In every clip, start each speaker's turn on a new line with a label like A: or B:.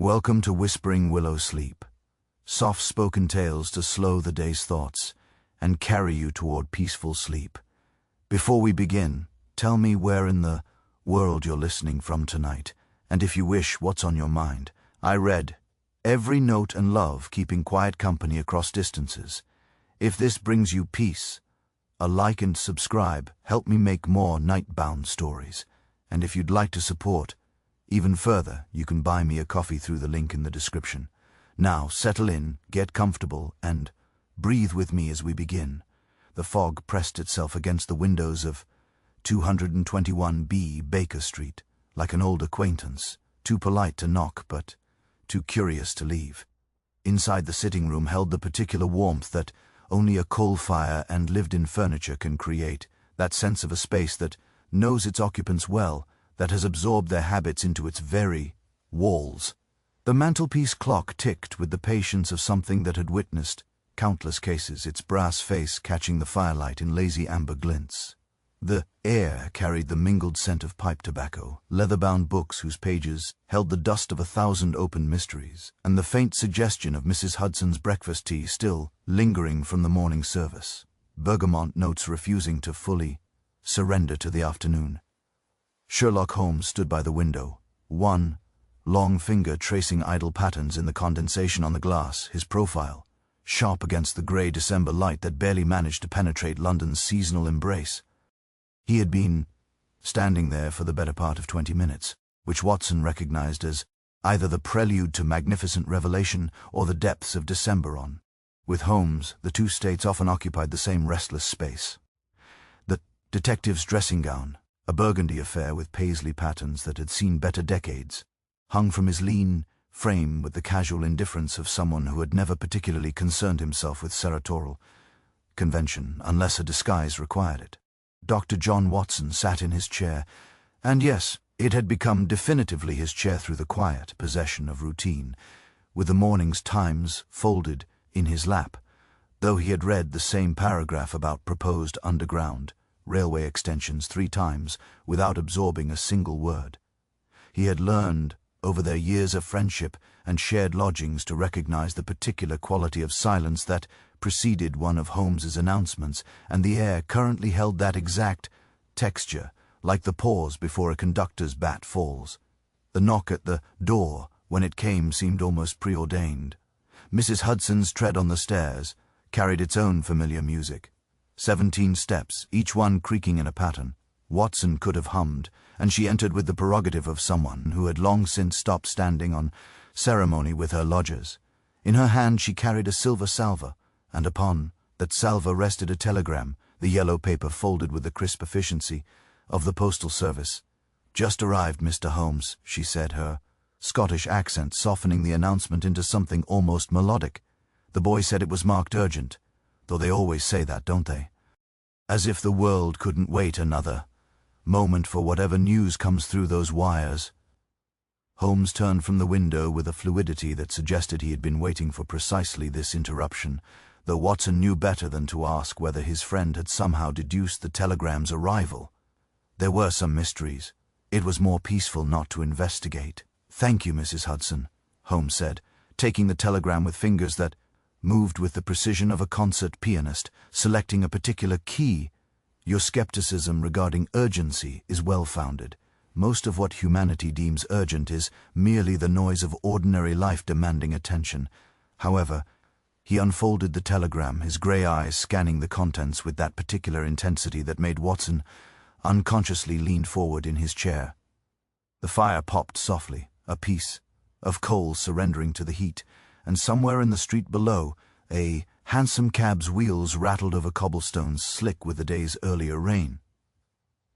A: Welcome to Whispering Willow Sleep, soft-spoken tales to slow the day's thoughts and carry you toward peaceful sleep. Before we begin, tell me where in the world you're listening from tonight, and if you wish, what's on your mind. I read every note and love keeping quiet company across distances. If this brings you peace, a like and subscribe help me make more night-bound stories. And if you'd like to support even further, you can buy me a coffee through the link in the description. Now, settle in, get comfortable, and breathe with me as we begin. The fog pressed itself against the windows of 221B Baker Street, like an old acquaintance, too polite to knock but too curious to leave. Inside the sitting room held the particular warmth that only a coal fire and lived-in furniture can create, that sense of a space that knows its occupants well, that has absorbed their habits into its very walls. The mantelpiece clock ticked with the patience of something that had witnessed countless cases, its brass face catching the firelight in lazy amber glints. The air carried the mingled scent of pipe tobacco, leather-bound books whose pages held the dust of 1,000 open mysteries, and the faint suggestion of Mrs. Hudson's breakfast tea still lingering from the morning service. Bergamot notes refusing to fully surrender to the afternoon. Sherlock Holmes stood by the window, one long finger tracing idle patterns in the condensation on the glass, his profile sharp against the grey December light that barely managed to penetrate London's seasonal embrace. He had been standing there for the better part of 20 minutes, which Watson recognized as either the prelude to magnificent revelation or the depths of Decemberon. With Holmes, the two states often occupied the same restless space. The detective's dressing gown, a burgundy affair with paisley patterns that had seen better decades, hung from his lean frame with the casual indifference of someone who had never particularly concerned himself with senatorial convention unless a disguise required it. Dr. John Watson sat in his chair, and yes, it had become definitively his chair through the quiet possession of routine, with the morning's Times folded in his lap, though he had read the same paragraph about proposed underground railway extensions 3 times without absorbing a single word. He had learned over their years of friendship and shared lodgings to recognize the particular quality of silence that preceded one of Holmes's announcements, and the air currently held that exact texture, like the pause before a conductor's bat falls. The knock at the door, when it came, seemed almost preordained. Mrs. Hudson's tread on the stairs carried its own familiar music. 17 steps, each one creaking in a pattern. Watson could have hummed, and she entered with the prerogative of someone who had long since stopped standing on ceremony with her lodgers. In her hand she carried a silver salver, and upon that salver rested a telegram, the yellow paper folded with the crisp efficiency of the postal service. "Just arrived, Mr. Holmes," she said, her Scottish accent softening the announcement into something almost melodic. The boy said it was marked urgent, though they always say that, don't they? As if the world couldn't wait another moment for whatever news comes through those wires. Holmes turned from the window with a fluidity that suggested he had been waiting for precisely this interruption, though Watson knew better than to ask whether his friend had somehow deduced the telegram's arrival. There were some mysteries. It was more peaceful not to investigate. "Thank you, Mrs. Hudson," Holmes said, taking the telegram with fingers that moved with the precision of a concert pianist, selecting a particular key. "Your skepticism regarding urgency is well-founded. Most of what humanity deems urgent is merely the noise of ordinary life demanding attention." However, he unfolded the telegram, his grey eyes scanning the contents with that particular intensity that made Watson unconsciously lean forward in his chair. The fire popped softly, a piece of coal surrendering to the heat, and somewhere in the street below, a hansom cab's wheels rattled over cobblestones slick with the day's earlier rain.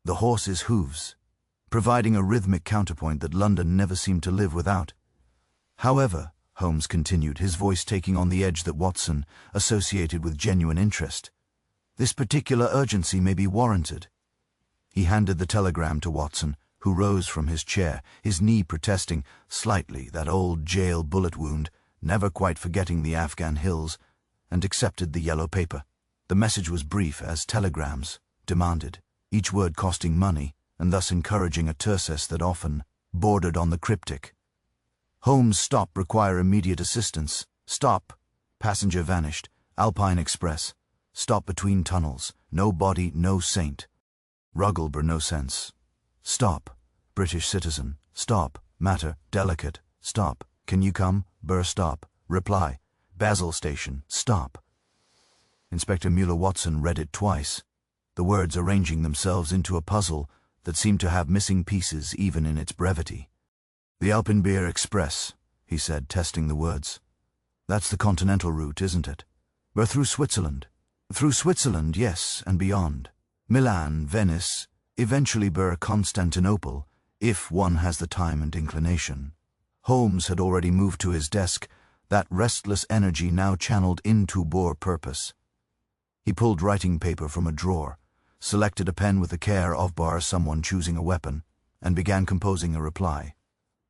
A: The horse's hooves, providing a rhythmic counterpoint that London never seemed to live without. "However," Holmes continued, his voice taking on the edge that Watson associated with genuine interest, "this particular urgency may be warranted." He handed the telegram to Watson, who rose from his chair, his knee protesting slightly that old jail bullet wound, never quite forgetting the Afghan hills, and accepted the yellow paper. The message was brief, as telegrams demanded, each word costing money, and thus encouraging a terseness that often bordered on the cryptic. Holmes, stop, require immediate assistance. Stop. Passenger vanished. Alpine Express. Stop between tunnels. No body, no saint. Rugglebur, no sense. Stop. British citizen. Stop. Matter, delicate. Stop. Can you come? Burr, stop. Reply. Basel Station. Stop. Inspector Mueller-Watson read it twice, the words arranging themselves into a puzzle that seemed to have missing pieces even in its brevity. The Alpine Express, he said, testing the words. That's the continental route, isn't it? We're through Switzerland. Through Switzerland, yes, and beyond. Milan, Venice, eventually Constantinople, if one has the time and inclination. Holmes had already moved to his desk, that restless energy now channeled into purpose. He pulled writing paper from a drawer, selected a pen with the care of someone choosing a weapon, and began composing a reply.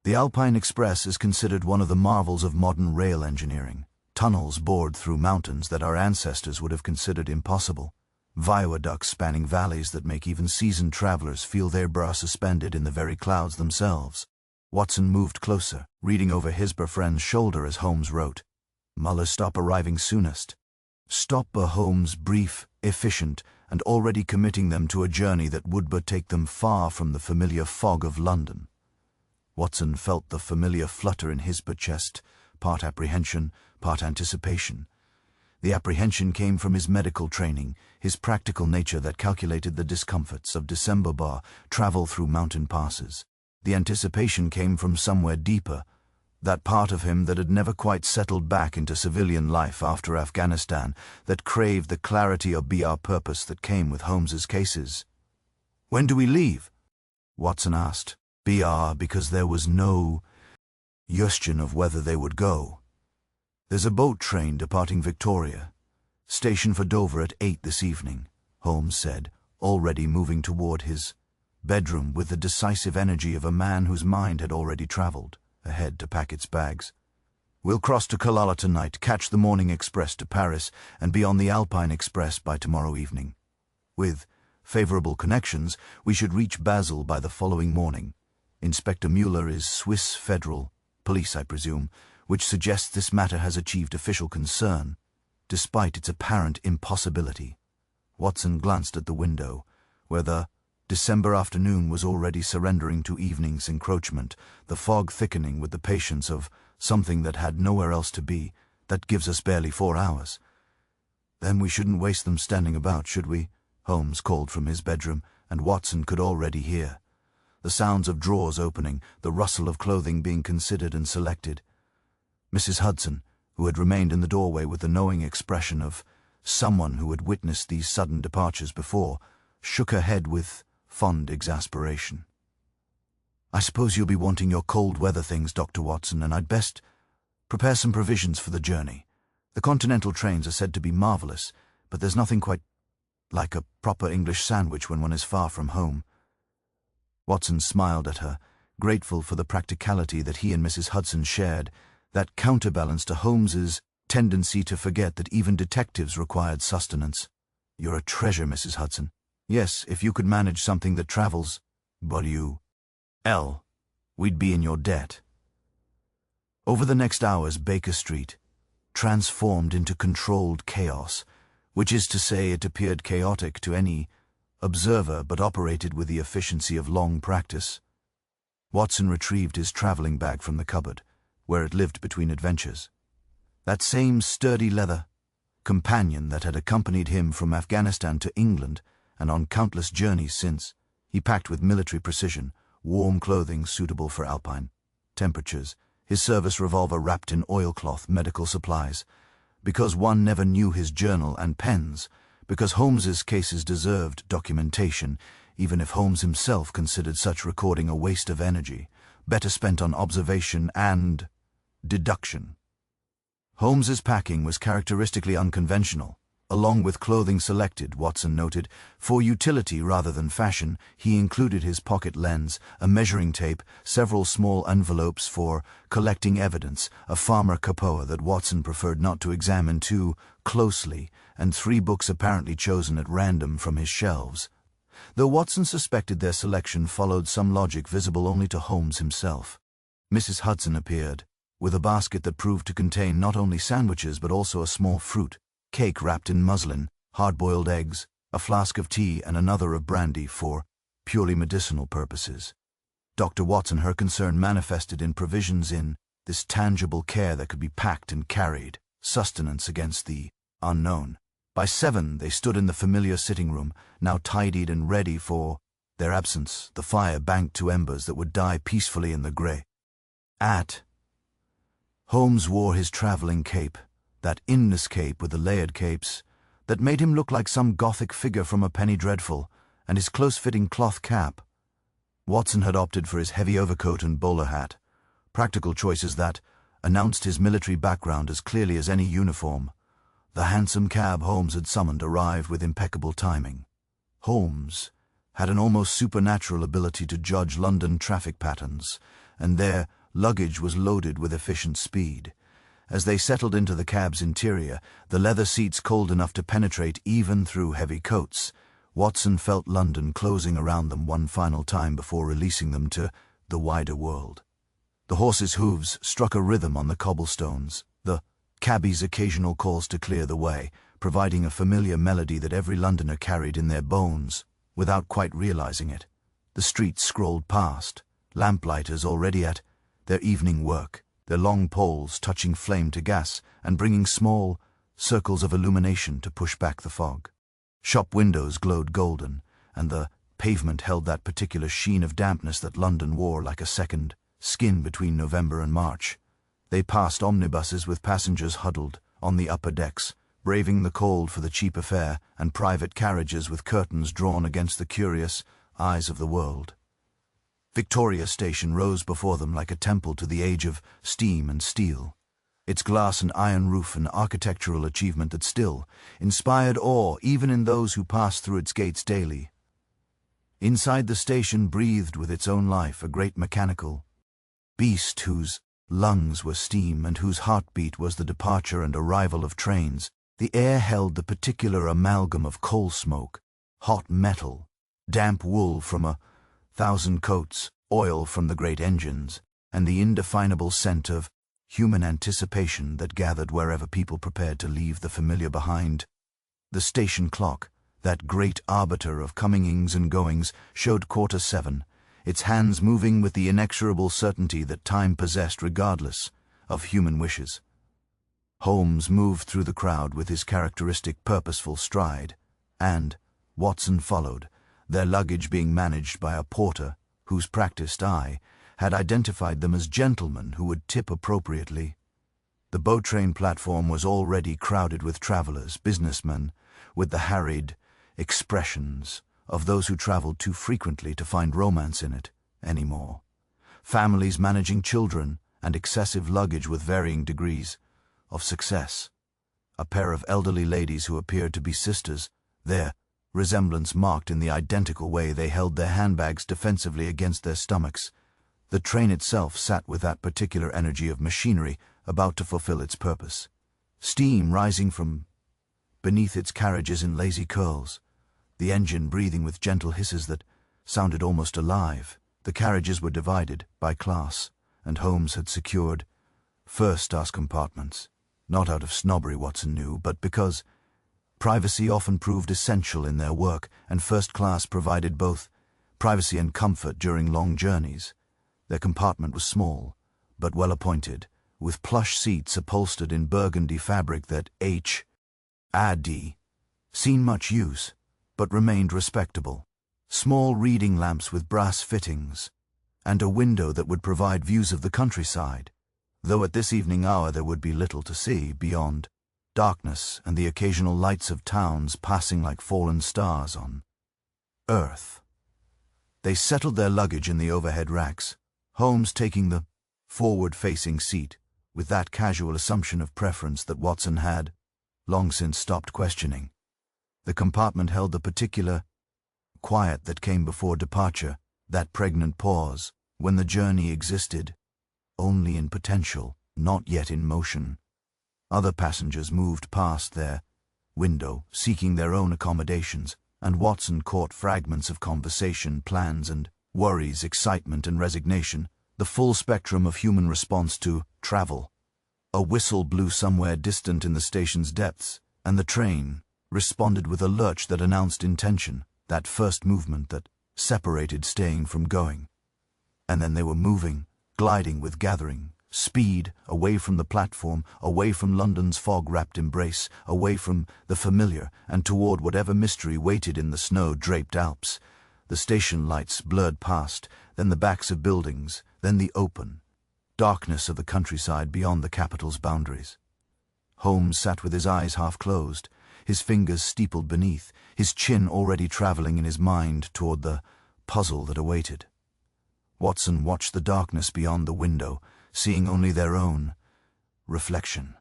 A: The Alpine Express is considered one of the marvels of modern rail engineering. Tunnels bored through mountains that our ancestors would have considered impossible. Viaducts spanning valleys that make even seasoned travelers feel their brow suspended in the very clouds themselves. Watson moved closer, reading over his friend's shoulder as Holmes wrote. Muller stop arriving soonest. Stop Holmes brief, efficient, and already committing them to a journey that would but take them far from the familiar fog of London. Watson felt the familiar flutter in his chest, part apprehension, part anticipation. The apprehension came from his medical training, his practical nature that calculated the discomforts of December travel through mountain passes. The anticipation came from somewhere deeper, that part of him that had never quite settled back into civilian life after Afghanistan, that craved the clarity of purpose that came with Holmes's cases. When do we leave? Watson asked. Because there was no question of whether they would go. There's a boat train departing Victoria. Station for Dover at 8 this evening, Holmes said, already moving toward his bedroom with the decisive energy of a man whose mind had already traveled ahead to pack its bags. We'll cross to Kalala tonight, catch the morning express to Paris, and be on the Alpine Express by tomorrow evening. With favorable connections, we should reach Basel by the following morning. Inspector Mueller is Swiss Federal Police, I presume, which suggests this matter has achieved official concern, despite its apparent impossibility. Watson glanced at the window, where the December afternoon was already surrendering to evening's encroachment, the fog thickening with the patience of something that had nowhere else to be. That gives us barely 4 hours. Then we shouldn't waste them standing about, should we? Holmes called from his bedroom, and Watson could already hear the sounds of drawers opening, the rustle of clothing being considered and selected. Mrs. Hudson, who had remained in the doorway with the knowing expression of someone who had witnessed these sudden departures before, shook her head with fond exasperation. I suppose you'll be wanting your cold weather things, Dr. Watson, and I'd best prepare some provisions for the journey. The continental trains are said to be marvelous, but there's nothing quite like a proper English sandwich when one is far from home. Watson smiled at her, grateful for the practicality that he and Mrs. Hudson shared, that counterbalanced to Holmes's tendency to forget that even detectives required sustenance. You're a treasure, Mrs. Hudson. Yes, if you could manage something that travels, but we'd be in your debt. Over the next hours, Baker Street transformed into controlled chaos, which is to say it appeared chaotic to any observer but operated with the efficiency of long practice. Watson retrieved his traveling bag from the cupboard, where it lived between adventures. That same sturdy leather companion that had accompanied him from Afghanistan to England and on countless journeys since, he packed with military precision, warm clothing suitable for Alpine temperatures, his service revolver wrapped in oilcloth, medical supplies, because one never knew his journal and pens, because Holmes's cases deserved documentation, even if Holmes himself considered such recording a waste of energy, better spent on observation and deduction. Holmes's packing was characteristically unconventional. Along with clothing selected, Watson noted, for utility rather than fashion, he included his pocket lens, a measuring tape, several small envelopes for collecting evidence, a farmer capoa that Watson preferred not to examine too closely, and 3 books apparently chosen at random from his shelves. Though Watson suspected their selection followed some logic visible only to Holmes himself. Mrs. Hudson appeared, with a basket that proved to contain not only sandwiches but also a small fruit, cake wrapped in muslin, hard-boiled eggs, a flask of tea and another of brandy for purely medicinal purposes. Dr. Watson, her concern manifested in provisions in this tangible care that could be packed and carried, sustenance against the unknown. By 7, they stood in the familiar sitting room, now tidied and ready for their absence, the fire banked to embers that would die peacefully in the grey. Holmes wore his travelling cape, that Inverness cape with the layered capes, that made him look like some Gothic figure from a penny dreadful, and his close-fitting cloth cap. Watson had opted for his heavy overcoat and bowler hat, practical choices that announced his military background as clearly as any uniform. The handsome cab Holmes had summoned arrived with impeccable timing. Holmes had an almost supernatural ability to judge London traffic patterns, and their luggage was loaded with efficient speed. As they settled into the cab's interior, the leather seats cold enough to penetrate even through heavy coats, Watson felt London closing around them one final time before releasing them to the wider world. The horses' hooves struck a rhythm on the cobblestones, the cabbies' occasional calls to clear the way, providing a familiar melody that every Londoner carried in their bones, without quite realizing it. The streets scrolled past, lamplighters already at their evening work, their long poles touching flame to gas and bringing small circles of illumination to push back the fog. Shop windows glowed golden, and the pavement held that particular sheen of dampness that London wore like a second skin between November and March. They passed omnibuses with passengers huddled on the upper decks, braving the cold for the cheaper fare, and private carriages with curtains drawn against the curious eyes of the world. Victoria Station rose before them like a temple to the age of steam and steel, its glass and iron roof an architectural achievement that still inspired awe even in those who passed through its gates daily. Inside the station breathed with its own life a great mechanical beast whose lungs were steam and whose heartbeat was the departure and arrival of trains. The air held the particular amalgam of coal smoke, hot metal, damp wool from 1,000 coats, oil from the great engines, and the indefinable scent of human anticipation that gathered wherever people prepared to leave the familiar behind. The station clock, that great arbiter of comings and goings, showed 7:15, its hands moving with the inexorable certainty that time possessed regardless of human wishes. Holmes moved through the crowd with his characteristic purposeful stride, and Watson followed, their luggage being managed by a porter whose practiced eye had identified them as gentlemen who would tip appropriately. The boat train platform was already crowded with travelers, businessmen, with the harried expressions of those who traveled too frequently to find romance in it anymore. Families managing children and excessive luggage with varying degrees of success. A pair of elderly ladies who appeared to be sisters, their resemblance marked in the identical way they held their handbags defensively against their stomachs. The train itself sat with that particular energy of machinery about to fulfill its purpose. Steam rising from beneath its carriages in lazy curls, the engine breathing with gentle hisses that sounded almost alive. The carriages were divided by class, and Holmes had secured first-class compartments, not out of snobbery, Watson knew, but because privacy often proved essential in their work, and first class provided both privacy and comfort during long journeys. Their compartment was small, but well-appointed, with plush seats upholstered in burgundy fabric that had seen much use, but remained respectable. Small reading lamps with brass fittings, and a window that would provide views of the countryside, though at this evening hour there would be little to see beyond darkness and the occasional lights of towns passing like fallen stars on earth. They settled their luggage in the overhead racks, Holmes taking the forward-facing seat with that casual assumption of preference that Watson had long since stopped questioning. The compartment held the particular quiet that came before departure, that pregnant pause when the journey existed only in potential, not yet in motion. Other passengers moved past their window, seeking their own accommodations, and Watson caught fragments of conversation, plans and worries, excitement and resignation, the full spectrum of human response to travel. A whistle blew somewhere distant in the station's depths, and the train responded with a lurch that announced intention, that first movement that separated staying from going. And then they were moving, gliding with gathering speed, away from the platform, away from London's fog-wrapped embrace, away from the familiar, and toward whatever mystery waited in the snow-draped Alps. The station lights blurred past, then the backs of buildings, then the open darkness of the countryside beyond the capital's boundaries. Holmes sat with his eyes half closed, his fingers steepled beneath, his chin already traveling in his mind toward the puzzle that awaited. Watson watched the darkness beyond the window, seeing only their own reflection.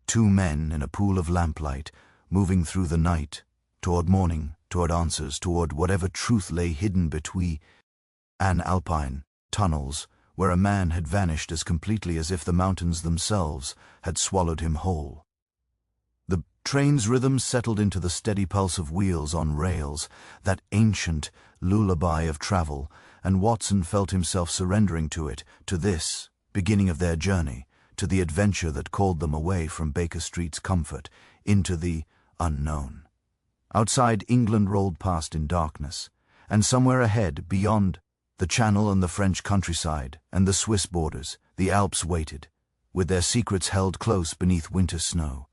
A: Two men in a pool of lamplight, moving through the night, toward morning, toward answers, toward whatever truth lay hidden between an Alpine tunnels, where a man had vanished as completely as if the mountains themselves had swallowed him whole. The train's rhythm settled into the steady pulse of wheels on rails, that ancient lullaby of travel, and Watson felt himself surrendering to it, to this beginning of their journey, to the adventure that called them away from Baker Street's comfort into the unknown. Outside, England rolled past in darkness, and somewhere ahead, beyond the Channel and the French countryside and the Swiss borders, the Alps waited, with their secrets held close beneath winter snow.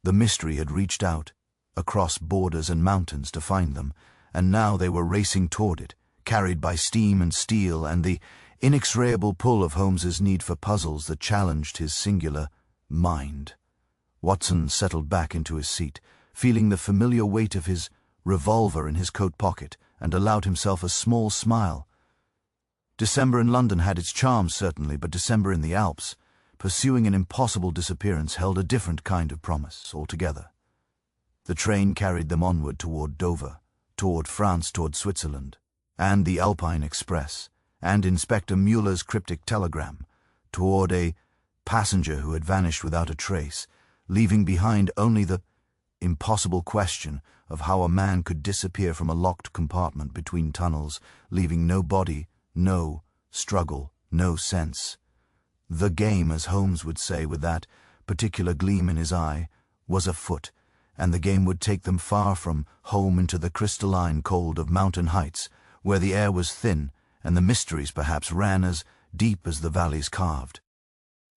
A: The mystery had reached out, across borders and mountains to find them, and now they were racing toward it, carried by steam and steel and the inexorable pull of Holmes's need for puzzles that challenged his singular mind. Watson settled back into his seat, feeling the familiar weight of his revolver in his coat pocket, and allowed himself a small smile. December in London had its charms, certainly, but December in the Alps, pursuing an impossible disappearance, held a different kind of promise altogether. The train carried them onward toward Dover, toward France, toward Switzerland, and the Alpine Express, and Inspector Mueller's cryptic telegram, toward a passenger who had vanished without a trace, leaving behind only the impossible question of how a man could disappear from a locked compartment between tunnels, leaving no body, no struggle, no sense. The game, as Holmes would say with that particular gleam in his eye, was afoot, and the game would take them far from home into the crystalline cold of mountain heights, where the air was thin, and the mysteries perhaps ran as deep as the valleys carved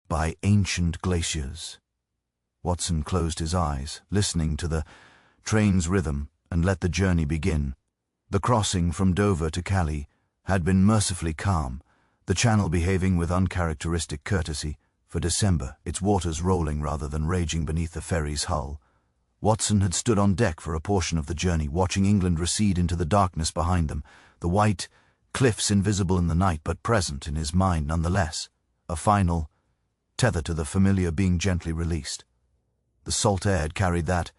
A: by ancient glaciers. Watson closed his eyes, listening to the train's rhythm, and let the journey begin. The crossing from Dover to Calais had been mercifully calm, the Channel behaving with uncharacteristic courtesy, for December, its waters rolling rather than raging beneath the ferry's hull. Watson had stood on deck for a portion of the journey, watching England recede into the darkness behind them, the white cliffs invisible in the night but present in his mind nonetheless, a final tether to the familiar being gently released. The salt air had carried that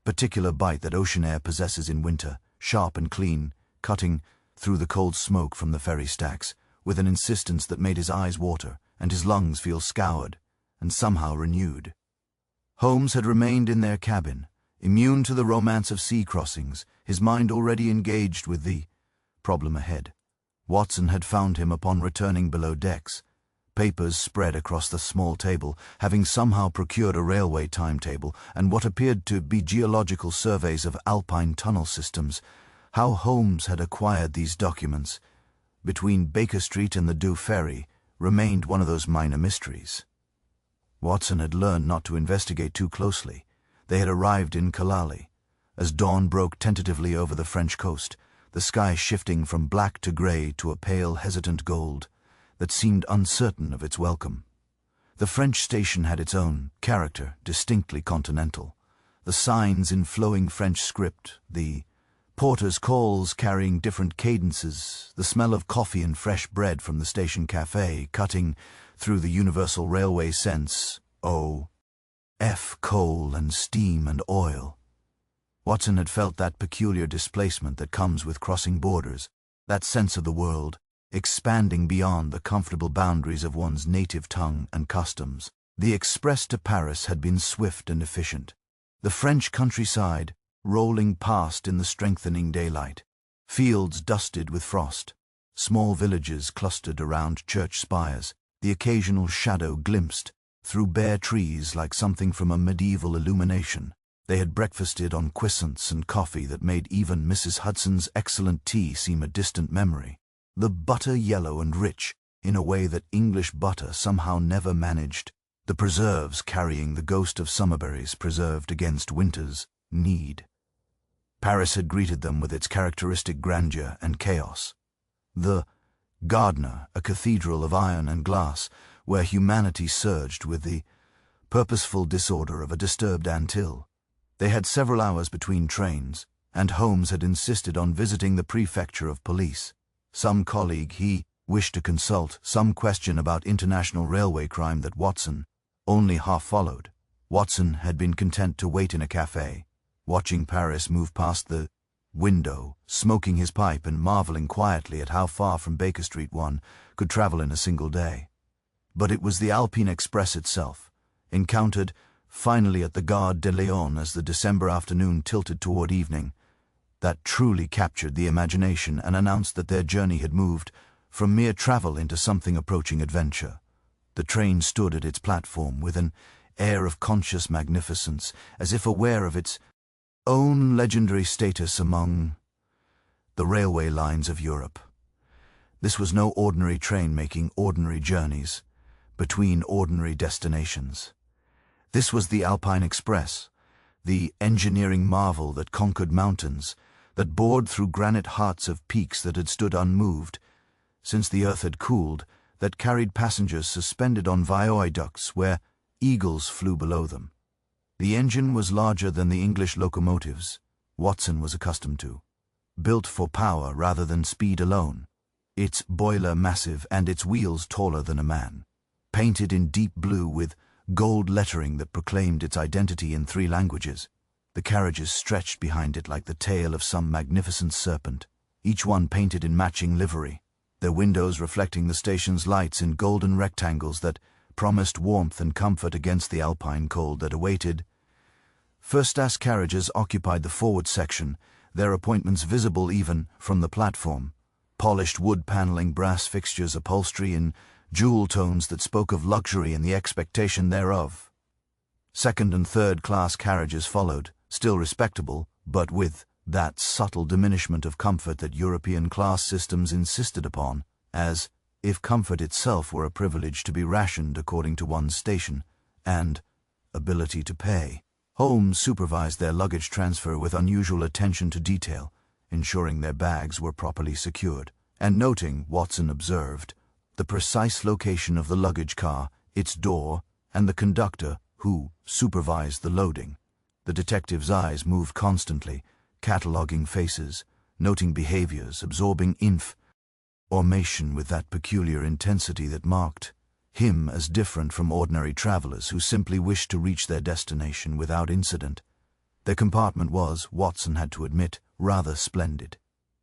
A: particular bite that ocean air possesses in winter, sharp and clean, cutting through the cold smoke from the ferry stacks, with an insistence that made his eyes water and his lungs feel scoured and somehow renewed. Holmes had remained in their cabin, immune to the romance of sea crossings, his mind already engaged with the problem ahead. Watson had found him upon returning below decks, papers spread across the small table, having somehow procured a railway timetable and what appeared to be geological surveys of Alpine tunnel systems. How Holmes had acquired these documents between Baker Street and the Dover ferry remained one of those minor mysteries. Watson had learned not to investigate too closely. They had arrived in Calais, as dawn broke tentatively over the French coast, the sky shifting from black to grey to a pale, hesitant gold that seemed uncertain of its welcome. The French station had its own character, distinctly continental. The signs in flowing French script, the porter's calls carrying different cadences, the smell of coffee and fresh bread from the station cafe cutting through the universal railway sense, coal and steam and oil. Watson had felt that peculiar displacement that comes with crossing borders, that sense of the world expanding beyond the comfortable boundaries of one's native tongue and customs. The express to Paris had been swift and efficient. The French countryside rolling past in the strengthening daylight, fields dusted with frost, Small villages clustered around church spires, the occasional shadow glimpsed through bare trees like something from a medieval illumination. They had breakfasted on croissants and coffee that made even Mrs. Hudson's excellent tea seem a distant memory. The butter yellow and rich, in a way that English butter somehow never managed. The preserves carrying the ghost of summerberries preserved against winter's need. Paris had greeted them with its characteristic grandeur and chaos. The Gardner, a cathedral of iron and glass, where humanity surged with the purposeful disorder of a disturbed anthill. They had several hours between trains, and Holmes had insisted on visiting the prefecture of police. Some colleague he wished to consult, some question about international railway crime that Watson only half followed. Watson had been content to wait in a cafe, watching Paris move past the window, smoking his pipe and marveling quietly at how far from Baker Street one could travel in a single day. But it was the Alpine Express itself, encountered finally at the Gare de Lyon as the December afternoon tilted toward evening, that truly captured the imagination and announced that their journey had moved from mere travel into something approaching adventure. The train stood at its platform with an air of conscious magnificence, as if aware of its own legendary status among the railway lines of Europe. This was no ordinary train making ordinary journeys between ordinary destinations. This was the Alpine Express, the engineering marvel that conquered mountains, that bored through granite hearts of peaks that had stood unmoved since the earth had cooled, that carried passengers suspended on viaducts where eagles flew below them. The engine was larger than the English locomotives Watson was accustomed to, built for power rather than speed alone, its boiler massive and its wheels taller than a man. Painted in deep blue with gold lettering that proclaimed its identity in 3 languages, the carriages stretched behind it like the tail of some magnificent serpent, each one painted in matching livery, their windows reflecting the station's lights in golden rectangles that promised warmth and comfort against the alpine cold that awaited. First-class carriages occupied the forward section, their appointments visible even from the platform. Polished wood paneling, brass fixtures, upholstery in jewel tones that spoke of luxury and the expectation thereof. Second- and third-class carriages followed, still respectable, but with that subtle diminishment of comfort that European class systems insisted upon, as if comfort itself were a privilege to be rationed according to one's station and ability to pay. Holmes supervised their luggage transfer with unusual attention to detail, ensuring their bags were properly secured, and noting, Watson observed, the precise location of the luggage car, its door, and the conductor who supervised the loading. The detective's eyes moved constantly, cataloguing faces, noting behaviors, absorbing information with that peculiar intensity that marked him as different from ordinary travelers who simply wished to reach their destination without incident. Their compartment was, Watson had to admit, rather splendid.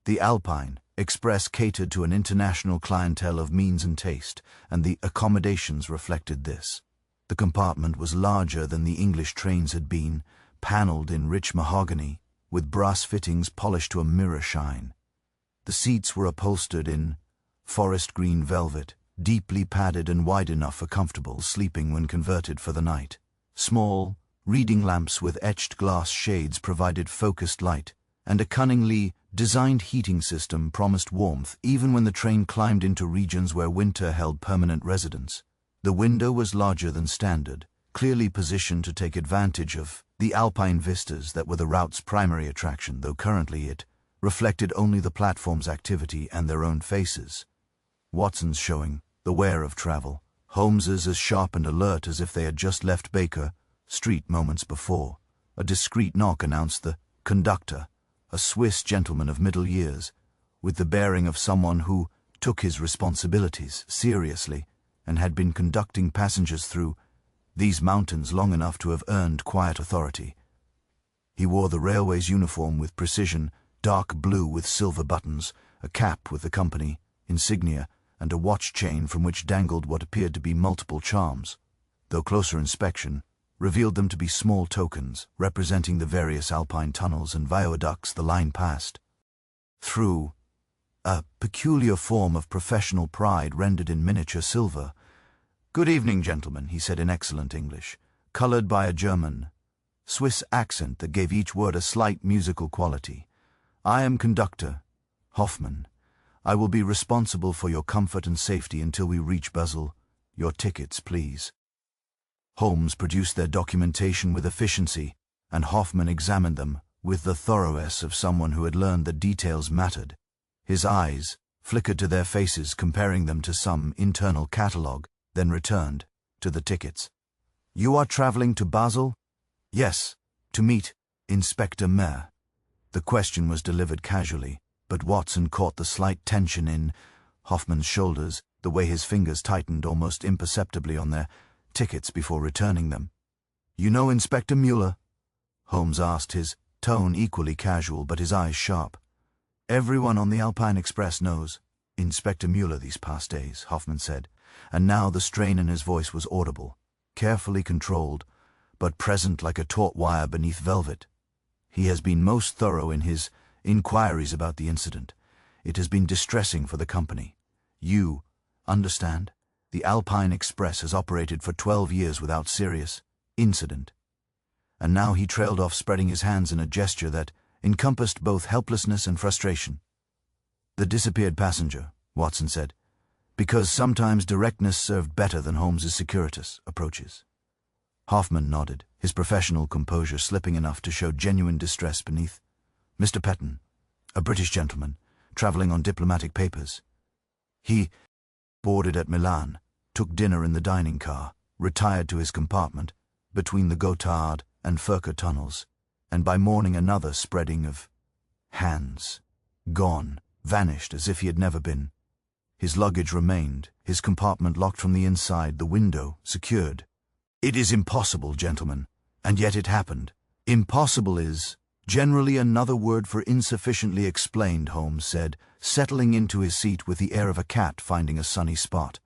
A: The Alpine Express catered to an international clientele of means and taste, and the accommodations reflected this. The compartment was larger than the English trains had been, panelled in rich mahogany, with brass fittings polished to a mirror shine. The seats were upholstered in forest green velvet, deeply padded and wide enough for comfortable sleeping when converted for the night. Small reading lamps with etched glass shades provided focused light, and a cunningly designed heating system promised warmth even when the train climbed into regions where winter held permanent residence. The window was larger than standard, clearly positioned to take advantage of the alpine vistas that were the route's primary attraction, though currently it reflected only the platform's activity and their own faces. Watson's showing the wear of travel, Holmes's as sharp and alert as if they had just left Baker Street moments before. A discreet knock announced the conductor, a Swiss gentleman of middle years, with the bearing of someone who took his responsibilities seriously and had been conducting passengers through these mountains long enough to have earned quiet authority. He wore the railway's uniform with precision, dark blue with silver buttons, a cap with the company insignia, and a watch chain from which dangled what appeared to be multiple charms, though closer inspection revealed them to be small tokens representing the various alpine tunnels and viaducts the line passed through. a peculiar form of professional pride rendered in miniature silver. "Good evening, gentlemen," he said in excellent English, colored by a German, Swiss accent that gave each word a slight musical quality. "I am conductor Hoffman. I will be responsible for your comfort and safety until we reach Basel. Your tickets, please." Holmes produced their documentation with efficiency, and Hoffman examined them with the thoroughness of someone who had learned that details mattered. His eyes flickered to their faces, comparing them to some internal catalogue, then returned to the tickets. "You are traveling to Basel?" "Yes, to meet Inspector Mayer." The question was delivered casually, but Watson caught the slight tension in Hoffman's shoulders, the way his fingers tightened almost imperceptibly on their tickets before returning them. "You know Inspector Mueller?" Holmes asked, his tone equally casual but his eyes sharp. "Everyone on the Alpine Express knows Inspector Mueller these past days," Hoffman said, and now the strain in his voice was audible, carefully controlled, but present like a taut wire beneath velvet. "He has been most thorough in his inquiries about the incident. It has been distressing for the company. You understand? The Alpine Express has operated for 12 years without serious incident." And now he trailed off, spreading his hands in a gesture that encompassed both helplessness and frustration. "The disappeared passenger," Watson said, because sometimes directness served better than Holmes's circuitous approaches. Hoffman nodded, his professional composure slipping enough to show genuine distress beneath. "Mr. Petton, a British gentleman, traveling on diplomatic papers. He boarded at Milan, took dinner in the dining car, retired to his compartment between the Gotthard and Furka tunnels, and by morning another spreading of hands. Gone, vanished as if he had never been. His luggage remained, his compartment locked from the inside, the window secured. It is impossible, gentlemen, and yet it happened. Impossible is generally another word for insufficiently explained," Holmes said, settling into his seat with the air of a cat finding a sunny spot.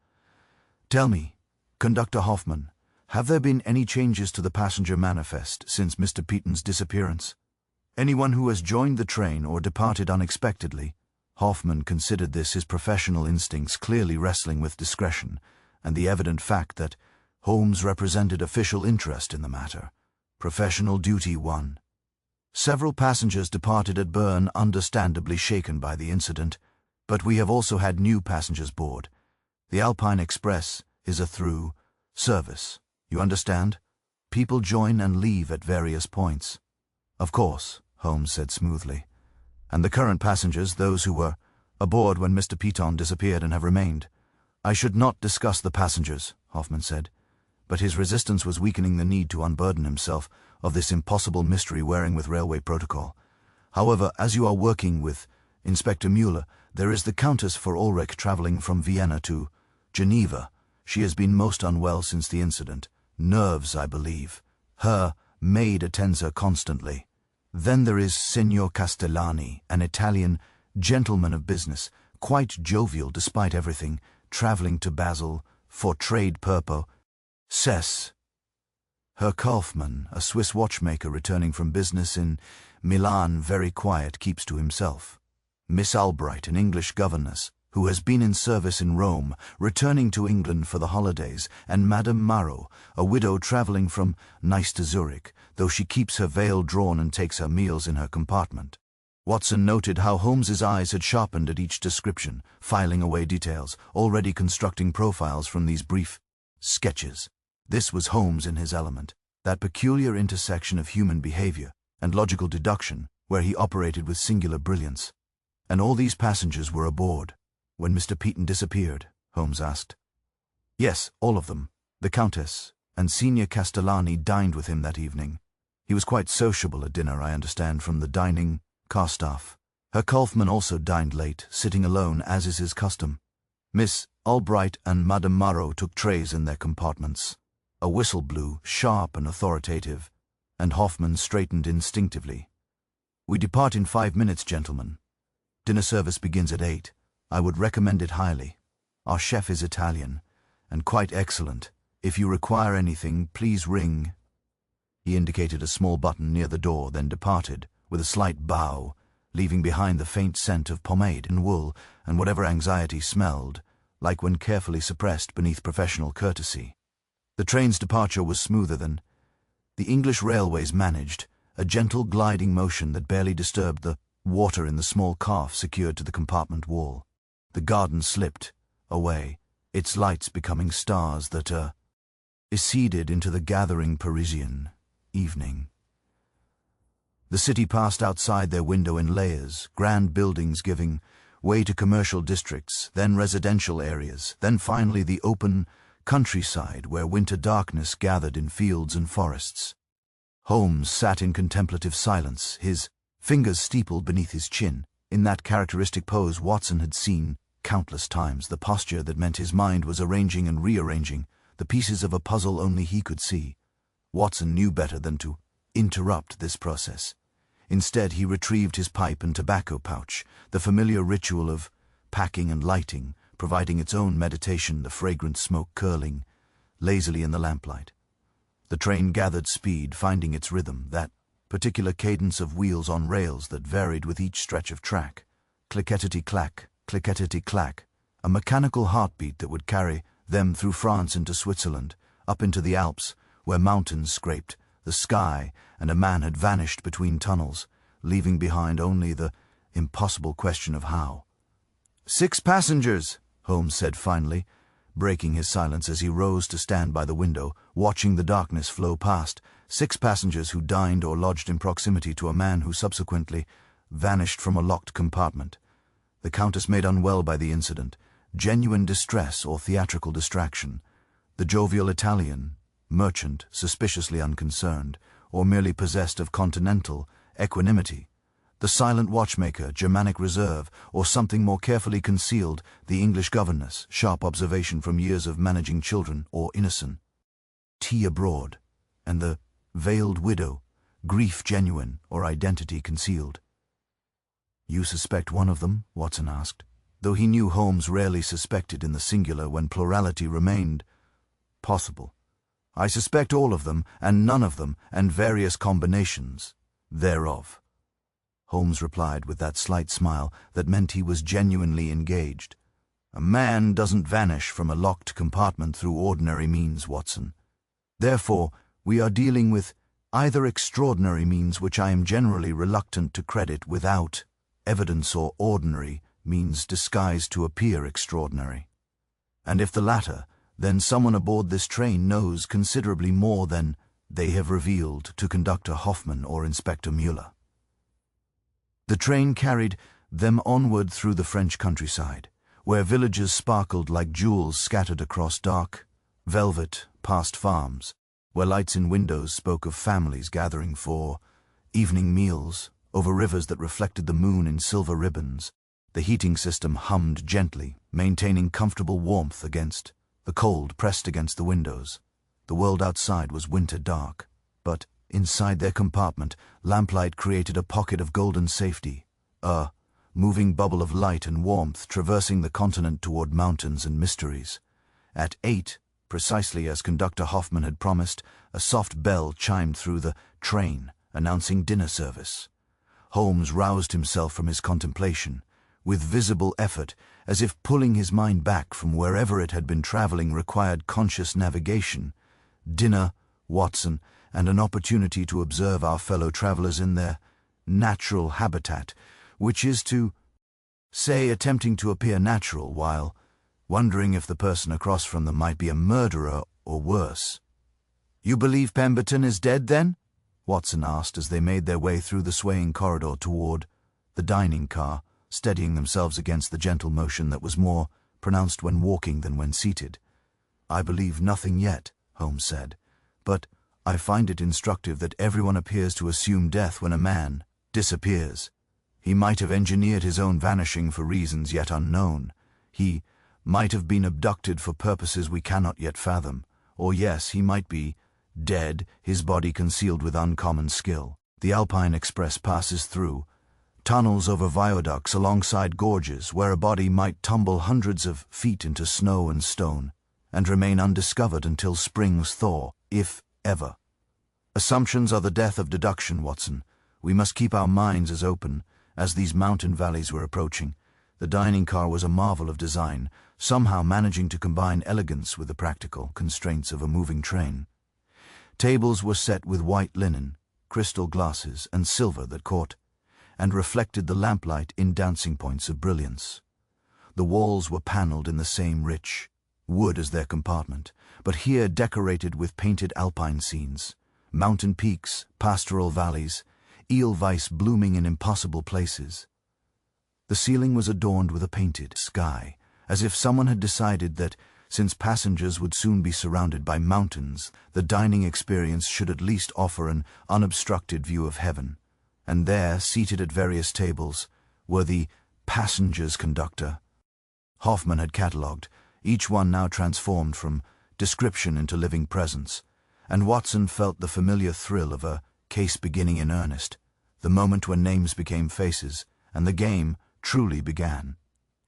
A: "Tell me, Conductor Hoffman, have there been any changes to the passenger manifest since Mr. Petton's disappearance? Anyone who has joined the train or departed unexpectedly?" Hoffman considered this, his professional instincts clearly wrestling with discretion, and the evident fact that Holmes represented official interest in the matter. Professional duty won. "Several passengers departed at Bern, understandably shaken by the incident, but we have also had new passengers board. The Alpine Express is a through service, you understand? People join and leave at various points." "Of course," Holmes said smoothly. "And the current passengers, those who were aboard when Mr. Petton disappeared and have remained?" "I should not discuss the passengers," Hoffman said, but his resistance was weakening the need to unburden himself of this impossible mystery wearing with railway protocol. "However, as you are working with Inspector Mueller, there is the Countess for Ulrich traveling from Vienna to Geneva. She has been most unwell since the incident. Nerves, I believe. Her maid attends her constantly. Then there is Signor Castellani, an Italian gentleman of business, quite jovial despite everything, traveling to Basel for trade purposes. Herr Kaufmann, a Swiss watchmaker returning from business in Milan, very quiet, keeps to himself. Miss Albright, an English governess, who has been in service in Rome, returning to England for the holidays, and Madame Marot, a widow traveling from Nice to Zurich, though she keeps her veil drawn and takes her meals in her compartment. Watson noted how Holmes's eyes had sharpened at each description, filing away details, already constructing profiles from these brief sketches. This was Holmes in his element, that peculiar intersection of human behavior and logical deduction where he operated with singular brilliance. "And all these passengers were aboard when Mr. Petton disappeared?" Holmes asked. "Yes, all of them. The Countess and Signor Castellani dined with him that evening. He was quite sociable at dinner, I understand, from the dining car staff. Herr Kaufmann also dined late, sitting alone, as is his custom. Miss Albright and Madame Marot took trays in their compartments." A whistle blew, sharp and authoritative, and Hoffman straightened instinctively. "We depart in 5 minutes, gentlemen. Dinner service begins at 8. I would recommend it highly. Our chef is Italian, and quite excellent. If you require anything, please ring." He indicated a small button near the door, then departed, with a slight bow, leaving behind the faint scent of pomade and wool and whatever anxiety smelled, like when carefully suppressed beneath professional courtesy. The train's departure was smoother than the English railways managed, a gentle gliding motion that barely disturbed the water in the small calf secured to the compartment wall. The garden slipped away, its lights becoming stars that receded into the gathering Parisian evening. The city passed outside their window in layers, grand buildings giving way to commercial districts, then residential areas, then finally the open countryside where winter darkness gathered in fields and forests. Holmes sat in contemplative silence, his fingers steepled beneath his chin, in that characteristic pose Watson had seen countless times, the posture that meant his mind was arranging and rearranging the pieces of a puzzle only he could see. Watson knew better than to interrupt this process. Instead, he retrieved his pipe and tobacco pouch, the familiar ritual of packing and lighting, providing its own meditation, the fragrant smoke curling lazily in the lamplight. The train gathered speed, finding its rhythm, that particular cadence of wheels on rails that varied with each stretch of track. Clickety-clack, clickety-clack, a mechanical heartbeat that would carry them through France into Switzerland, up into the Alps, where mountains scraped the sky and a man had vanished between tunnels, leaving behind only the impossible question of how. 6 passengers, Holmes said finally, breaking his silence as he rose to stand by the window, watching the darkness flow past. 6 passengers who dined or lodged in proximity to a man who subsequently vanished from a locked compartment. The Countess made unwell by the incident, genuine distress or theatrical distraction. The jovial Italian merchant, suspiciously unconcerned, or merely possessed of continental equanimity. The silent watchmaker, Germanic reserve, or something more carefully concealed, the English governess, sharp observation from years of managing children, or innocent tea abroad, and the veiled widow, grief genuine or identity concealed. "You suspect one of them?" Watson asked, though he knew Holmes rarely suspected in the singular when plurality remained possible. "I suspect all of them, and none of them, and various combinations thereof," Holmes replied with that slight smile that meant he was genuinely engaged. "A man doesn't vanish from a locked compartment through ordinary means, Watson. Therefore, we are dealing with either extraordinary means which I am generally reluctant to credit without evidence, or ordinary means disguised to appear extraordinary. And if the latter, then someone aboard this train knows considerably more than they have revealed to Conductor Hoffman or Inspector Mueller." The train carried them onward through the French countryside, where villages sparkled like jewels scattered across dark velvet past farms, where lights in windows spoke of families gathering for evening meals, over rivers that reflected the moon in silver ribbons. The heating system hummed gently, maintaining comfortable warmth against the cold pressed against the windows. The world outside was winter dark, but inside their compartment, lamplight created a pocket of golden safety, a moving bubble of light and warmth traversing the continent toward mountains and mysteries. At 8, precisely as Conductor Hoffman had promised, a soft bell chimed through the train, announcing dinner service. Holmes roused himself from his contemplation, with visible effort, as if pulling his mind back from wherever it had been traveling required conscious navigation. Dinner, Watson, and an opportunity to observe our fellow travelers in their natural habitat, which is to say attempting to appear natural while wondering if the person across from them might be a murderer or worse. "You believe Pemberton is dead, then?" Watson asked as they made their way through the swaying corridor toward the dining car, steadying themselves against the gentle motion that was more pronounced when walking than when seated. "I believe nothing yet," Holmes said, "but I find it instructive that everyone appears to assume death when a man disappears. He might have engineered his own vanishing for reasons yet unknown. He might have been abducted for purposes we cannot yet fathom. Or yes, he might be dead, his body concealed with uncommon skill. The Alpine Express passes through tunnels over viaducts alongside gorges where a body might tumble hundreds of feet into snow and stone and remain undiscovered until spring's thaw, if ever. Assumptions are the death of deduction, Watson. We must keep our minds as open As these mountain valleys were approaching, the dining car was a marvel of design, somehow managing to combine elegance with the practical constraints of a moving train. Tables were set with white linen, crystal glasses, and silver that caught and reflected the lamplight in dancing points of brilliance. The walls were panelled in the same rich wood as their compartment, but here decorated with painted alpine scenes, mountain peaks, pastoral valleys, edelweiss blooming in impossible places. The ceiling was adorned with a painted sky, as if someone had decided that, since passengers would soon be surrounded by mountains, the dining experience should at least offer an unobstructed view of heaven. And there, seated at various tables, were the passengers' conductor. Hoffman had catalogued, each one now transformed from description into living presence, and Watson felt the familiar thrill of a case beginning in earnest, the moment when names became faces, and the game truly began.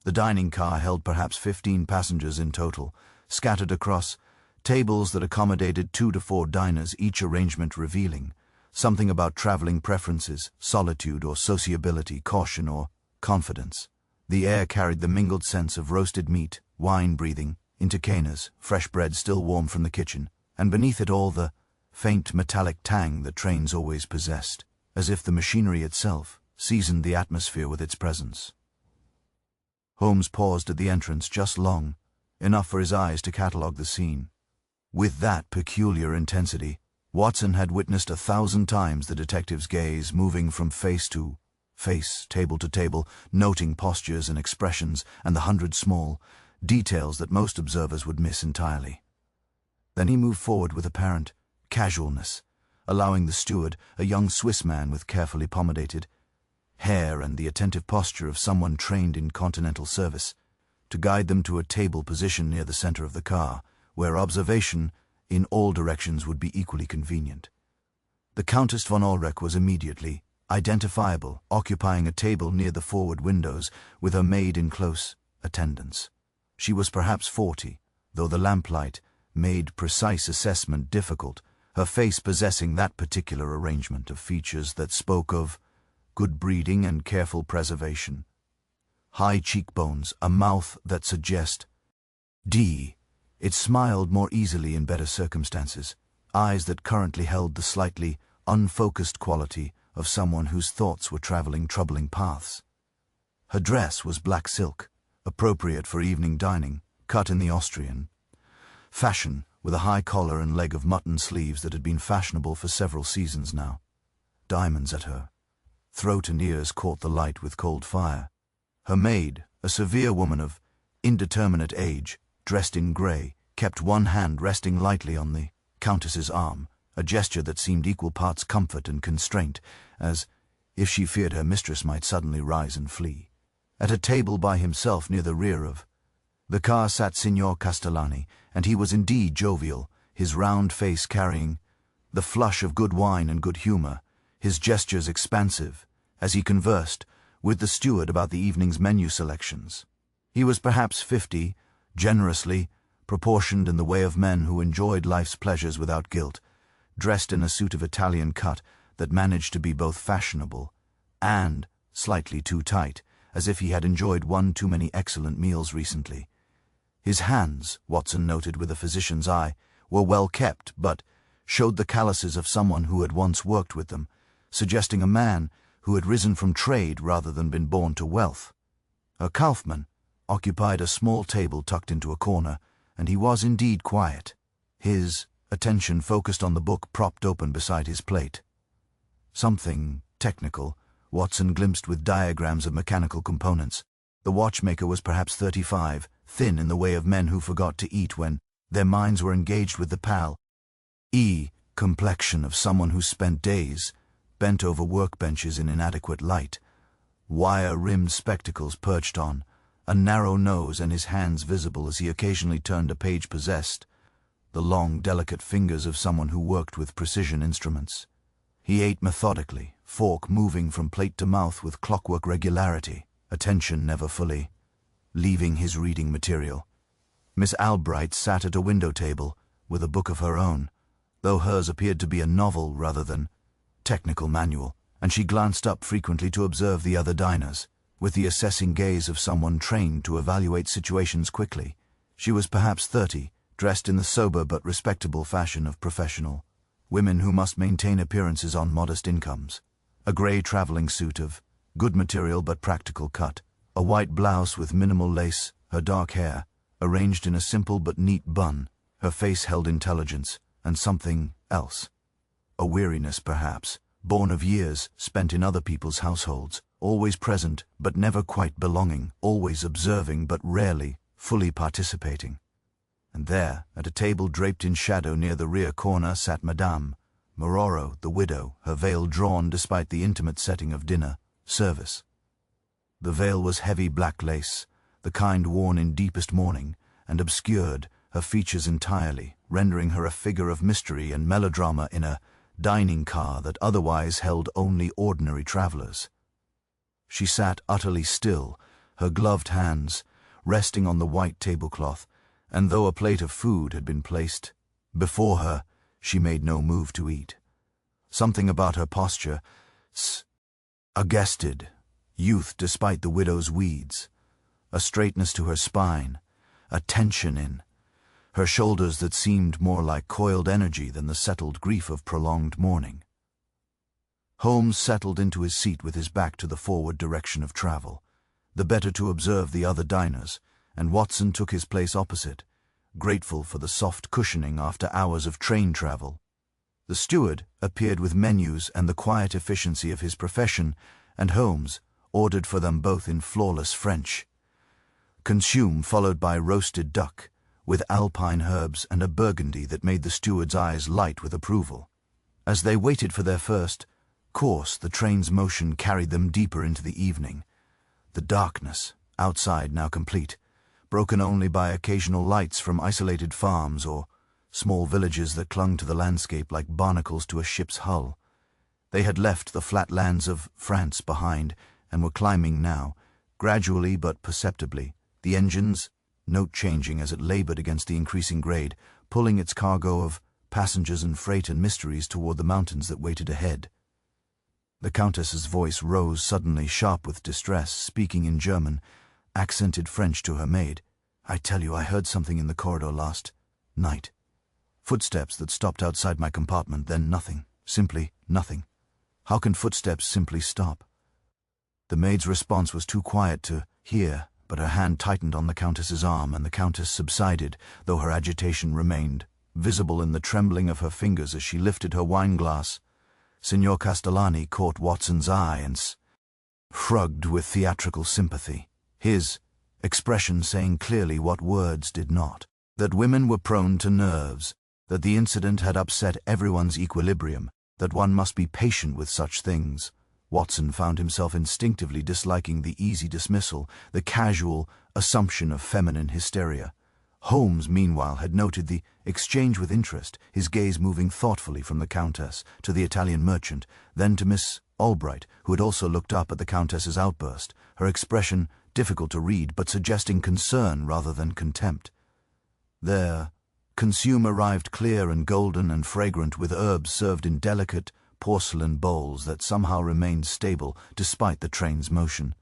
A: The dining car held perhaps 15 passengers in total, scattered across tables that accommodated 2 to 4 diners, each arrangement revealing something about traveling preferences, solitude or sociability, caution or confidence. The air carried the mingled sense of roasted meat, wine breathing into caners, fresh bread still warm from the kitchen, and beneath it all the faint metallic tang that trains always possessed, as if the machinery itself seasoned the atmosphere with its presence. Holmes paused at the entrance just long enough for his eyes to catalogue the scene. With that peculiar intensity, Watson had witnessed 1,000 times the detective's gaze moving from face to face, table to table, noting postures and expressions and the 100 small details that most observers would miss entirely. Then he moved forward with apparent casualness, allowing the steward, a young Swiss man with carefully pomadated hair and the attentive posture of someone trained in continental service, to guide them to a table positioned near the center of the car, where observation in all directions would be equally convenient. The Countess von Ulrich was immediately identifiable, occupying a table near the forward windows, with her maid in close attendance. She was perhaps 40, though the lamplight made precise assessment difficult, her face possessing that particular arrangement of features that spoke of good breeding and careful preservation. High cheekbones, a mouth that suggested it smiled more easily in better circumstances, eyes that currently held the slightly unfocused quality of someone whose thoughts were traveling troubling paths. Her dress was black silk, appropriate for evening dining, cut in the Austrian fashion, with a high collar and leg of mutton sleeves that had been fashionable for several seasons now. Diamonds at her throat and ears caught the light with cold fire. Her maid, a severe woman of indeterminate age, dressed in grey, kept one hand resting lightly on the Countess's arm, a gesture that seemed equal parts comfort and constraint, as if she feared her mistress might suddenly rise and flee. At a table by himself near the rear of the car sat Signor Castellani, and he was indeed jovial, his round face carrying the flush of good wine and good humour, his gestures expansive, as he conversed with the steward about the evening's menu selections. He was perhaps 50, generously proportioned in the way of men who enjoyed life's pleasures without guilt, dressed in a suit of Italian cut that managed to be both fashionable and slightly too tight, as if he had enjoyed one too many excellent meals recently. His hands, Watson noted with a physician's eye, were well kept, but showed the calluses of someone who had once worked with them, suggesting a man who had risen from trade rather than been born to wealth. A Kaufmann occupied a small table tucked into a corner, and he was indeed quiet, his attention focused on the book propped open beside his plate. Something technical, Watson glimpsed with diagrams of mechanical components. The watchmaker was perhaps 35, thin in the way of men who forgot to eat when their minds were engaged with the complexion of someone who spent days bent over workbenches in inadequate light, wire-rimmed spectacles perched on a narrow nose, and his hands visible as he occasionally turned a page possessed the long, delicate fingers of someone who worked with precision instruments. He ate methodically, fork moving from plate to mouth with clockwork regularity, attention never fully leaving his reading material. Miss Albright sat at a window table with a book of her own, though hers appeared to be a novel rather than technical manual, and she glanced up frequently to observe the other diners, with the assessing gaze of someone trained to evaluate situations quickly. She was perhaps 30, dressed in the sober but respectable fashion of professional women who must maintain appearances on modest incomes. A grey traveling suit of good material but practical cut, a white blouse with minimal lace, her dark hair arranged in a simple but neat bun, her face held intelligence and something else. A weariness, perhaps, born of years spent in other people's households, always present but never quite belonging, always observing but rarely fully participating. And there, at a table draped in shadow near the rear corner, sat Madame Mororo, the widow, her veil drawn despite the intimate setting of dinner service. The veil was heavy black lace, the kind worn in deepest mourning, and obscured her features entirely, rendering her a figure of mystery and melodrama in a dining car that otherwise held only ordinary travelers. She sat utterly still, her gloved hands resting on the white tablecloth, and though a plate of food had been placed before her, she made no move to eat. Something about her posture suggested youth despite the widow's weeds, a straightness to her spine, a tension in her shoulders that seemed more like coiled energy than the settled grief of prolonged mourning. Holmes settled into his seat with his back to the forward direction of travel, the better to observe the other diners, and Watson took his place opposite, grateful for the soft cushioning after hours of train travel. The steward appeared with menus and the quiet efficiency of his profession, and Holmes ordered for them both in flawless French. Consume followed by roasted duck, with Alpine herbs and a burgundy that made the steward's eyes light with approval. As they waited for their first course, the train's motion carried them deeper into the evening. The darkness, outside now complete, broken only by occasional lights from isolated farms or small villages that clung to the landscape like barnacles to a ship's hull. They had left the flat lands of France behind and were climbing now, gradually but perceptibly, the engine's note changing as it labored against the increasing grade, pulling its cargo of passengers and freight and mysteries toward the mountains that waited ahead. The Countess's voice rose suddenly, sharp with distress, speaking in German, accented French to her maid. "I tell you, I heard something in the corridor last night. Footsteps that stopped outside my compartment, then nothing, simply nothing. How can footsteps simply stop?" The maid's response was too quiet to hear, but her hand tightened on the Countess's arm, and the Countess subsided, though her agitation remained visible in the trembling of her fingers as she lifted her wine-glass. Signor Castellani caught Watson's eye and shrugged with theatrical sympathy, his expression saying clearly what words did not, that women were prone to nerves, that the incident had upset everyone's equilibrium, that one must be patient with such things. Watson found himself instinctively disliking the easy dismissal, the casual assumption of feminine hysteria. Holmes, meanwhile, had noted the exchange with interest, his gaze moving thoughtfully from the Countess to the Italian merchant, then to Miss Albright, who had also looked up at the Countess's outburst, her expression difficult to read but suggesting concern rather than contempt. Their consume arrived clear and golden and fragrant, with herbs served in delicate porcelain bowls that somehow remained stable despite the train's motion.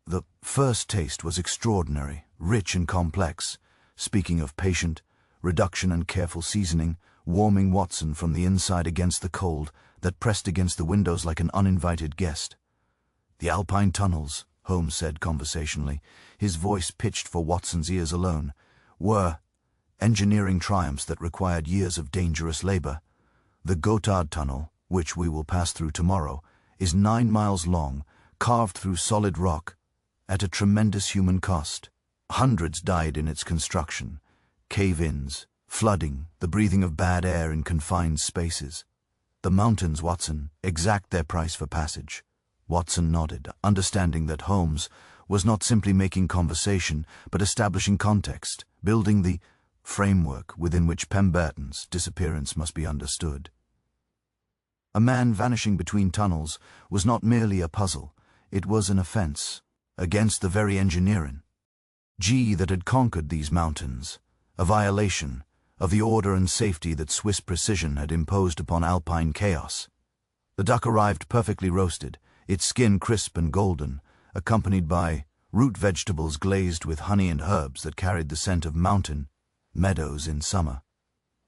A: The first taste was extraordinary, rich and complex, speaking of patient reduction and careful seasoning, warming Watson from the inside against the cold that pressed against the windows like an uninvited guest. "The Alpine tunnels," Holmes said conversationally, his voice pitched for Watson's ears alone, were engineering triumphs that required years of dangerous labor. The Gotthard Tunnel, which we will pass through tomorrow, is 9 miles long, carved through solid rock, at a tremendous human cost. Hundreds died in its construction. Cave-ins, flooding, the breathing of bad air in confined spaces. The mountains, Watson, exact their price for passage. Watson nodded, understanding that Holmes was not simply making conversation, but establishing context, building the framework within which Pemberton's disappearance must be understood. A man vanishing between tunnels was not merely a puzzle, it was an offense against the very engineering that had conquered these mountains, a violation of the order and safety that Swiss precision had imposed upon Alpine chaos. The duck arrived perfectly roasted, its skin crisp and golden, accompanied by root vegetables glazed with honey and herbs that carried the scent of mountain meadows in summer.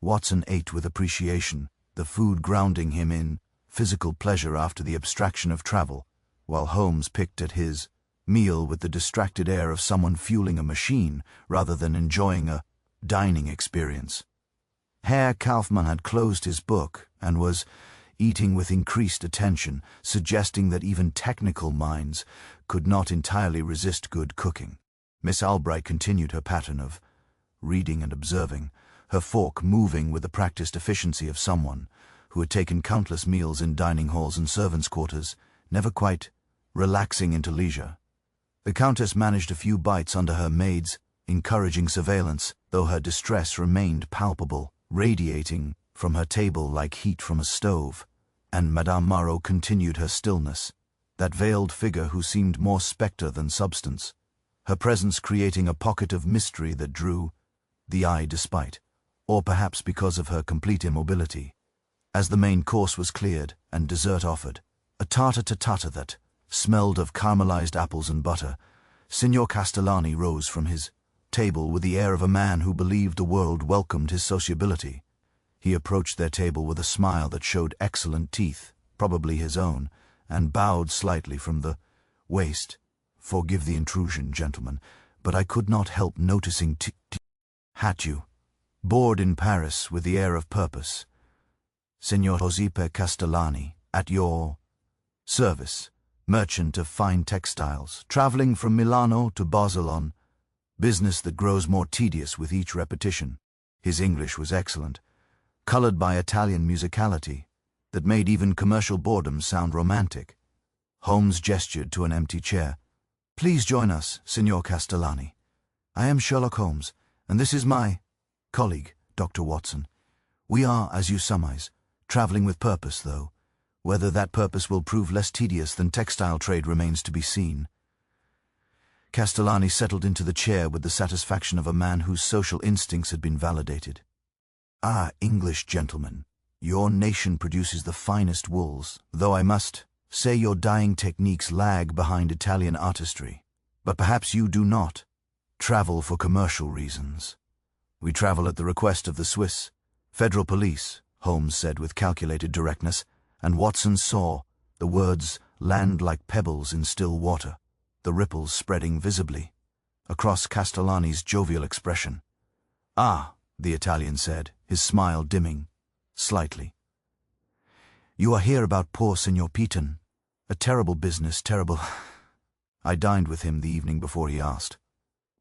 A: Watson ate with appreciation, the food grounding him in physical pleasure after the abstraction of travel, while Holmes picked at his meal with the distracted air of someone fueling a machine rather than enjoying a dining experience. Herr Kaufmann had closed his book and was eating with increased attention, suggesting that even technical minds could not entirely resist good cooking. Miss Albright continued her pattern of reading and observing, her fork moving with the practiced efficiency of someone who had taken countless meals in dining halls and servants' quarters, never quite relaxing into leisure. The Countess managed a few bites under her maid's encouraging surveillance, though her distress remained palpable, radiating from her table like heat from a stove, and Madame Marot continued her stillness, that veiled figure who seemed more spectre than substance, her presence creating a pocket of mystery that drew the eye despite, or perhaps because of her complete immobility. As the main course was cleared and dessert offered, a tartar-tatar that smelled of caramelized apples and butter, Signor Castellani rose from his table with the air of a man who believed the world welcomed his sociability. He approached their table with a smile that showed excellent teeth, probably his own, and bowed slightly from the waist. "Forgive the intrusion, gentlemen, but I could not help noticing you, bored in Paris with the air of purpose. Signor Giuseppe Castellani, at your service, merchant of fine textiles, traveling from Milano to Basel on business that grows more tedious with each repetition." His English was excellent, colored by Italian musicality that made even commercial boredom sound romantic. Holmes gestured to an empty chair. "Please join us, Signor Castellani. I am Sherlock Holmes, and this is my colleague, Dr. Watson. We are, as you surmise, traveling with purpose, though whether that purpose will prove less tedious than textile trade remains to be seen." Castellani settled into the chair with the satisfaction of a man whose social instincts had been validated. "Ah, English gentlemen, your nation produces the finest wools, though I must say your dyeing techniques lag behind Italian artistry. But perhaps you do not travel for commercial reasons." "We travel at the request of the Swiss Federal Police," Holmes said with calculated directness, and Watson saw the words land like pebbles in still water, the ripples spreading visibly across Castellani's jovial expression. "Ah," the Italian said, his smile dimming slightly. "You are here about poor Signor Piton. A terrible business, terrible." "I dined with him the evening before he asked.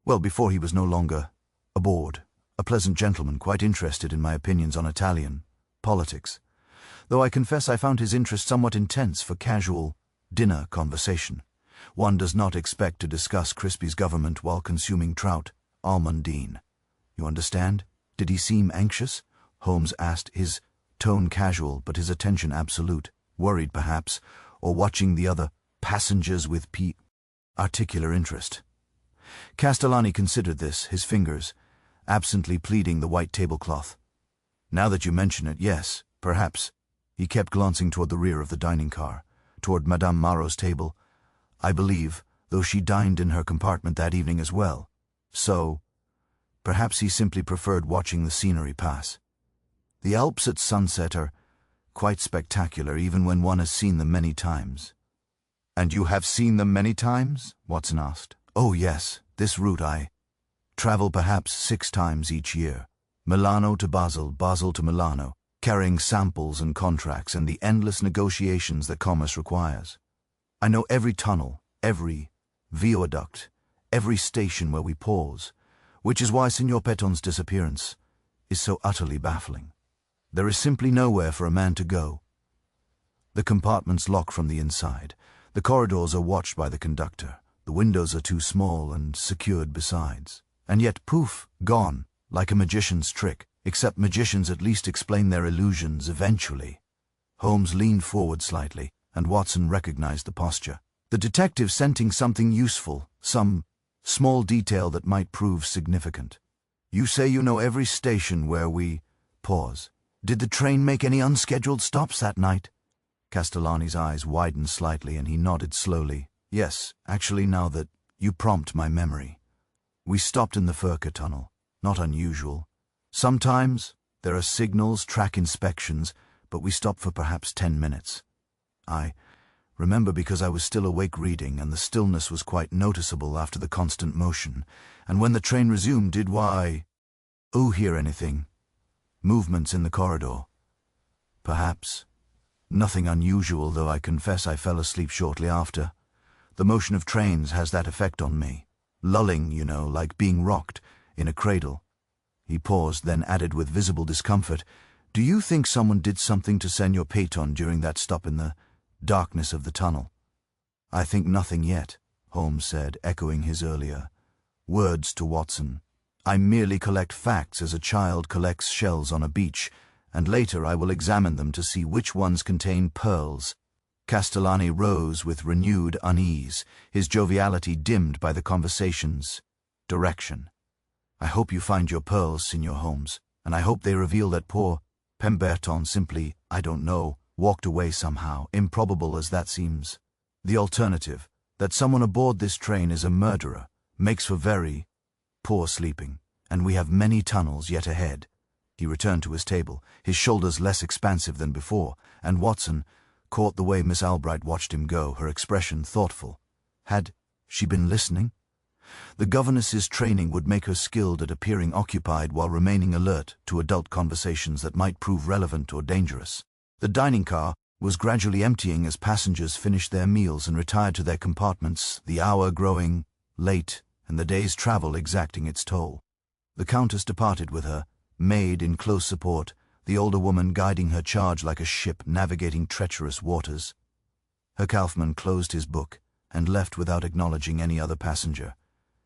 A: Well, before he was no longer aboard. A pleasant gentleman, quite interested in my opinions on Italian politics, though I confess I found his interest somewhat intense for casual dinner conversation. One does not expect to discuss Crispy's government while consuming trout almondine. You understand? Did he seem anxious?" Holmes asked, his tone casual but his attention absolute, worried perhaps, or watching the other passengers with particular interest. Castellani considered this, his fingers absently pleating the white tablecloth. "Now that you mention it, yes, perhaps." He kept glancing toward the rear of the dining car, toward Madame Marot's table. "I believe, though she dined in her compartment that evening as well. So perhaps he simply preferred watching the scenery pass. The Alps at sunset are quite spectacular even when one has seen them many times." "And you have seen them many times?" Watson asked. "Oh yes, this route I travel perhaps 6 times each year. Milano to Basel, Basel to Milano, carrying samples and contracts and the endless negotiations that commerce requires. I know every tunnel, every viaduct, every station where we pause, which is why Signor Peton's disappearance is so utterly baffling. There is simply nowhere for a man to go. The compartments lock from the inside. The corridors are watched by the conductor. The windows are too small and secured besides. And yet, poof, gone, like a magician's trick, except magicians at least explain their illusions eventually." Holmes leaned forward slightly, and Watson recognized the posture. The detective scenting something useful, some small detail that might prove significant. "You say you know every station where we pause. Did the train make any unscheduled stops that night?" Castellani's eyes widened slightly and he nodded slowly. Yes, actually, now that you prompt my memory. We stopped in the Furka tunnel. Not unusual. Sometimes there are signals, track inspections, but we stopped for perhaps 10 minutes. I remember because I was still awake reading, and the stillness was quite noticeable after the constant motion, and when the train resumed, did why? Oh, hear anything? Movements in the corridor. Perhaps. Nothing unusual, though I confess I fell asleep shortly after. The motion of trains has that effect on me. Lulling, you know, like being rocked in a cradle. He paused, then added with visible discomfort, "Do you think someone did something to Senor Peyton during that stop in the darkness of the tunnel?" "I think nothing yet," Holmes said, echoing his earlier words to Watson. "I merely collect facts as a child collects shells on a beach, and later I will examine them to see which ones contain pearls." Castellani rose with renewed unease, his joviality dimmed by the conversation's direction. "I hope you find your pearls, Senor Holmes, and I hope they reveal that poor Pemberton simply, I don't know, walked away somehow, improbable as that seems. The alternative, that someone aboard this train is a murderer, makes for very poor sleeping, and we have many tunnels yet ahead." He returned to his table, his shoulders less expansive than before, and Watson caught the way Miss Albright watched him go, her expression thoughtful. Had she been listening? The governess's training would make her skilled at appearing occupied while remaining alert to adult conversations that might prove relevant or dangerous. The dining car was gradually emptying as passengers finished their meals and retired to their compartments, the hour growing late and the day's travel exacting its toll. The Countess departed with her maid in close support, the older woman guiding her charge like a ship navigating treacherous waters. Herr Kaufmann closed his book and left without acknowledging any other passenger,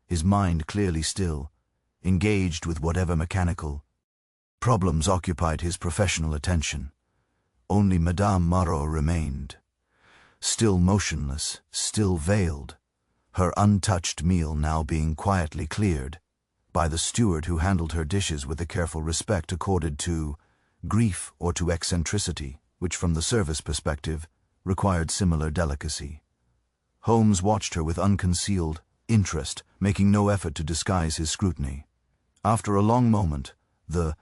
A: his mind clearly still, engaged with whatever mechanical problems occupied his professional attention. Only Madame Marot remained, still motionless, still veiled, her untouched meal now being quietly cleared by the steward who handled her dishes with the careful respect accorded to grief or to eccentricity, which from the service perspective required similar delicacy. Holmes watched her with unconcealed interest, making no effort to disguise his scrutiny. After a long moment, the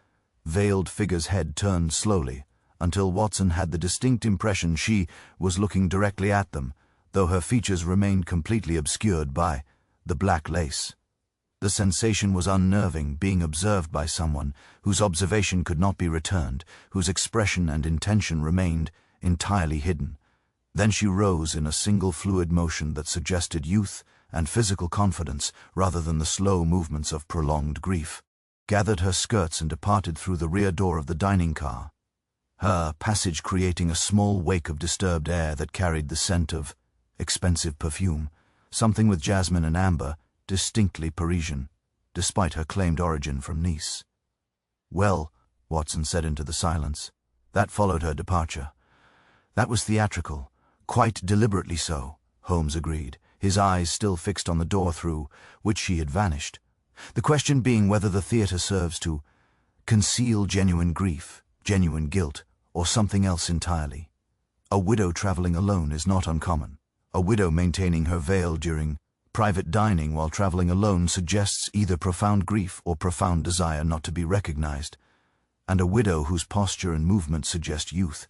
A: veiled figure's head turned slowly, until Watson had the distinct impression she was looking directly at them, though her features remained completely obscured by the black lace. The sensation was unnerving, being observed by someone whose observation could not be returned, whose expression and intention remained entirely hidden. Then she rose in a single fluid motion that suggested youth and physical confidence rather than the slow movements of prolonged grief, gathered her skirts and departed through the rear door of the dining car, her passage creating a small wake of disturbed air that carried the scent of expensive perfume, something with jasmine and amber, distinctly Parisian, despite her claimed origin from Nice. "Well," Watson said into the silence, "that followed her departure." "That was theatrical, quite deliberately so," Holmes agreed, his eyes still fixed on the door through which she had vanished. "The question being whether the theatre serves to conceal genuine grief, genuine guilt, or something else entirely. A widow traveling alone is not uncommon. A widow maintaining her veil during private dining while traveling alone suggests either profound grief or profound desire not to be recognized, and a widow whose posture and movement suggest youth,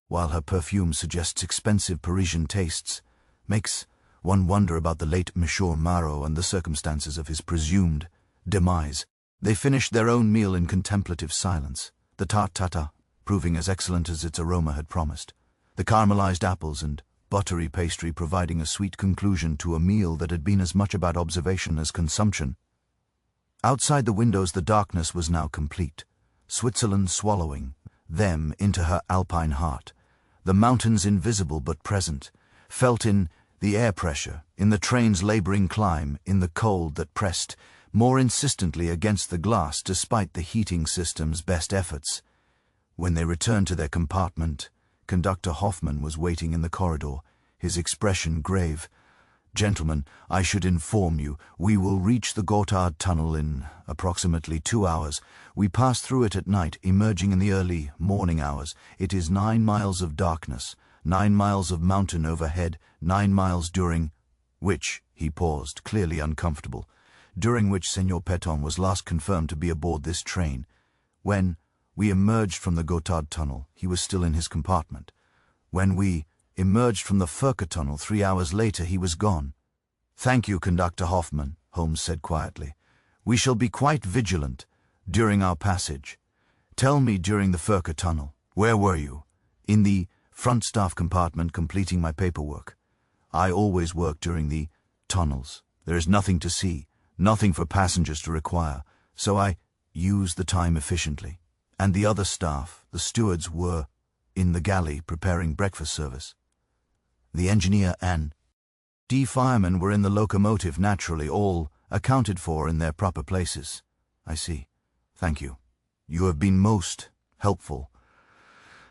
A: while her perfume suggests expensive Parisian tastes, makes one wonder about the late Monsieur Marot and the circumstances of his presumed demise. They finished their own meal in contemplative silence, the tarte tatin proving as excellent as its aroma had promised, the caramelized apples and buttery pastry providing a sweet conclusion to a meal that had been as much about observation as consumption. Outside the windows the darkness was now complete, Switzerland swallowing them into her Alpine heart, the mountains invisible but present, felt in the air pressure, in the train's laboring climb, in the cold that pressed more insistently against the glass despite the heating system's best efforts. When they returned to their compartment, Conductor Hoffman was waiting in the corridor, his expression grave. "Gentlemen, I should inform you, we will reach the Gotthard Tunnel in approximately 2 hours. We pass through it at night, emerging in the early morning hours. It is 9 miles of darkness, 9 miles of mountain overhead, 9 miles during which, he paused, clearly uncomfortable, during which Senor Peton was last confirmed to be aboard this train. When we emerged from the Gotthard tunnel, he was still in his compartment. When we emerged from the Furka tunnel 3 hours later, he was gone. "Thank you, Conductor Hoffman," Holmes said quietly. "We shall be quite vigilant during our passage. Tell me, during the Furka tunnel, where were you?" "In the front staff compartment, completing my paperwork. I always work during the tunnels. There is nothing to see, nothing for passengers to require, so I use the time efficiently. And the other staff, the stewards, were in the galley preparing breakfast service. The engineer and firemen were in the locomotive, naturally, all accounted for in their proper places." "I see. Thank you. You have been most helpful."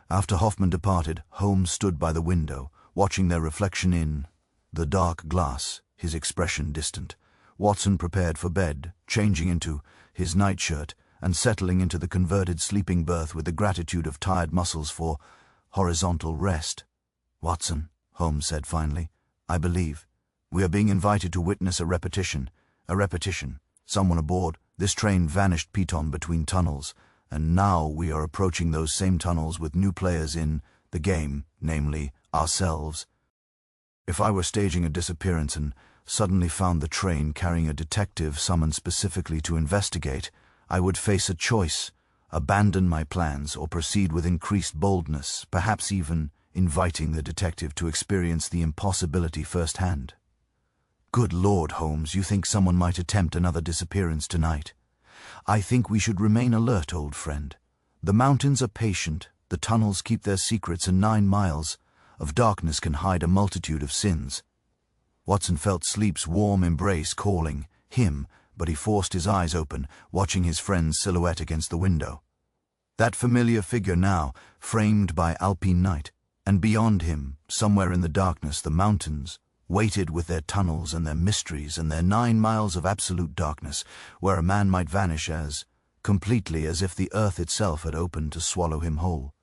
A: After Hoffman departed, Holmes stood by the window, watching their reflection in the dark glass, his expression distant. Watson prepared for bed, changing into his nightshirt and settling into the converted sleeping berth with the gratitude of tired muscles for horizontal rest. "Watson," Holmes said finally, "I believe we are being invited to witness a repetition. A repetition. Someone aboard this train vanished Peton between tunnels, and now we are approaching those same tunnels with new players in the game, namely ourselves. If I were staging a disappearance and suddenly found the train carrying a detective summoned specifically to investigate, I would face a choice: abandon my plans or proceed with increased boldness, perhaps even inviting the detective to experience the impossibility firsthand." "Good Lord, Holmes, you think someone might attempt another disappearance tonight?" "I think we should remain alert, old friend. The mountains are patient, the tunnels keep their secrets, and 9 miles of darkness can hide a multitude of sins." Watson felt sleep's warm embrace calling him, but he forced his eyes open, watching his friend's silhouette against the window. That familiar figure now, framed by Alpine night, and beyond him, somewhere in the darkness, the mountains, weighted with their tunnels and their mysteries and their 9 miles of absolute darkness, where a man might vanish as completely as if the earth itself had opened to swallow him whole.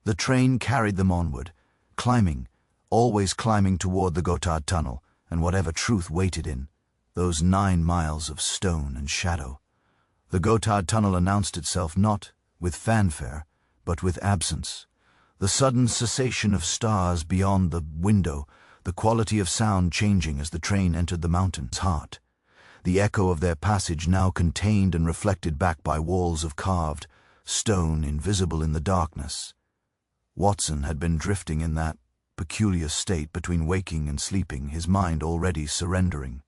A: The train carried them onward, climbing, always climbing toward the Gotthard tunnel, and whatever truth waited in those 9 miles of stone and shadow. The Gotthard tunnel announced itself not with fanfare, but with absence. The sudden cessation of stars beyond the window, the quality of sound changing as the train entered the mountain's heart. The echo of their passage now contained and reflected back by walls of carved stone invisible in the darkness. Watson had been drifting in that peculiar state between waking and sleeping, his mind already surrendering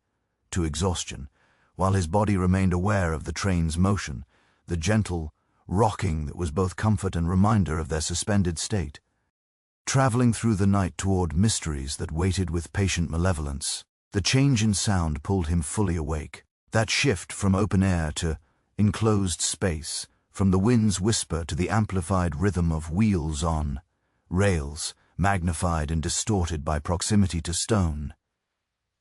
A: to exhaustion, while his body remained aware of the train's motion, the gentle rocking that was both comfort and reminder of their suspended state. Traveling through the night toward mysteries that waited with patient malevolence, the change in sound pulled him fully awake. That shift from open air to enclosed space, from the wind's whisper to the amplified rhythm of wheels on rails, magnified and distorted by proximity to stone.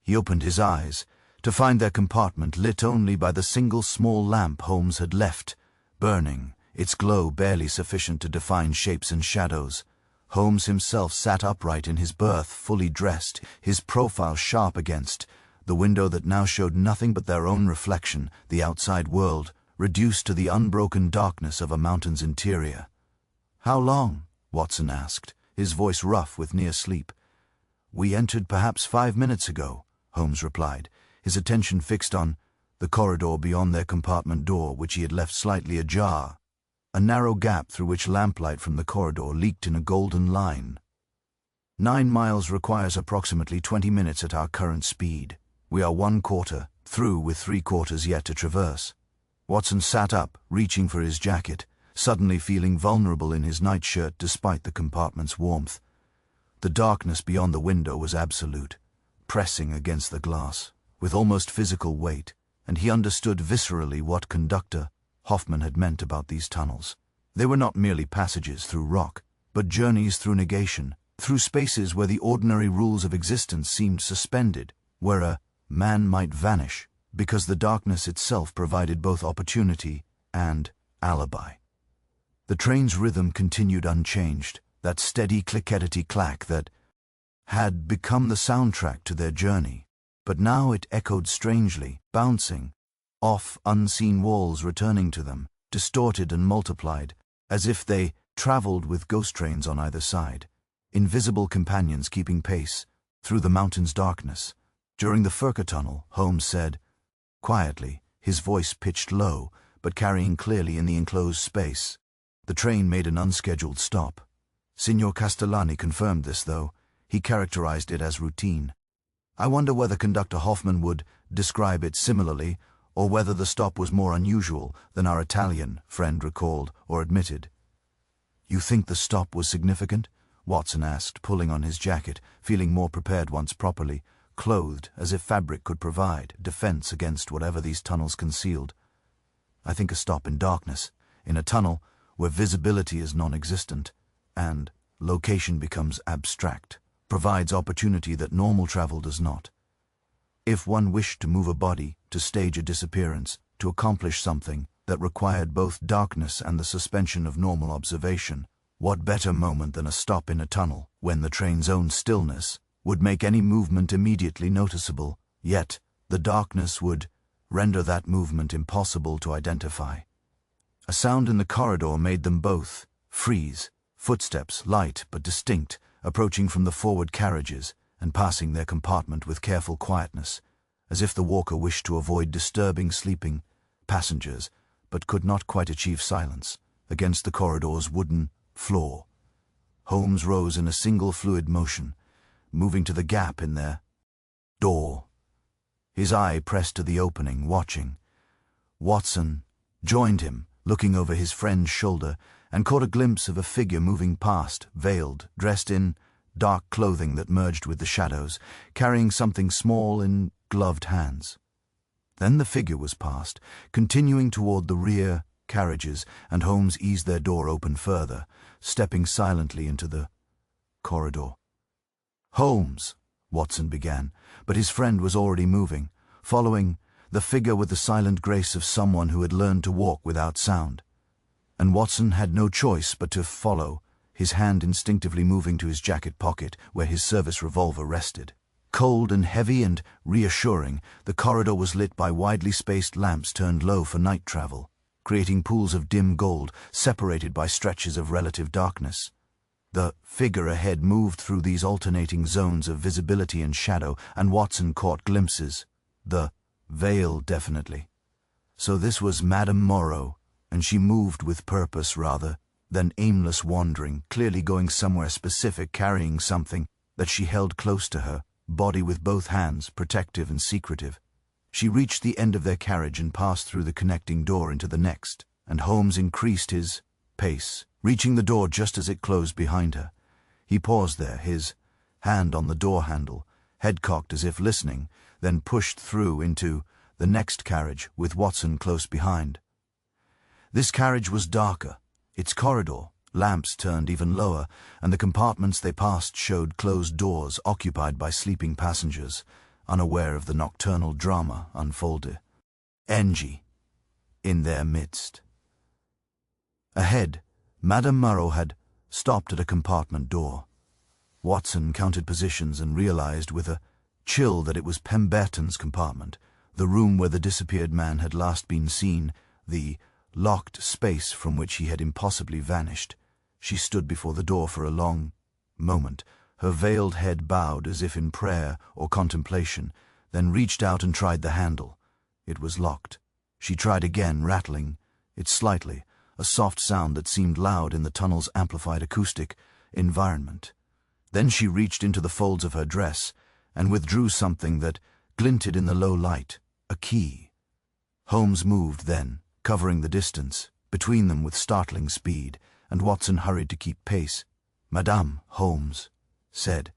A: He opened his eyes to find their compartment lit only by the single small lamp Holmes had left burning, its glow barely sufficient to define shapes and shadows. Holmes himself sat upright in his berth, fully dressed, his profile sharp against the window that now showed nothing but their own reflection, the outside world, reduced to the unbroken darkness of a mountain's interior. "How long?" Watson asked, his voice rough with near sleep. "We entered perhaps 5 minutes ago," Holmes replied, his attention fixed on the corridor beyond their compartment door, which he had left slightly ajar, a narrow gap through which lamplight from the corridor leaked in a golden line. 9 miles requires approximately 20 minutes at our current speed. We are 1/4 through with 3/4 yet to traverse." Watson sat up, reaching for his jacket, suddenly feeling vulnerable in his nightshirt despite the compartment's warmth. The darkness beyond the window was absolute, pressing against the glass, with almost physical weight, and he understood viscerally what Conductor Hoffman had meant about these tunnels. They were not merely passages through rock, but journeys through negation, through spaces where the ordinary rules of existence seemed suspended, where a man might vanish, because the darkness itself provided both opportunity and alibi. The train's rhythm continued unchanged, that steady clickety-clack that had become the soundtrack to their journey. But now it echoed strangely, bouncing off unseen walls, returning to them, distorted and multiplied, as if they traveled with ghost trains on either side, invisible companions keeping pace through the mountain's darkness. During the Furka tunnel, Holmes said, quietly, his voice pitched low, but carrying clearly in the enclosed space. The train made an unscheduled stop. Signor Castellani confirmed this, though. He characterized it as routine. I wonder whether Conductor Hoffman would describe it similarly, or whether the stop was more unusual than our Italian friend recalled or admitted. You think the stop was significant? Watson asked, pulling on his jacket, feeling more prepared once properly, clothed as if fabric could provide defense against whatever these tunnels concealed. I think a stop in darkness, in a tunnel where visibility is non-existent, and location becomes abstract, provides opportunity that normal travel does not. If one wished to move a body, to stage a disappearance, to accomplish something that required both darkness and the suspension of normal observation, what better moment than a stop in a tunnel, when the train's own stillness would make any movement immediately noticeable, yet the darkness would render that movement impossible to identify. A sound in the corridor made them both freeze, footsteps light but distinct, approaching from the forward carriages and passing their compartment with careful quietness, as if the walker wished to avoid disturbing sleeping passengers, but could not quite achieve silence, against the corridor's wooden floor. Holmes rose in a single fluid motion, moving to the gap in their door. His eye pressed to the opening, watching. Watson joined him, looking over his friend's shoulder, and caught a glimpse of a figure moving past, veiled, dressed in dark clothing that merged with the shadows, carrying something small in gloved hands. Then the figure was past, continuing toward the rear carriages, and Holmes eased their door open further, stepping silently into the corridor. "Holmes," Watson began, but his friend was already moving, following the figure with the silent grace of someone who had learned to walk without sound. And Watson had no choice but to follow, his hand instinctively moving to his jacket pocket where his service revolver rested. Cold and heavy and reassuring, the corridor was lit by widely spaced lamps turned low for night travel, creating pools of dim gold separated by stretches of relative darkness. The figure ahead moved through these alternating zones of visibility and shadow, and Watson caught glimpses. The veil, definitely. So this was Madame Moreau, and she moved with purpose rather than aimless wandering, clearly going somewhere specific, carrying something that she held close to her, body with both hands, protective and secretive. She reached the end of their carriage and passed through the connecting door into the next, and Holmes increased his pace, reaching the door just as it closed behind her. He paused there, his hand on the door handle, head cocked as if listening, then pushed through into the next carriage with Watson close behind. This carriage was darker, its corridor, lamps turned even lower, and the compartments they passed showed closed doors occupied by sleeping passengers, unaware of the nocturnal drama unfolded. Angie, in their midst. Ahead, Madame Moreau had stopped at a compartment door. Watson counted positions and realized with a chill that it was Pemberton's compartment, the room where the disappeared man had last been seen, the locked space from which he had impossibly vanished. She stood before the door for a long moment, her veiled head bowed as if in prayer or contemplation, then reached out and tried the handle. It was locked. She tried again, rattling it slightly, a soft sound that seemed loud in the tunnel's amplified acoustic environment. Then she reached into the folds of her dress and withdrew something that glinted in the low light, a key. Holmes moved then, covering the distance between them with startling speed, and Watson hurried to keep pace. "Madame," Holmes said,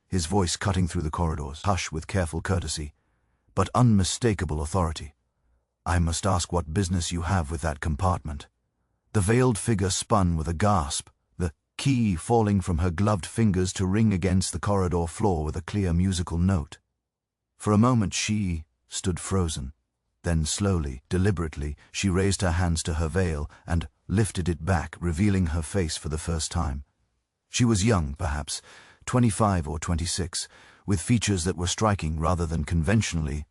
A: his voice cutting through the corridor's hush with careful courtesy, but unmistakable authority. "I must ask what business you have with that compartment." The veiled figure spun with a gasp, the key falling from her gloved fingers to ring against the corridor floor with a clear musical note. For a moment she stood frozen. Then slowly, deliberately, she raised her hands to her veil and lifted it back, revealing her face for the first time. She was young, perhaps, 25 or 26, with features that were striking rather than conventionally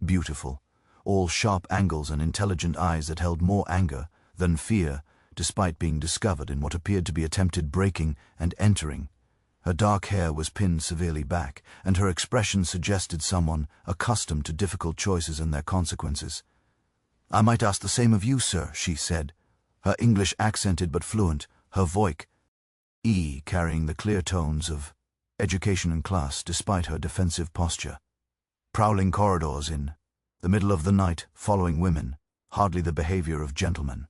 A: beautiful, all sharp angles and intelligent eyes that held more anger than fear, despite being discovered in what appeared to be attempted breaking and entering. Her dark hair was pinned severely back, and her expression suggested someone accustomed to difficult choices and their consequences. "I might ask the same of you, sir," she said, her English accented but fluent, her voice carrying the clear tones of education and class despite her defensive posture. Prowling corridors in the middle of the night, following women, hardly the behavior of gentlemen.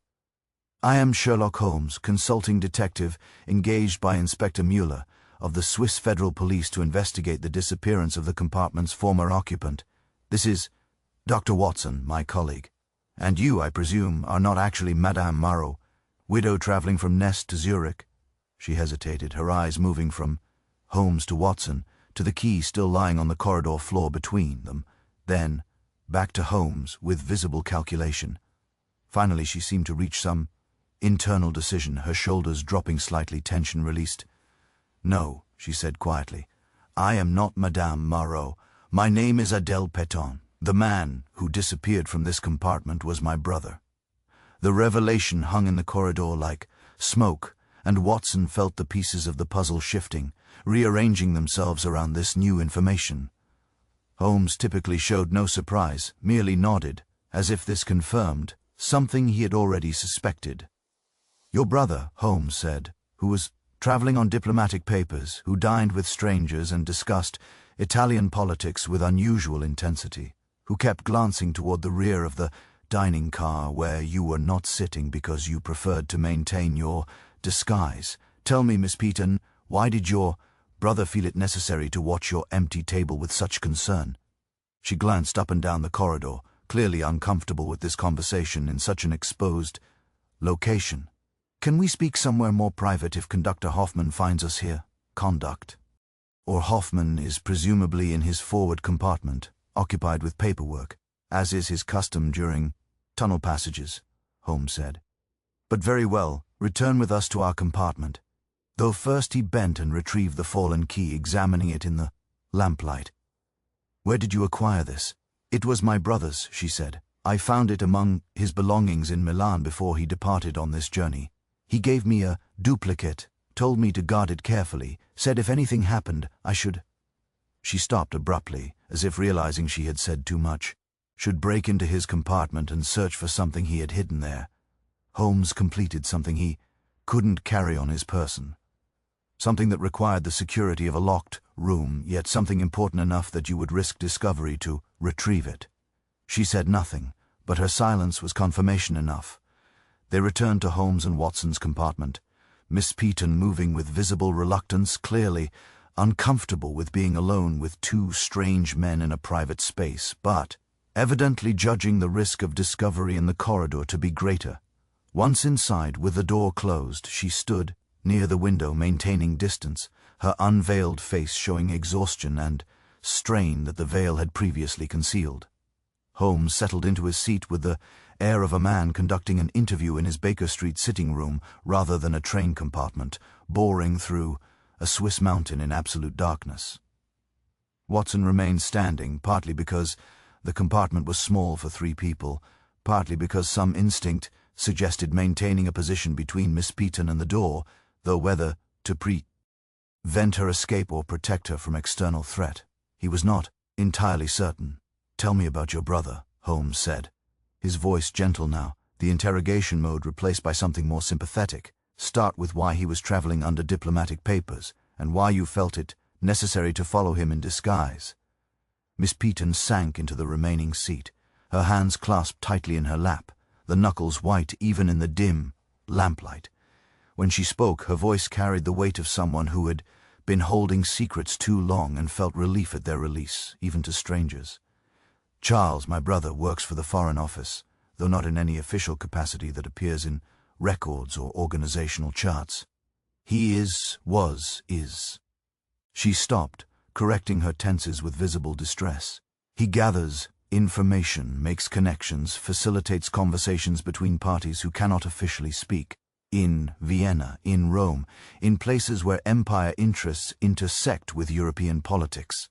A: "I am Sherlock Holmes, consulting detective engaged by Inspector Mueller of the Swiss Federal Police to investigate the disappearance of the compartment's former occupant. This is Dr. Watson, my colleague. And you, I presume, are not actually Madame Marot, widow traveling from Nest to Zurich?" She hesitated, her eyes moving from Holmes to Watson, to the key still lying on the corridor floor between them, then back to Holmes with visible calculation. Finally she seemed to reach some internal decision, her shoulders dropping slightly, tension released. "No," she said quietly, "I am not Madame Marot. My name is Adèle Pétain. The man who disappeared from this compartment was my brother." The revelation hung in the corridor like smoke, and Watson felt the pieces of the puzzle shifting, rearranging themselves around this new information. Holmes typically showed no surprise, merely nodded, as if this confirmed something he had already suspected. "Your brother," Holmes said, "who was traveling on diplomatic papers, who dined with strangers and discussed Italian politics with unusual intensity, who kept glancing toward the rear of the dining car where you were not sitting because you preferred to maintain your disguise. Tell me, Miss Pétain, why did your brother feel it necessary to watch your empty table with such concern?" She glanced up and down the corridor, clearly uncomfortable with this conversation in such an exposed location. "Can we speak somewhere more private if Conductor Hoffman finds us here?" "Conduct." "Or Hoffman is presumably in his forward compartment, occupied with paperwork, as is his custom during tunnel passages," Holmes said. "But very well, return with us to our compartment." Though first he bent and retrieved the fallen key, examining it in the lamplight. "Where did you acquire this?" "It was my brother's," she said. "I found it among his belongings in Milan before he departed on this journey. He gave me a duplicate, told me to guard it carefully, said if anything happened, I should—" She stopped abruptly, as if realizing she had said too much. Should break into his compartment and search for something he had hidden there. Holmes completed something he couldn't carry on his person. Something that required the security of a locked room, yet something important enough that you would risk discovery to retrieve it. She said nothing, but her silence was confirmation enough. They returned to Holmes and Watson's compartment, Miss Pétain moving with visible reluctance, clearly uncomfortable with being alone with two strange men in a private space, but evidently judging the risk of discovery in the corridor to be greater. Once inside, with the door closed, she stood near the window, maintaining distance, her unveiled face showing exhaustion and strain that the veil had previously concealed. Holmes settled into his seat with the air of a man conducting an interview in his Baker Street sitting room rather than a train compartment, boring through a Swiss mountain in absolute darkness. Watson remained standing, partly because the compartment was small for 3 people, partly because some instinct suggested maintaining a position between Miss Pétain and the door, though whether to prevent her escape or protect her from external threat, he was not entirely certain. "Tell me about your brother," Holmes said, his voice gentle now, the interrogation mode replaced by something more sympathetic. "Start with why he was traveling under diplomatic papers, and why you felt it necessary to follow him in disguise." Miss Pétain sank into the remaining seat, her hands clasped tightly in her lap, the knuckles white even in the dim lamplight. When she spoke, her voice carried the weight of someone who had been holding secrets too long and felt relief at their release, even to strangers. "Charles, my brother, works for the Foreign Office, though not in any official capacity that appears in records or organizational charts. He is. She stopped, correcting her tenses with visible distress. "He gathers information, makes connections, facilitates conversations between parties who cannot officially speak. in Vienna, in Rome, in places where empire interests intersect with European politics.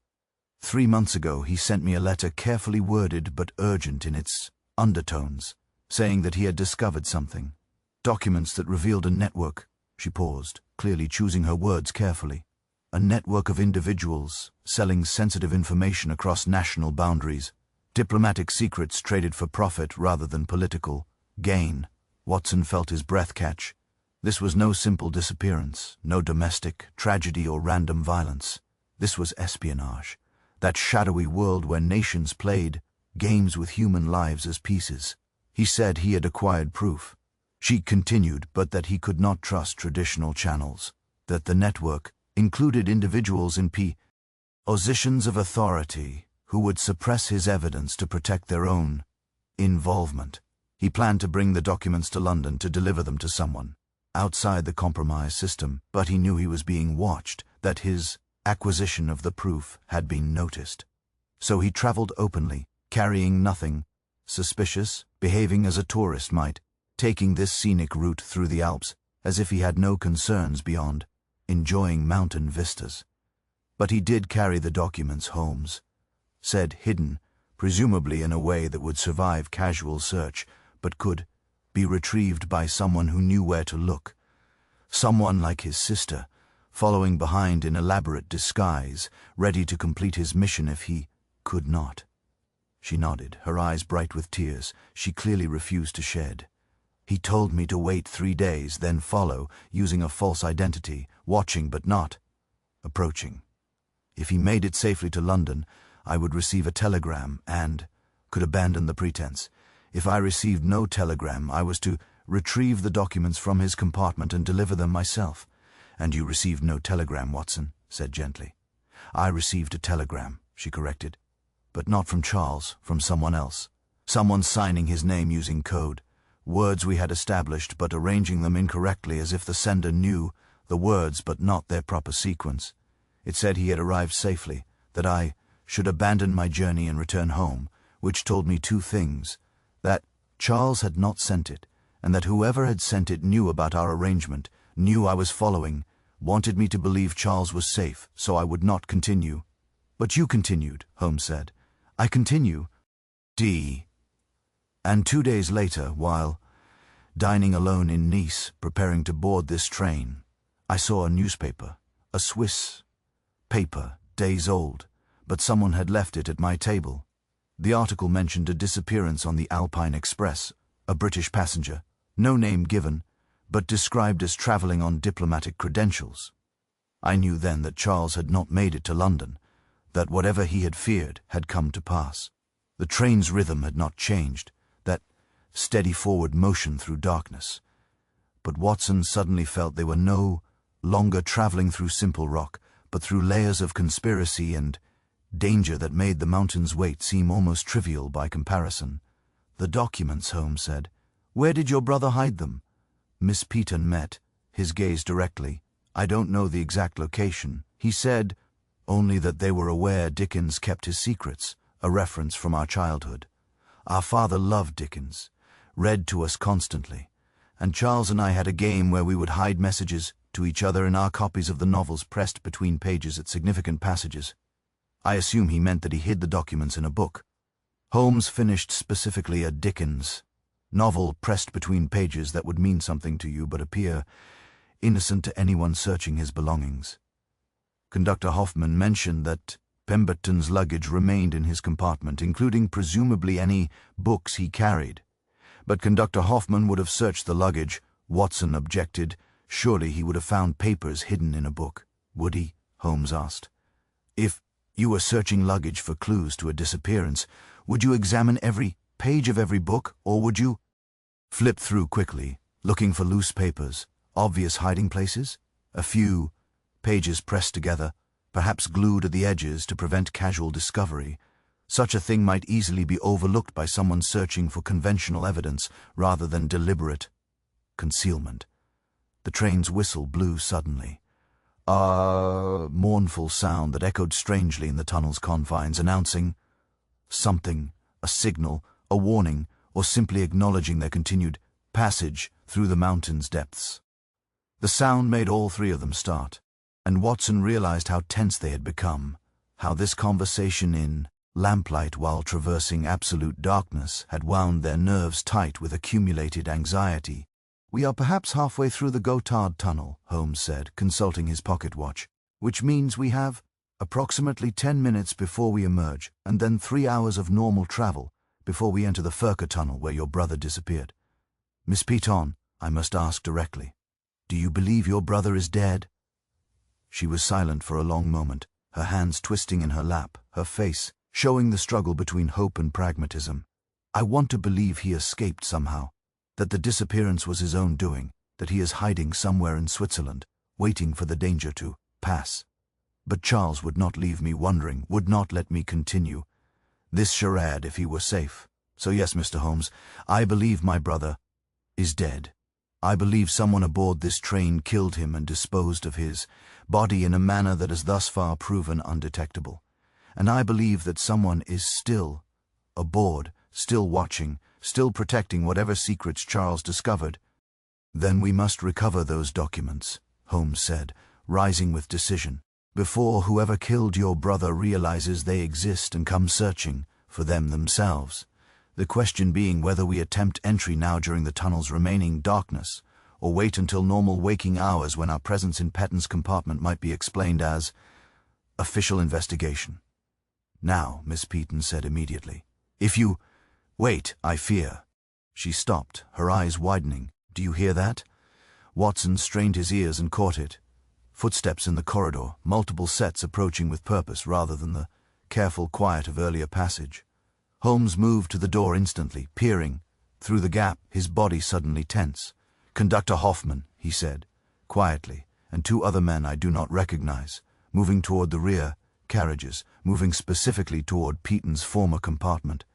A: 3 months ago he sent me a letter carefully worded but urgent in its undertones, saying that he had discovered something. Documents that revealed a network. She paused, clearly choosing her words carefully. A network of individuals selling sensitive information across national boundaries. Diplomatic secrets traded for profit rather than political gain. Watson felt his breath catch. This was no simple disappearance, no domestic tragedy or random violence. This was espionage, that shadowy world where nations played games with human lives as pieces. He said he had acquired proof. She continued, but that he could not trust traditional channels, that the network included individuals in positions of authority who would suppress his evidence to protect their own involvement. He planned to bring the documents to London to deliver them to someone outside the compromise system, but he knew he was being watched, that his acquisition of the proof had been noticed. So he traveled openly, carrying nothing suspicious, behaving as a tourist might, taking this scenic route through the Alps as if he had no concerns beyond enjoying mountain vistas. But he did carry the documents, Holmes said, hidden, presumably in a way that would survive casual search, but could be retrieved by someone who knew where to look. Someone like his sister, following behind in elaborate disguise, ready to complete his mission if he could not. She nodded, her eyes bright with tears. She clearly refused to shed. He told me to wait 3 days, then follow, using a false identity, watching but not approaching. If he made it safely to London, I would receive a telegram and could abandon the pretense. If I received no telegram, I was to retrieve the documents from his compartment and deliver them myself. And you received no telegram, Watson said gently. I received a telegram, she corrected. But not from Charles, from someone else. Someone signing his name using code. Words we had established, but arranging them incorrectly as if the sender knew the words but not their proper sequence. It said he had arrived safely, that I should abandon my journey and return home, which told me 2 things: that Charles had not sent it, and that whoever had sent it knew about our arrangement, knew I was following, wanted me to believe Charles was safe, so I would not continue. But you continued, Holmes said. I continue. And 2 days later, while dining alone in Nice, preparing to board this train, I saw a newspaper, a Swiss paper, days old, but someone had left it at my table. The article mentioned a disappearance on the Alpine Express, a British passenger, no name given, but described as travelling on diplomatic credentials. I knew then that Charles had not made it to London, that whatever he had feared had come to pass. The train's rhythm had not changed, that steady forward motion through darkness. But Watson suddenly felt they were no longer travelling through simple rock, but through layers of conspiracy and danger that made the mountain's weight seem almost trivial by comparison. The documents, Holmes said. Where did your brother hide them? Miss Peaton met his gaze directly. I don't know the exact location. He said only that they were aware Dickens kept his secrets, a reference from our childhood. Our father loved Dickens, read to us constantly, and Charles and I had a game where we would hide messages to each other in our copies of the novels pressed between pages at significant passages. I assume he meant that he hid the documents in a book. Holmes finished specifically a Dickens novel pressed between pages that would mean something to you but appear innocent to anyone searching his belongings. Conductor Hoffman mentioned that Pemberton's luggage remained in his compartment, including presumably any books he carried. But Conductor Hoffman would have searched the luggage. Watson objected. Surely he would have found papers hidden in a book. Would he? Holmes asked. If you were searching luggage for clues to a disappearance, would you examine every page of every book, or would you flip through quickly, looking for loose papers, obvious hiding places? A few pages pressed together, perhaps glued at the edges to prevent casual discovery. Such a thing might easily be overlooked by someone searching for conventional evidence rather than deliberate concealment. The train's whistle blew suddenly. A mournful sound that echoed strangely in the tunnel's confines, announcing something, a signal, a warning, or simply acknowledging their continued passage through the mountain's depths. The sound made all three of them start, and Watson realized how tense they had become, how this conversation in lamplight while traversing absolute darkness had wound their nerves tight with accumulated anxiety. "We are perhaps halfway through the Gotthard Tunnel," Holmes said, consulting his pocket watch, "which means we have approximately 10 minutes before we emerge, and then 3 hours of normal travel before we enter the Furka Tunnel where your brother disappeared. Miss Piton, I must ask directly, do you believe your brother is dead?" She was silent for a long moment, her hands twisting in her lap, her face showing the struggle between hope and pragmatism. "I want to believe he escaped somehow, that the disappearance was his own doing, that he is hiding somewhere in Switzerland, waiting for the danger to pass. But Charles would not leave me wondering, would not let me continue this charade if he were safe. So yes, Mr. Holmes, I believe my brother is dead. I believe someone aboard this train killed him and disposed of his body in a manner that has thus far proven undetectable. And I believe that someone is still aboard, still watching, still protecting whatever secrets Charles discovered." "Then we must recover those documents," Holmes said, rising with decision, "before whoever killed your brother realizes they exist and comes searching for them themselves. The question being whether we attempt entry now during the tunnel's remaining darkness, or wait until normal waking hours when our presence in Petton's compartment might be explained as official investigation." "Now," Miss Piton said immediately, "if you wait, I fear." She stopped, her eyes widening. "Do you hear that?" Watson strained his ears and caught it. Footsteps in the corridor, multiple sets approaching with purpose rather than the careful quiet of earlier passage. Holmes moved to the door instantly, peering through the gap, his body suddenly tense. "Conductor Hoffman," he said, quietly, "and 2 other men I do not recognize, moving toward the rear carriages, moving specifically toward Piton's former compartment."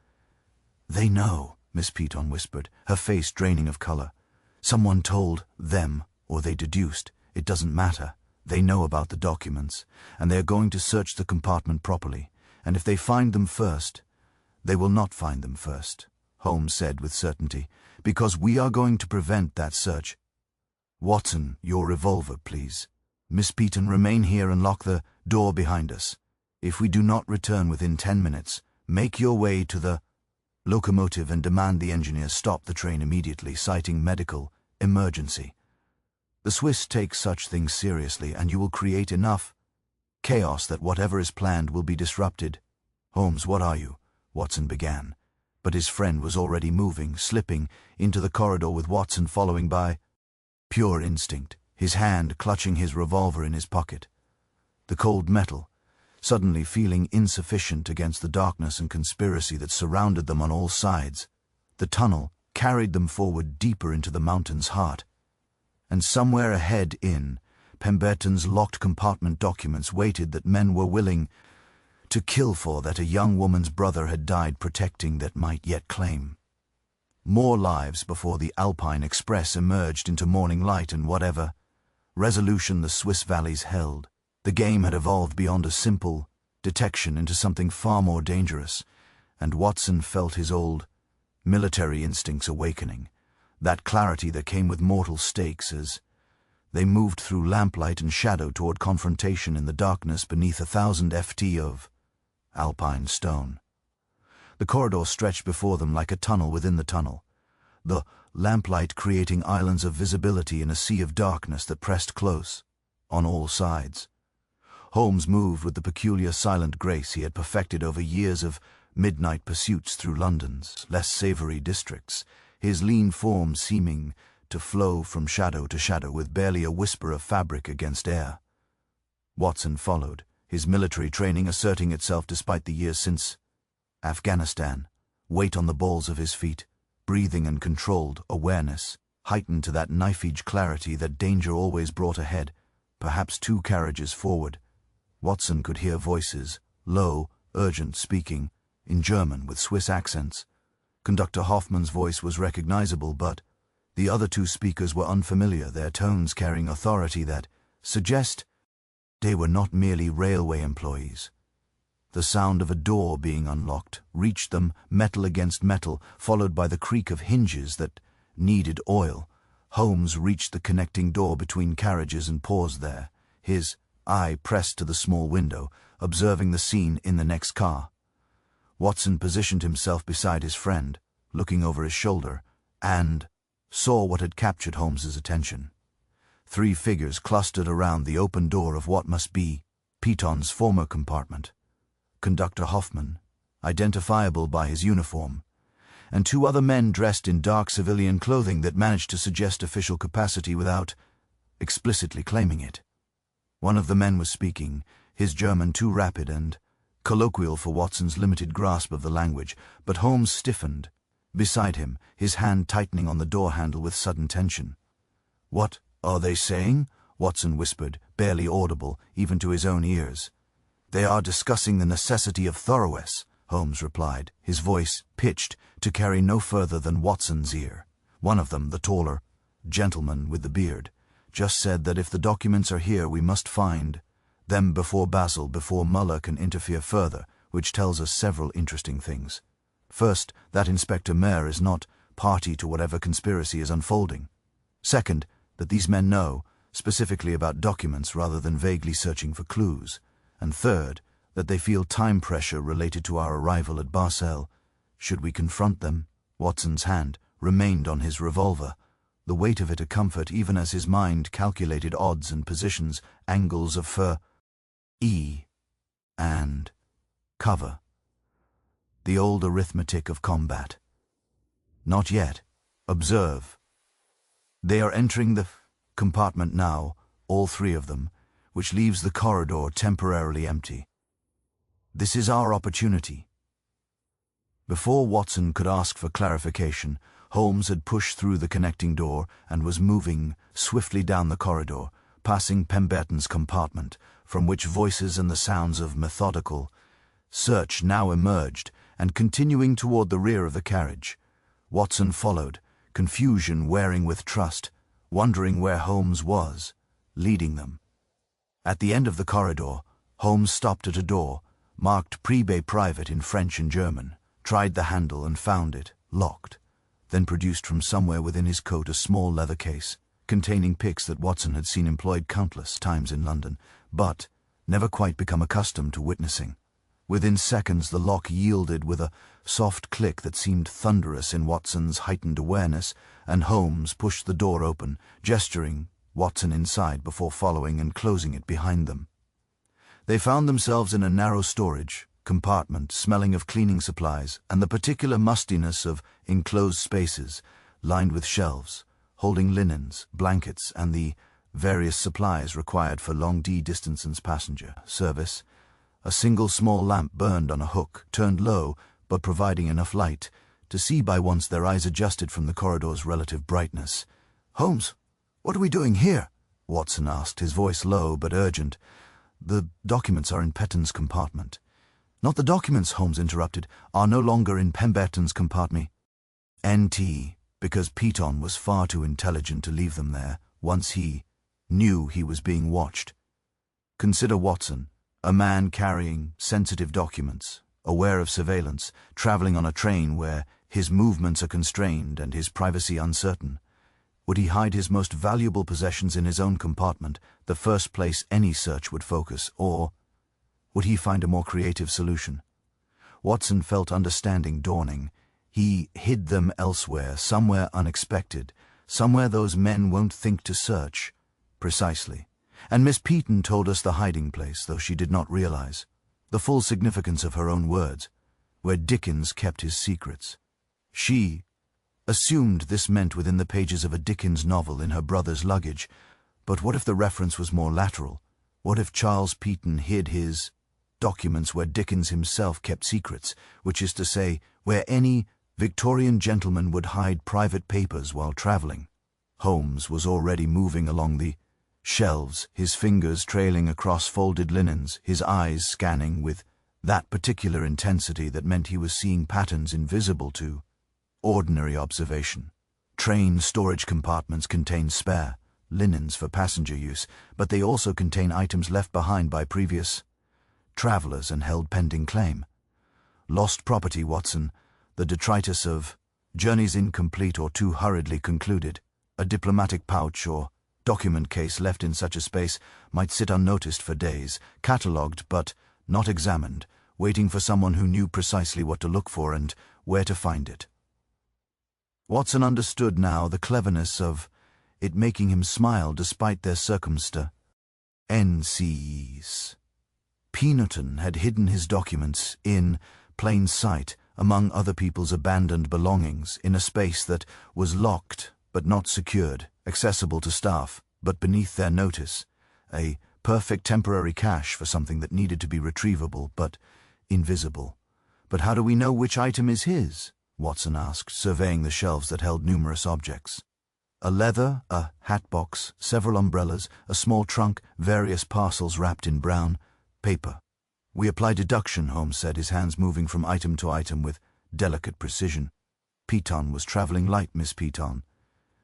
A: "They know," Miss Piton whispered, her face draining of color. "Someone told them, or they deduced. It doesn't matter. They know about the documents, and they are going to search the compartment properly. And if they find them first—" "They will not find them first," Holmes said with certainty, "because we are going to prevent that search. Watson, your revolver, please. Miss Piton, remain here and lock the door behind us. If we do not return within 10 minutes, make your way to the locomotive and demand the engineer stop the train immediately, citing medical emergency. The Swiss take such things seriously, and you will create enough chaos that whatever is planned will be disrupted." "Holmes, what are you?" Watson began, but his friend was already moving, slipping into the corridor with Watson following by pure instinct, his hand clutching his revolver in his pocket. The cold metal, suddenly feeling insufficient against the darkness and conspiracy that surrounded them on all sides. The tunnel carried them forward deeper into the mountain's heart. And somewhere ahead in Pemberton's locked compartment documents waited that men were willing to kill for, that a young woman's brother had died protecting, that might yet claim more lives before the Alpine Express emerged into morning light. And whatever resolution the Swiss valleys held, the game had evolved beyond a simple detection into something far more dangerous, and Watson felt his old military instincts awakening, that clarity that came with mortal stakes as they moved through lamplight and shadow toward confrontation in the darkness beneath 1,000 ft of Alpine stone. The corridor stretched before them like a tunnel within the tunnel, the lamplight creating islands of visibility in a sea of darkness that pressed close on all sides. Holmes moved with the peculiar silent grace he had perfected over years of midnight pursuits through London's less savory districts, his lean form seeming to flow from shadow to shadow with barely a whisper of fabric against air. Watson followed, his military training asserting itself despite the years since Afghanistan, weight on the balls of his feet, breathing and controlled awareness, heightened to that knife-edge clarity that danger always brought ahead, perhaps 2 carriages forward. Watson could hear voices, low, urgent, speaking in German with Swiss accents. Conductor Hoffman's voice was recognizable, but the other 2 speakers were unfamiliar, their tones carrying authority that suggest they were not merely railway employees. The sound of a door being unlocked reached them, metal against metal, followed by the creak of hinges that needed oil. Holmes reached the connecting door between carriages and paused there, his eye pressed to the small window, observing the scene in the next car. Watson positioned himself beside his friend, looking over his shoulder, and saw what had captured Holmes's attention. 3 figures clustered around the open door of what must be Piton's former compartment. Conductor Hoffman, identifiable by his uniform, and 2 other men dressed in dark civilian clothing that managed to suggest official capacity without explicitly claiming it. One of the men was speaking, his German too rapid and colloquial for Watson's limited grasp of the language, but Holmes stiffened, beside him, his hand tightening on the door handle with sudden tension. "What are they saying?" Watson whispered, barely audible, even to his own ears. "They are discussing the necessity of thoroughness," Holmes replied, his voice pitched to carry no further than Watson's ear. One of them, the taller gentleman with the beard, just said that if the documents are here we must find them before Muller can interfere further, which tells us several interesting things. First, that Inspector Mayer is not party to whatever conspiracy is unfolding. Second, that these men know, specifically about documents rather than vaguely searching for clues. And third, that they feel time pressure related to our arrival at Barcel. Should we confront them? Watson's hand remained on his revolver, the weight of it a comfort even as his mind calculated odds and positions, angles of fur, and cover. The old arithmetic of combat. Not yet. Observe. They are entering the compartment now, all 3 of them, which leaves the corridor temporarily empty. This is our opportunity. Before Watson could ask for clarification, Holmes had pushed through the connecting door and was moving swiftly down the corridor, passing Pemberton's compartment, from which voices and the sounds of methodical search now emerged, and continuing toward the rear of the carriage. Watson followed, confusion wearing with trust, wondering where Holmes was, leading them. At the end of the corridor, Holmes stopped at a door, marked Privé Private in French and German, tried the handle and found it locked, then produced from somewhere within his coat a small leather case, containing pics that Watson had seen employed countless times in London, but never quite become accustomed to witnessing. Within seconds the lock yielded with a soft click that seemed thunderous in Watson's heightened awareness, and Holmes pushed the door open, gesturing Watson inside before following and closing it behind them. They found themselves in a narrow storage compartment smelling of cleaning supplies and the particular mustiness of enclosed spaces, lined with shelves, holding linens, blankets, and the various supplies required for long-distance passenger service. A single small lamp burned on a hook, turned low, but providing enough light to see by once their eyes adjusted from the corridor's relative brightness. "Holmes, what are we doing here?" Watson asked, his voice low but urgent. "The documents are in Petton's compartment." "Not the documents," Holmes interrupted, "are no longer in Pemberton's compartment. NT, because Piton was far too intelligent to leave them there once he knew he was being watched. Consider Watson, a man carrying sensitive documents, aware of surveillance, traveling on a train where his movements are constrained and his privacy uncertain. Would he hide his most valuable possessions in his own compartment, the first place any search would focus, or would he find a more creative solution? Watson felt understanding dawning. He hid them elsewhere, somewhere unexpected, somewhere those men won't think to search. Precisely. And Miss Piton told us the hiding place, though she did not realize the full significance of her own words, where Dickens kept his secrets. She assumed this meant within the pages of a Dickens novel in her brother's luggage, but what if the reference was more lateral? What if Charles Piton hid his documents where Dickens himself kept secrets, which is to say, where any Victorian gentleman would hide private papers while traveling? Holmes was already moving along the shelves, his fingers trailing across folded linens, his eyes scanning with that particular intensity that meant he was seeing patterns invisible to ordinary observation. Train storage compartments contain spare linens for passenger use, but they also contain items left behind by previous travelers and held pending claim. Lost property, Watson, the detritus of Journeys incomplete or too hurriedly concluded. A diplomatic pouch or document case left in such a space might sit unnoticed for days, catalogued but not examined, waiting for someone who knew precisely what to look for and where to find it. Watson understood now the cleverness of it, making him smile despite their circumstances. Peanutton had hidden his documents in plain sight among other people's abandoned belongings in a space that was locked but not secured, accessible to staff but beneath their notice, a perfect temporary cache for something that needed to be retrievable but invisible. "But how do we know which item is his?" Watson asked, surveying the shelves that held numerous objects. A leather, a hat box, several umbrellas, a small trunk, various parcels wrapped in brown paper. "We apply deduction," Holmes said, his hands moving from item to item with delicate precision. Peaton was traveling light, Miss Peaton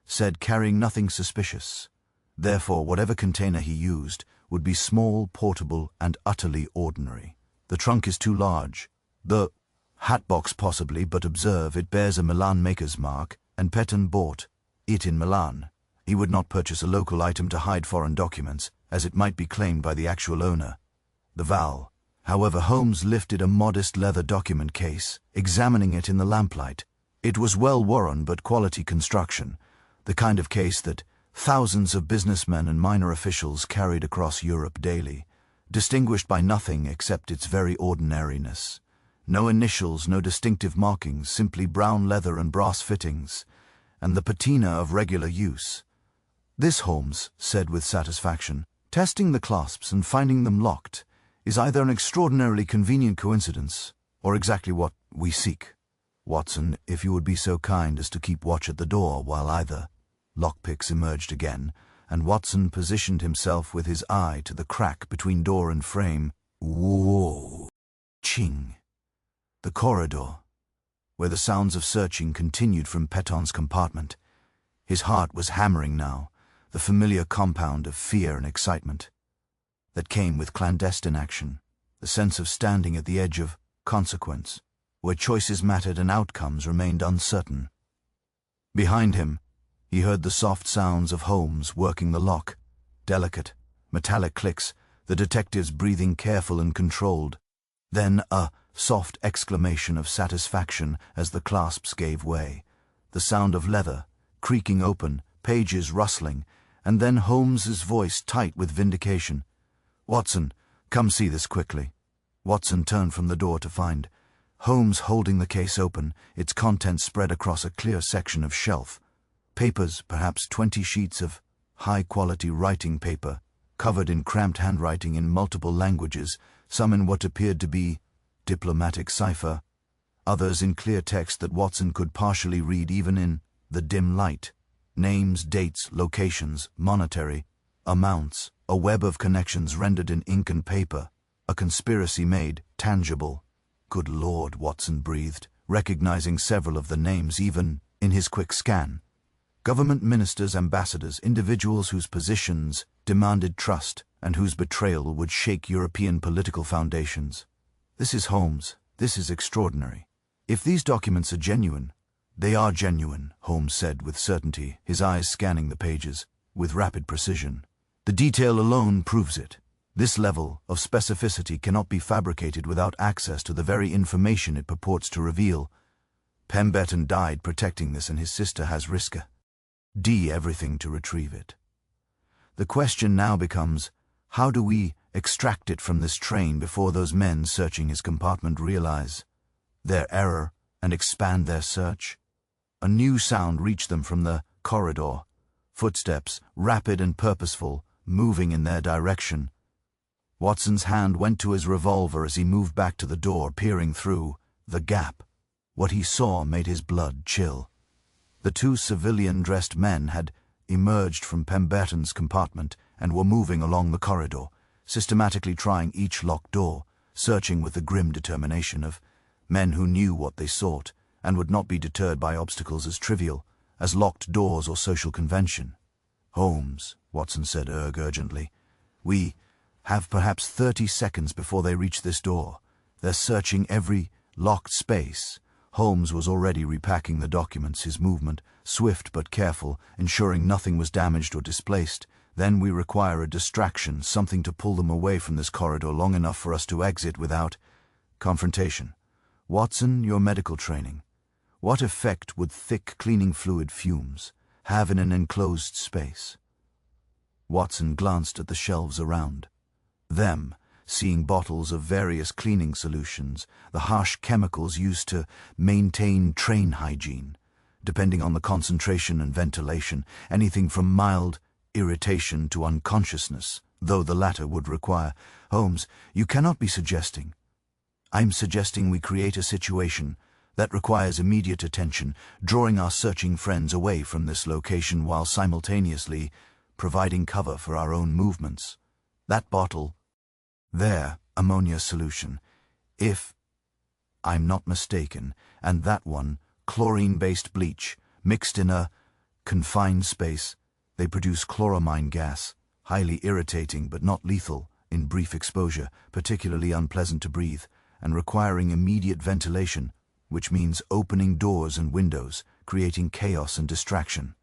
A: said, carrying nothing suspicious. Therefore, whatever container he used would be small, portable, and utterly ordinary. The trunk is too large. The hat box possibly, but observe, it bears a Milan maker's mark, and Peaton bought it in Milan. He would not purchase a local item to hide foreign documents, as it might be claimed by the actual owner. The Val. However, Holmes lifted a modest leather document case, examining it in the lamplight. It was well worn but quality construction, the kind of case that thousands of businessmen and minor officials carried across Europe daily, distinguished by nothing except its very ordinariness. No initials, no distinctive markings, simply brown leather and brass fittings, and the patina of regular use. "This," Holmes said with satisfaction, testing the clasps and finding them locked, "is either an extraordinarily convenient coincidence or exactly what we seek. Watson, if you would be so kind as to keep watch at the door while either..." Lockpicks emerged again, and Watson positioned himself with his eye to the crack between door and frame. Whoa! Ching! The corridor, where the sounds of searching continued from Peaton's compartment. His heart was hammering now, the familiar compound of fear and excitement that came with clandestine action, the sense of standing at the edge of consequence, where choices mattered and outcomes remained uncertain. Behind him, he heard the soft sounds of Holmes working the lock, delicate, metallic clicks, the detective's breathing careful and controlled. Then a soft exclamation of satisfaction as the clasps gave way, the sound of leather creaking open, pages rustling, and then Holmes's voice tight with vindication. "Watson, come see this quickly." Watson turned from the door to find Holmes holding the case open, its contents spread across a clear section of shelf. Papers, perhaps 20 sheets of high-quality writing paper, covered in cramped handwriting in multiple languages, some in what appeared to be diplomatic cipher, others in clear text that Watson could partially read even in the dim light. Names, dates, locations, monetary amounts, a web of connections rendered in ink and paper, a conspiracy made tangible. "Good Lord," Watson breathed, recognizing several of the names even in his quick scan. Government ministers, ambassadors, individuals whose positions demanded trust and whose betrayal would shake European political foundations. "This is Holmes. This is extraordinary. If these documents are genuine..." "They are genuine," Holmes said with certainty, his eyes scanning the pages with rapid precision. "The detail alone proves it. This level of specificity cannot be fabricated without access to the very information it purports to reveal. Pemberton died protecting this, and his sister has risked everything to retrieve it. The question now becomes, how do we extract it from this train before those men searching his compartment realize their error and expand their search?" A new sound reached them from the corridor, footsteps, rapid and purposeful, moving in their direction. Watson's hand went to his revolver as he moved back to the door, peering through the gap. What he saw made his blood chill. The two civilian-dressed men had emerged from Pemberton's compartment and were moving along the corridor, systematically trying each locked door, searching with the grim determination of men who knew what they sought and would not be deterred by obstacles as trivial as locked doors or social convention. "Holmes," Watson said urgently, "we have perhaps 30 seconds before they reach this door. They're searching every locked space." Holmes was already repacking the documents, his movement swift but careful, ensuring nothing was damaged or displaced. Then we require a distraction, something to pull them away from this corridor long enough for us to exit without confrontation. Watson, your medical training. What effect would thick cleaning fluid fumes have in an enclosed space? Watson glanced at the shelves around them, seeing bottles of various cleaning solutions, the harsh chemicals used to maintain train hygiene. Depending on the concentration and ventilation, anything from mild irritation to unconsciousness, though the latter would require. Holmes, you cannot be suggesting. I'm suggesting we create a situation that requires immediate attention, drawing our searching friends away from this location while simultaneously providing cover for our own movements. That bottle, there, ammonia solution, if I'm not mistaken, and that one, chlorine-based bleach, mixed in a confined space. They produce chloramine gas, highly irritating but not lethal in brief exposure, particularly unpleasant to breathe, and requiring immediate ventilation, which means opening doors and windows, creating chaos and distraction.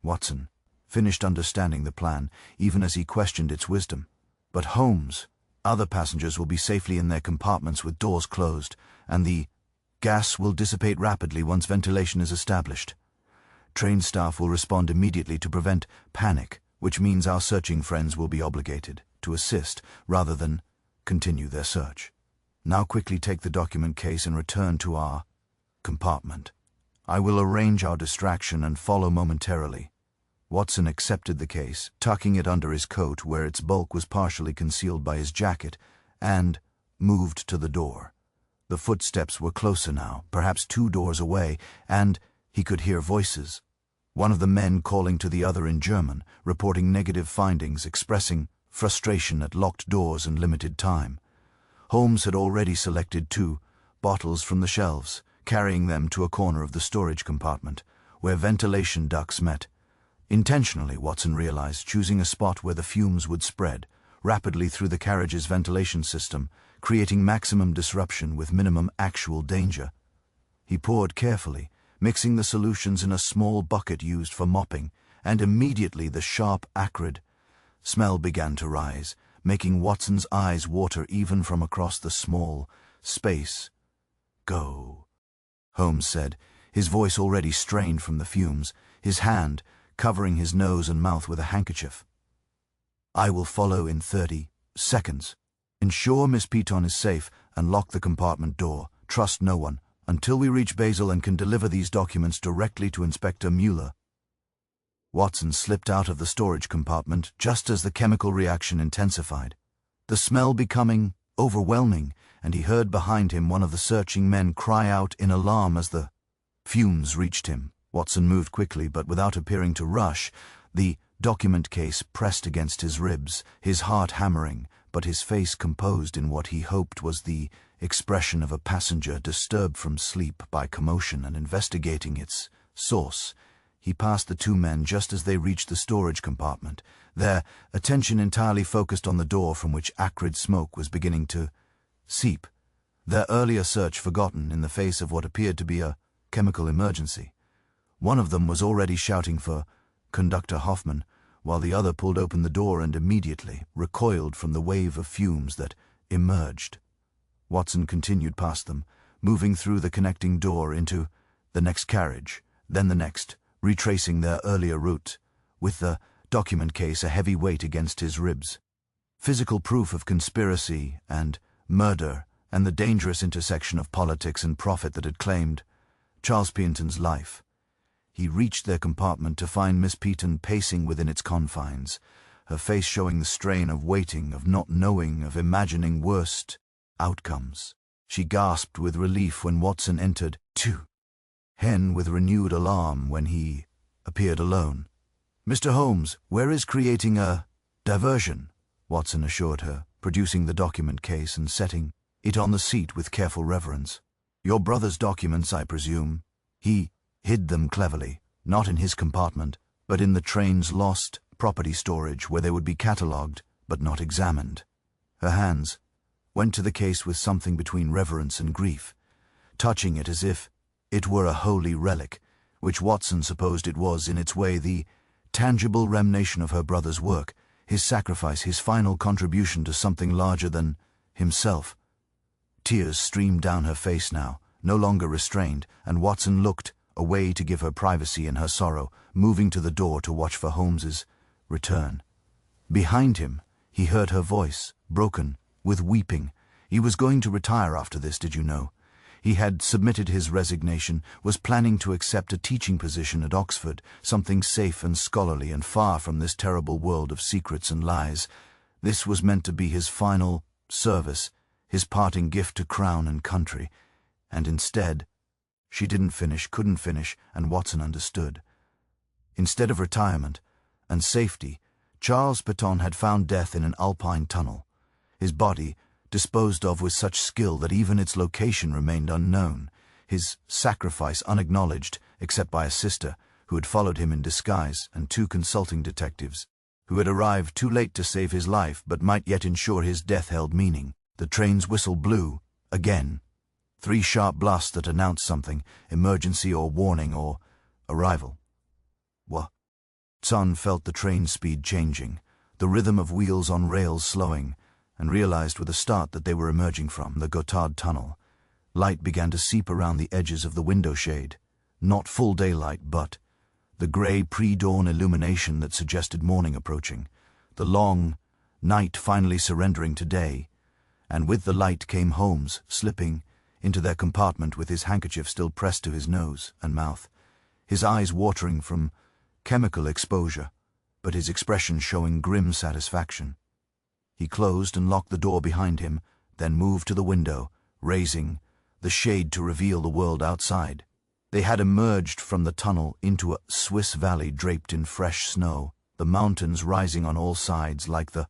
A: Watson finished understanding the plan, even as he questioned its wisdom. But Holmes, other passengers will be safely in their compartments with doors closed, and the gas will dissipate rapidly once ventilation is established. Train staff will respond immediately to prevent panic, which means our searching friends will be obligated to assist rather than continue their search. Now quickly take the document case and return to our compartment. I will arrange our distraction and follow momentarily. Watson accepted the case, tucking it under his coat where its bulk was partially concealed by his jacket, and moved to the door. The footsteps were closer now, perhaps 2 doors away, and he could hear voices. One of the men calling to the other in German, reporting negative findings, expressing frustration at locked doors and limited time. Holmes had already selected 2 bottles from the shelves, carrying them to a corner of the storage compartment, where ventilation ducts met. Intentionally, Watson realized, choosing a spot where the fumes would spread rapidly through the carriage's ventilation system, creating maximum disruption with minimum actual danger. He poured carefully, mixing the solutions in a small bucket used for mopping, and immediately the sharp, acrid smell began to rise, making Watson's eyes water even from across the small space. "Go," Holmes said, his voice already strained from the fumes, his hand covering his nose and mouth with a handkerchief. "I will follow in 30 seconds. Ensure Miss Piton is safe and lock the compartment door. Trust no one until we reach Basel and can deliver these documents directly to Inspector Mueller." Watson slipped out of the storage compartment just as the chemical reaction intensified, the smell becoming overwhelming, and he heard behind him one of the searching men cry out in alarm as the fumes reached him. Watson moved quickly, but without appearing to rush, the document case pressed against his ribs, his heart hammering, but his face composed in what he hoped was the expression of a passenger disturbed from sleep by commotion and investigating its source. He passed the 2 men just as they reached the storage compartment, their attention entirely focused on the door from which acrid smoke was beginning to seep, their earlier search forgotten in the face of what appeared to be a chemical emergency. One of them was already shouting for Conductor Hoffman, while the other pulled open the door and immediately recoiled from the wave of fumes that emerged. Watson continued past them, moving through the connecting door into the next carriage, then the next, retracing their earlier route, with the document case a heavy weight against his ribs. Physical proof of conspiracy and murder and the dangerous intersection of politics and profit that had claimed Charles Pianton's life. He reached their compartment to find Miss Piton pacing within its confines, her face showing the strain of waiting, of not knowing, of imagining worst outcomes. She gasped with relief when Watson entered, too. Hen with renewed alarm when he appeared alone. "Mr. Holmes, where is creating a diversion?" Watson assured her, producing the document case and setting it on the seat with careful reverence. "Your brother's documents, I presume." He hid them cleverly, not in his compartment, but in the train's lost property storage where they would be catalogued but not examined. Her hands went to the case with something between reverence and grief, touching it as if it were a holy relic, which Watson supposed it was in its way, the tangible remnation of her brother's work, his sacrifice, his final contribution to something larger than himself. Tears streamed down her face now, no longer restrained, and Watson looked away to give her privacy in her sorrow, moving to the door to watch for Holmes's return. Behind him, he heard her voice, broken, with weeping. He was going to retire after this, did you know? He had submitted his resignation, was planning to accept a teaching position at Oxford, something safe and scholarly and far from this terrible world of secrets and lies. This was meant to be his final service, his parting gift to crown and country. And instead, she didn't finish, couldn't finish, and Watson understood. Instead of retirement and safety, Charles Petton had found death in an Alpine tunnel. His body, disposed of with such skill that even its location remained unknown, his sacrifice unacknowledged except by a sister who had followed him in disguise and 2 consulting detectives who had arrived too late to save his life but might yet ensure his death held meaning. The train's whistle blew, again. 3 sharp blasts that announced something, emergency or warning or arrival. Watson felt the train speed changing, the rhythm of wheels on rails slowing, and realized with a start that they were emerging from the Gotthard Tunnel. Light began to seep around the edges of the window shade. Not full daylight, but the grey pre-dawn illumination that suggested morning approaching, the long night finally surrendering to day. And with the light came Holmes, slipping into their compartment with his handkerchief still pressed to his nose and mouth, his eyes watering from chemical exposure, but his expression showing grim satisfaction. He closed and locked the door behind him, then moved to the window, raising the shade to reveal the world outside. They had emerged from the tunnel into a Swiss valley draped in fresh snow, the mountains rising on all sides like the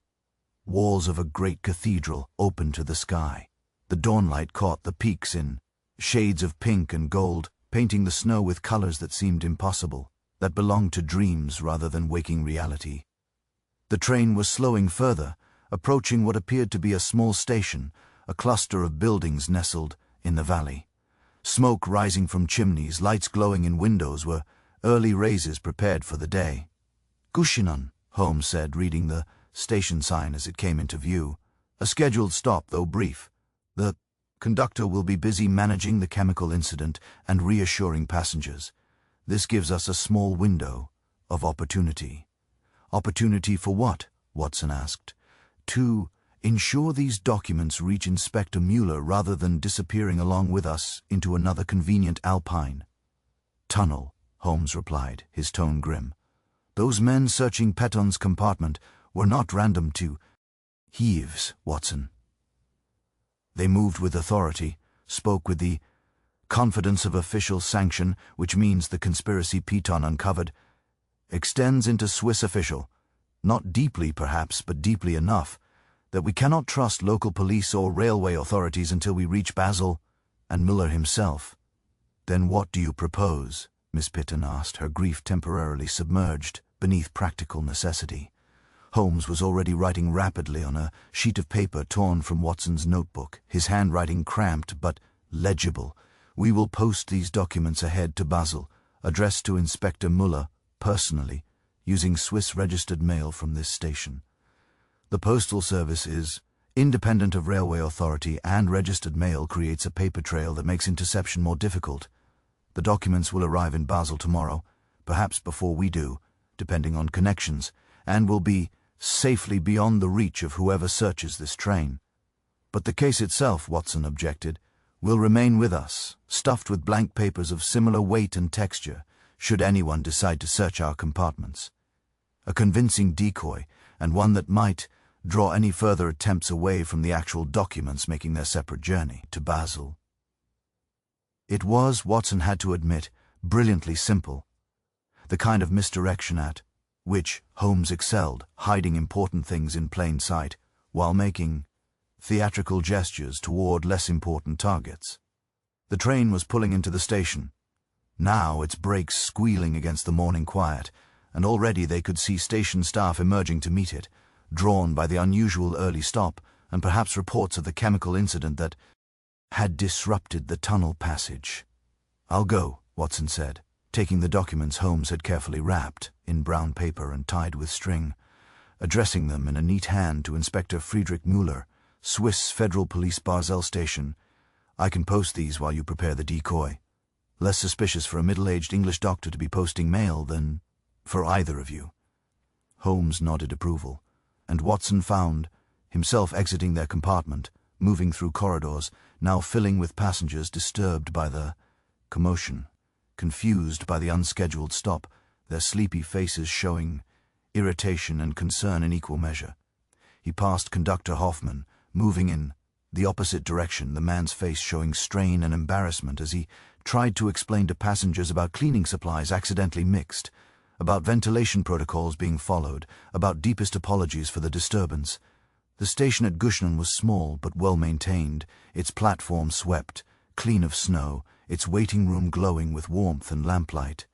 A: walls of a great cathedral open to the sky. The dawnlight caught the peaks in shades of pink and gold, painting the snow with colors that seemed impossible, that belonged to dreams rather than waking reality. The train was slowing further, approaching what appeared to be a small station, a cluster of buildings nestled in the valley. Smoke rising from chimneys, lights glowing in windows were early raises prepared for the day. "Gushinon," Holmes said, reading the station sign as it came into view. "A scheduled stop, though brief. The conductor will be busy managing the chemical incident and reassuring passengers. This gives us a small window of opportunity." "Opportunity for what?" Watson asked. "To ensure these documents reach Inspector Mueller rather than disappearing along with us into another convenient Alpine tunnel," Holmes replied, his tone grim. "Those men searching Petton's compartment were not random to heaves, Watson. They moved with authority, spoke with the confidence of official sanction, which means the conspiracy Petton uncovered extends into Swiss official, not deeply perhaps, but deeply enough that we cannot trust local police or railway authorities until we reach Basel and Mueller himself." "Then what do you propose?" Miss Petton asked, her grief temporarily submerged beneath practical necessity. Holmes was already writing rapidly on a sheet of paper torn from Watson's notebook, his handwriting cramped but legible. "We will post these documents ahead to Basel, addressed to Inspector Mueller personally, using Swiss-registered mail from this station. The postal service is independent of railway authority, and registered mail creates a paper trail that makes interception more difficult. The documents will arrive in Basel tomorrow, perhaps before we do, depending on connections, and will be safely beyond the reach of whoever searches this train. But the case itself," Watson objected, "will remain with us, stuffed with blank papers of similar weight and texture, should anyone decide to search our compartments. A convincing decoy, and one that might draw any further attempts away from the actual documents making their separate journey to Basel." It was, Watson had to admit, brilliantly simple, the kind of misdirection at which Holmes excelled, hiding important things in plain sight while making theatrical gestures toward less important targets. The train was pulling into the station, now its brakes squealing against the morning quiet, and already they could see station staff emerging to meet it, drawn by the unusual early stop and perhaps reports of the chemical incident that had disrupted the tunnel passage. "I'll go," Watson said, taking the documents Holmes had carefully wrapped in brown paper and tied with string, addressing them in a neat hand to Inspector Friedrich Müller, Swiss Federal Police Basel Station. "I can post these while you prepare the decoy. Less suspicious for a middle-aged English doctor to be posting mail than for either of you." Holmes nodded approval, and Watson found himself exiting their compartment, moving through corridors, now filling with passengers disturbed by the commotion, confused by the unscheduled stop, their sleepy faces showing irritation and concern in equal measure. He passed Conductor Hoffman, moving in the opposite direction, the man's face showing strain and embarrassment as he tried to explain to passengers about cleaning supplies accidentally mixed, about ventilation protocols being followed, about deepest apologies for the disturbance. The station at Gushnan was small but well-maintained, its platform swept, clean of snow, its waiting room glowing with warmth and lamplight.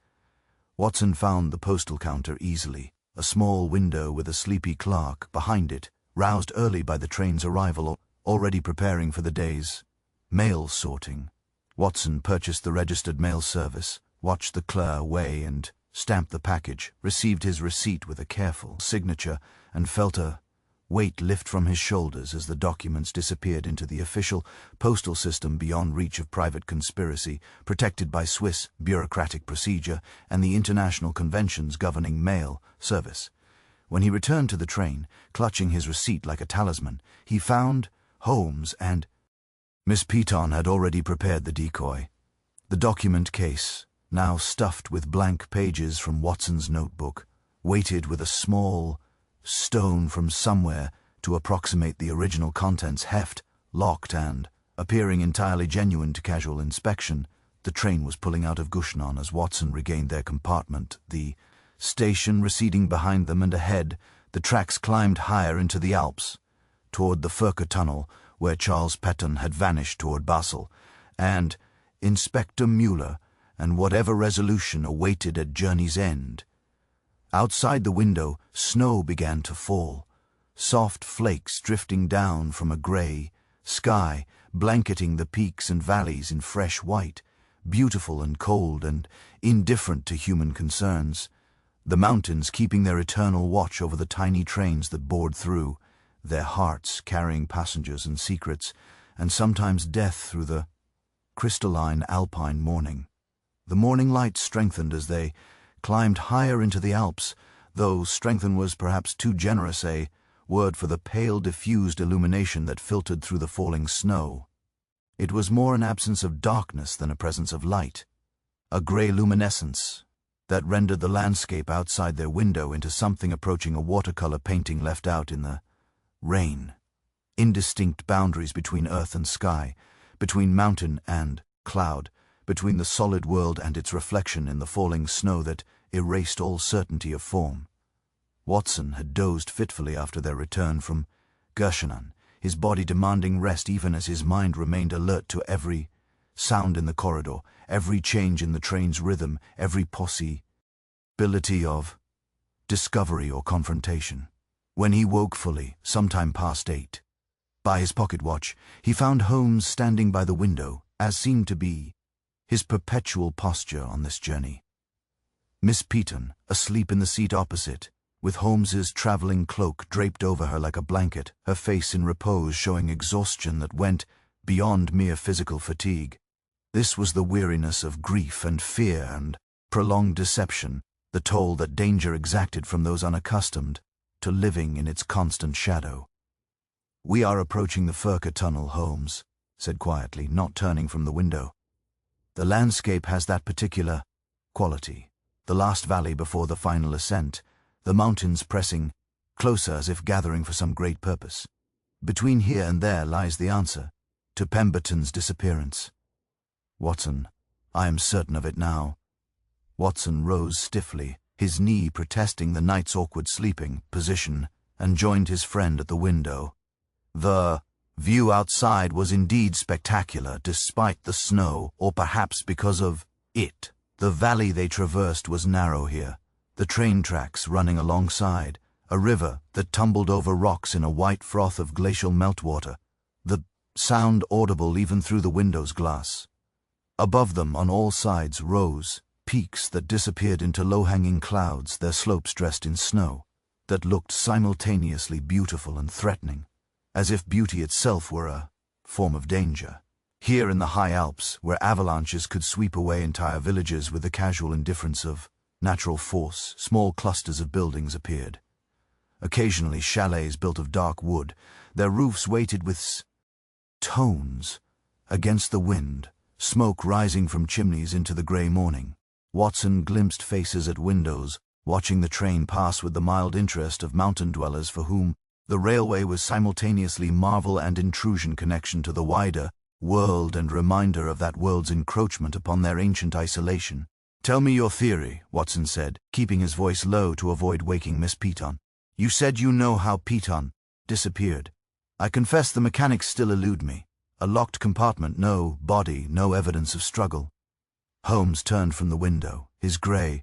A: Watson found the postal counter easily, a small window with a sleepy clerk behind it, roused early by the train's arrival, already preparing for the day's mail sorting. Watson purchased the registered mail service, watched the clerk weigh and stamp the package, received his receipt with a careful signature, and felt a weight lift from his shoulders as the documents disappeared into the official postal system beyond reach of private conspiracy, protected by Swiss bureaucratic procedure and the international conventions governing mail service. When he returned to the train, clutching his receipt like a talisman, he found Holmes and Miss Peaton had already prepared the decoy. The document case, now stuffed with blank pages from Watson's notebook, weighted with a small stone from somewhere to approximate the original contents, heft, locked and, appearing entirely genuine to casual inspection. The train was pulling out of Gushnan as Watson regained their compartment, the station receding behind them, and ahead the tracks climbed higher into the Alps, toward the Furka tunnel where Charles Petton had vanished toward Basel, and Inspector Müller and whatever resolution awaited at journey's end. Outside the window, snow began to fall, soft flakes drifting down from a grey sky, blanketing the peaks and valleys in fresh white, beautiful and cold and indifferent to human concerns, the mountains keeping their eternal watch over the tiny trains that bored through, their hearts carrying passengers and secrets, and sometimes death through the crystalline Alpine morning. The morning light strengthened as they climbed higher into the Alps, though strengthen was perhaps too generous a word for the pale diffused illumination that filtered through the falling snow. It was more an absence of darkness than a presence of light, a grey luminescence that rendered the landscape outside their window into something approaching a watercolor painting left out in the rain. Indistinct boundaries between earth and sky, between mountain and cloud, between the solid world and its reflection in the falling snow that erased all certainty of form. Watson had dozed fitfully after their return from Gushnan, his body demanding rest even as his mind remained alert to every sound in the corridor, every change in the train's rhythm, every possibility of discovery or confrontation. When he woke fully, sometime past 8, by his pocket watch, he found Holmes standing by the window, as seemed to be his perpetual posture on this journey. Miss Peaton, asleep in the seat opposite, with Holmes's travelling cloak draped over her like a blanket, her face in repose showing exhaustion that went beyond mere physical fatigue. This was the weariness of grief and fear and prolonged deception, the toll that danger exacted from those unaccustomed to living in its constant shadow. "We are approaching the Furka tunnel," Holmes said quietly, not turning from the window. "The landscape has that particular quality, the last valley before the final ascent, the mountains pressing closer as if gathering for some great purpose. Between here and there lies the answer to Pemberton's disappearance. Watson, I am certain of it now." Watson rose stiffly, his knee protesting the night's awkward sleeping position, and joined his friend at the window. The view outside was indeed spectacular, despite the snow, or perhaps because of it. The valley they traversed was narrow here, the train tracks running alongside, a river that tumbled over rocks in a white froth of glacial meltwater, the sound audible even through the window's glass. Above them, on all sides, rose peaks that disappeared into low-hanging clouds, their slopes dressed in snow, that looked simultaneously beautiful and threatening, as if beauty itself were a form of danger. Here in the high Alps, where avalanches could sweep away entire villages with the casual indifference of natural force, small clusters of buildings appeared. Occasionally chalets built of dark wood, their roofs weighted with tones against the wind, smoke rising from chimneys into the grey morning. Watson glimpsed faces at windows, watching the train pass with the mild interest of mountain dwellers for whom the railway was simultaneously marvel and intrusion, connection to the wider world and reminder of that world's encroachment upon their ancient isolation. "Tell me your theory," Watson said, keeping his voice low to avoid waking Miss Peaton. "You said you know how Peaton disappeared. I confess the mechanics still elude me. A locked compartment, no body, no evidence of struggle." Holmes turned from the window, his grey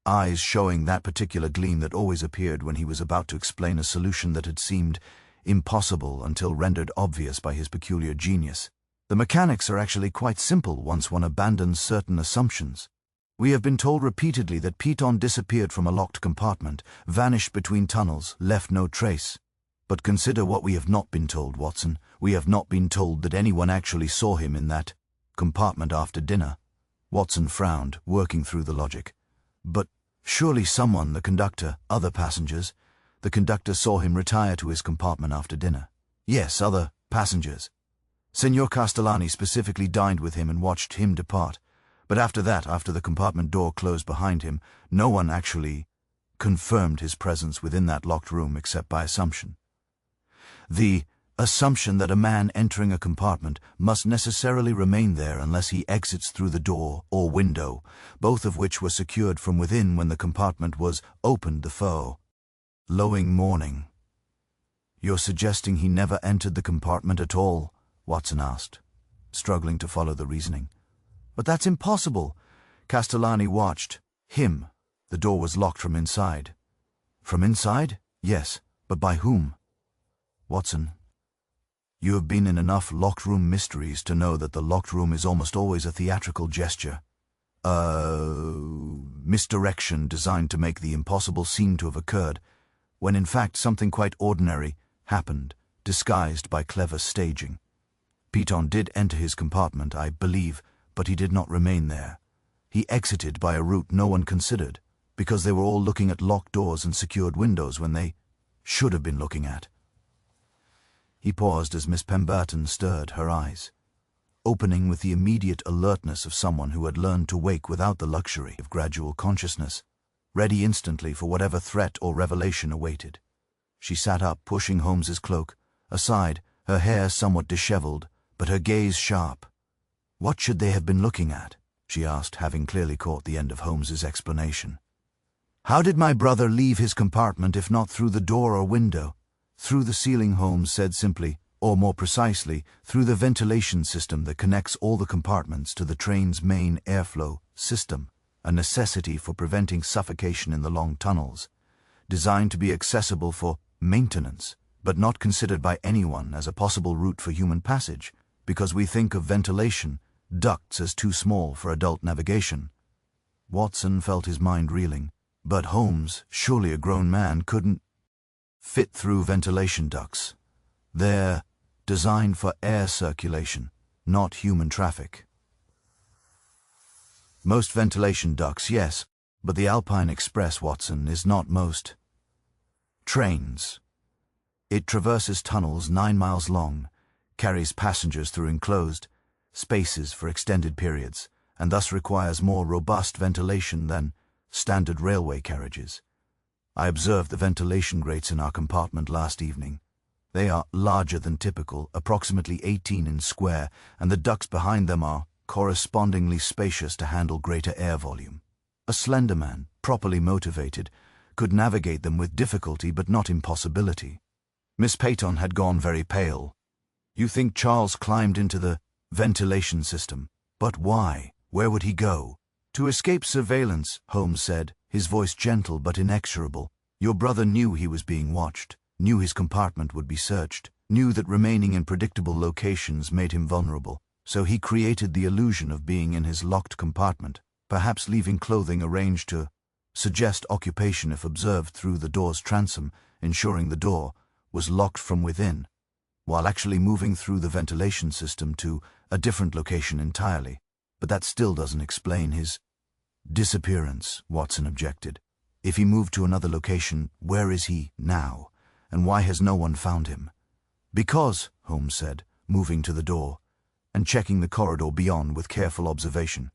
A: eyes showing that particular gleam that always appeared when he was about to explain a solution that had seemed impossible until rendered obvious by his peculiar genius. "The mechanics are actually quite simple once one abandons certain assumptions. We have been told repeatedly that Peaton disappeared from a locked compartment, vanished between tunnels, left no trace. But consider what we have not been told, Watson. We have not been told that anyone actually saw him in that compartment after dinner." Watson frowned, working through the logic. "But surely someone, the conductor, other passengers. The conductor saw him retire to his compartment after dinner." "Yes, other passengers. Signor Castellani specifically dined with him and watched him depart. But after that, after the compartment door closed behind him, no one actually confirmed his presence within that locked room except by assumption. The assumption that a man entering a compartment must necessarily remain there unless he exits through the door or window, both of which were secured from within when the compartment was opened the following morning." "You're suggesting he never entered the compartment at all?" Watson asked, struggling to follow the reasoning. "But that's impossible." Castellani watched him. The door was locked from inside. "From inside? Yes, but by whom?" "Watson, you have been in enough locked room mysteries to know that the locked room is almost always a theatrical gesture, a misdirection designed to make the impossible seem to have occurred, when in fact something quite ordinary happened, disguised by clever staging. Peaton did enter his compartment, I believe, but he did not remain there. He exited by a route no one considered, because they were all looking at locked doors and secured windows when they should have been looking at." He paused as Miss Pemberton stirred her eyes, opening with the immediate alertness of someone who had learned to wake without the luxury of gradual consciousness, ready instantly for whatever threat or revelation awaited. She sat up, pushing Holmes's cloak aside, her hair somewhat disheveled, but her gaze sharp. "What should they have been looking at?" she asked, having clearly caught the end of Holmes's explanation. "How did my brother leave his compartment if not through the door or window?" "Through the ceiling," Holmes said simply, or more precisely, through the ventilation system that connects all the compartments to the train's main airflow system, a necessity for preventing suffocation in the long tunnels, designed to be accessible for maintenance, but not considered by anyone as a possible route for human passage, because we think of ventilation ducts as too small for adult navigation. Watson felt his mind reeling. But Holmes, surely a grown man, couldn't fit through ventilation ducts. They're designed for air circulation, not human traffic. Most ventilation ducts, yes, but the Alpine Express, Watson, is not most trains. It traverses tunnels 9 miles long, carries passengers through enclosed spaces for extended periods, and thus requires more robust ventilation than standard railway carriages. I observed the ventilation grates in our compartment last evening. They are larger than typical, approximately 18 in square, and the ducts behind them are correspondingly spacious to handle greater air volume. A slender man, properly motivated, could navigate them with difficulty but not impossibility. Miss Peyton had gone very pale. "You think Charles climbed into the ventilation system? But why? Where would he go?" "To escape surveillance," Holmes said, his voice gentle but inexorable. "Your brother knew he was being watched, knew his compartment would be searched, knew that remaining in predictable locations made him vulnerable. So he created the illusion of being in his locked compartment, perhaps leaving clothing arranged to suggest occupation if observed through the door's transom, ensuring the door was locked from within, while actually moving through the ventilation system to a different location entirely. But that still doesn't explain his disappearance, Watson objected. If he moved to another location, where is he now, and why has no one found him? Because, Holmes said, moving to the door and checking the corridor beyond with careful observation,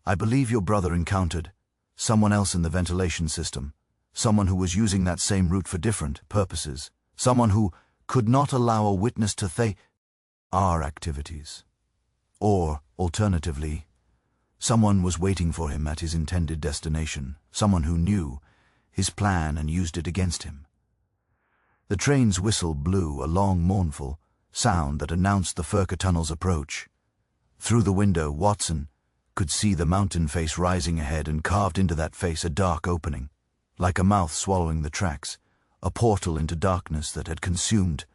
A: I believe your brother encountered someone else in the ventilation system, someone who was using that same route for different purposes, someone who could not allow a witness to our activities. Or, alternatively, someone was waiting for him at his intended destination, someone who knew his plan and used it against him. The train's whistle blew a long, mournful sound that announced the Furka tunnel's approach. Through the window, Watson could see the mountain face rising ahead, and carved into that face a dark opening, like a mouth swallowing the tracks, a portal into darkness that had consumed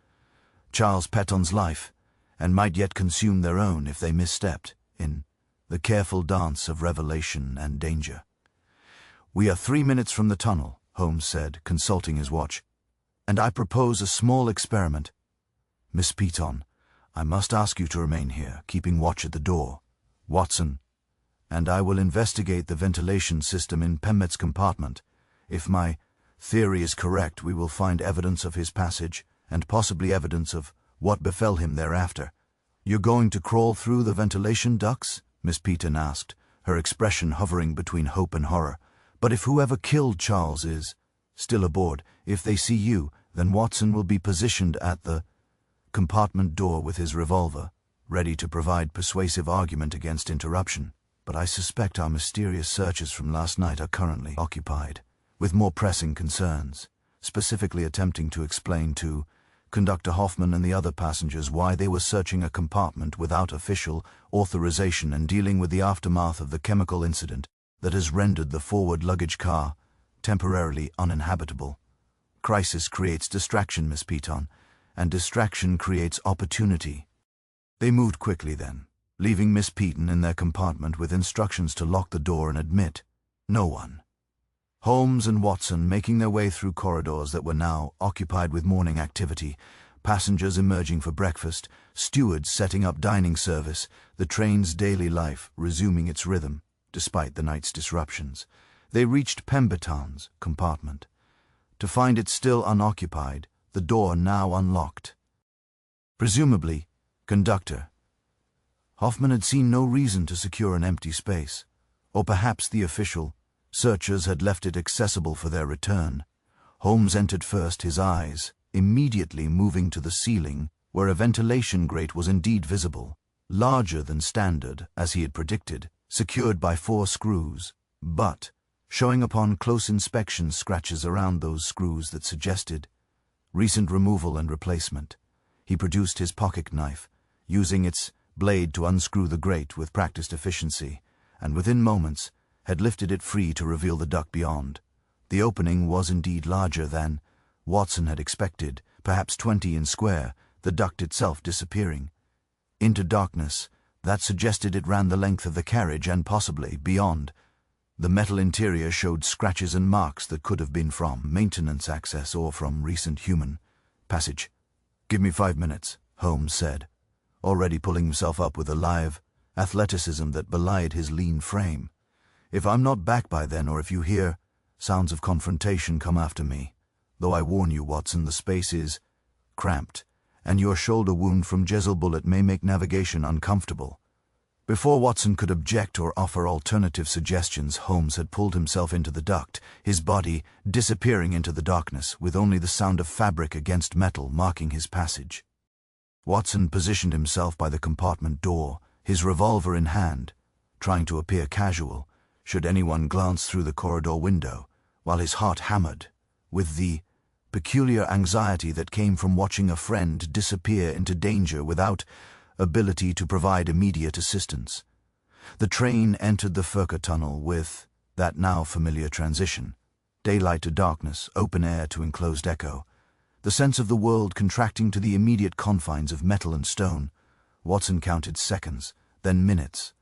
A: Charles Petton's life, and might yet consume their own if they misstepped in the careful dance of revelation and danger. We are 3 minutes from the tunnel, Holmes said, consulting his watch, and I propose a small experiment. Miss Petton, I must ask you to remain here, keeping watch at the door. Watson, and I will investigate the ventilation system in Pemmet's compartment. If my theory is correct, we will find evidence of his passage, and possibly evidence of what befell him thereafter. You're going to crawl through the ventilation ducts? Miss Petton asked, her expression hovering between hope and horror. But if whoever killed Charles is still aboard, if they see you, then Watson will be positioned at the compartment door with his revolver, ready to provide persuasive argument against interruption. But I suspect our mysterious searchers from last night are currently occupied with more pressing concerns, specifically attempting to explain to Conductor Hoffman and the other passengers why they were searching a compartment without official authorization and dealing with the aftermath of the chemical incident that has rendered the forward luggage car temporarily uninhabitable. Crisis creates distraction, Miss Petton, and distraction creates opportunity. They moved quickly then, leaving Miss Petton in their compartment with instructions to lock the door and admit no one. Holmes and Watson making their way through corridors that were now occupied with morning activity, passengers emerging for breakfast, stewards setting up dining service, the train's daily life resuming its rhythm, despite the night's disruptions. They reached Pemberton's compartment, to find it still unoccupied, the door now unlocked. Presumably, Conductor Hoffman had seen no reason to secure an empty space, or perhaps the official searchers had left it accessible for their return. Holmes entered first, his eyes immediately moving to the ceiling, where a ventilation grate was indeed visible, larger than standard, as he had predicted, secured by 4 screws, but showing upon close inspection scratches around those screws that suggested recent removal and replacement. He produced his pocket knife, using its blade to unscrew the grate with practiced efficiency, and within moments had lifted it free to reveal the duct beyond. The opening was indeed larger than Watson had expected, perhaps 20 in square, the duct itself disappearing into darkness that suggested it ran the length of the carriage and possibly beyond. The metal interior showed scratches and marks that could have been from maintenance access or from recent human passage. "Give me 5 minutes," Holmes said, already pulling himself up with a live athleticism that belied his lean frame. "If I'm not back by then, or if you hear sounds of confrontation, come after me. Though I warn you, Watson, the space is cramped, and your shoulder wound from Jezzel bullet may make navigation uncomfortable." Before Watson could object or offer alternative suggestions, Holmes had pulled himself into the duct, his body disappearing into the darkness, with only the sound of fabric against metal marking his passage. Watson positioned himself by the compartment door, his revolver in hand, trying to appear casual, should anyone glance through the corridor window, while his heart hammered with the peculiar anxiety that came from watching a friend disappear into danger without ability to provide immediate assistance. The train entered the Furka tunnel with that now familiar transition, daylight to darkness, open air to enclosed echo, the sense of the world contracting to the immediate confines of metal and stone. Watson counted seconds, then minutes.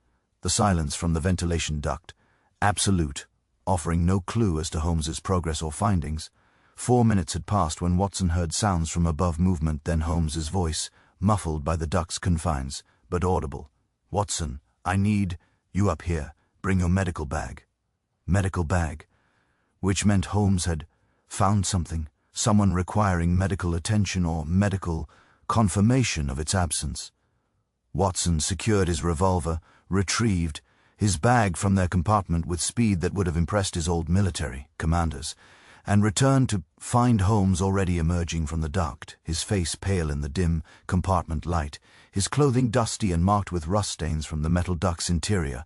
A: The silence from the ventilation duct, absolute, offering no clue as to Holmes's progress or findings. 4 minutes had passed when Watson heard sounds from above movement, then Holmes's voice, muffled by the duct's confines, but audible. "Watson, I need you up here. Bring your medical bag." Medical bag. Which meant Holmes had found something, someone requiring medical attention or medical confirmation of its absence. Watson secured his revolver, retrieved his bag from their compartment with speed that would have impressed his old military commanders, and returned to find Holmes already emerging from the duct, his face pale in the dim compartment light, his clothing dusty and marked with rust stains from the metal duct's interior.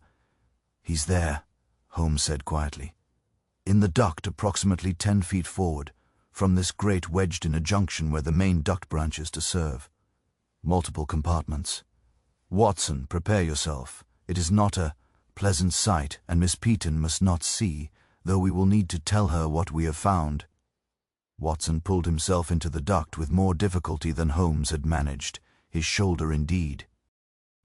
A: "He's there," Holmes said quietly. "In the duct approximately 10 feet forward, from this grate wedged in a junction where the main duct branches to serve. Multiple compartments. Watson, prepare yourself. It is not a pleasant sight, and Miss Peaton must not see, though we will need to tell her what we have found." Watson pulled himself into the duct with more difficulty than Holmes had managed, his shoulder indeed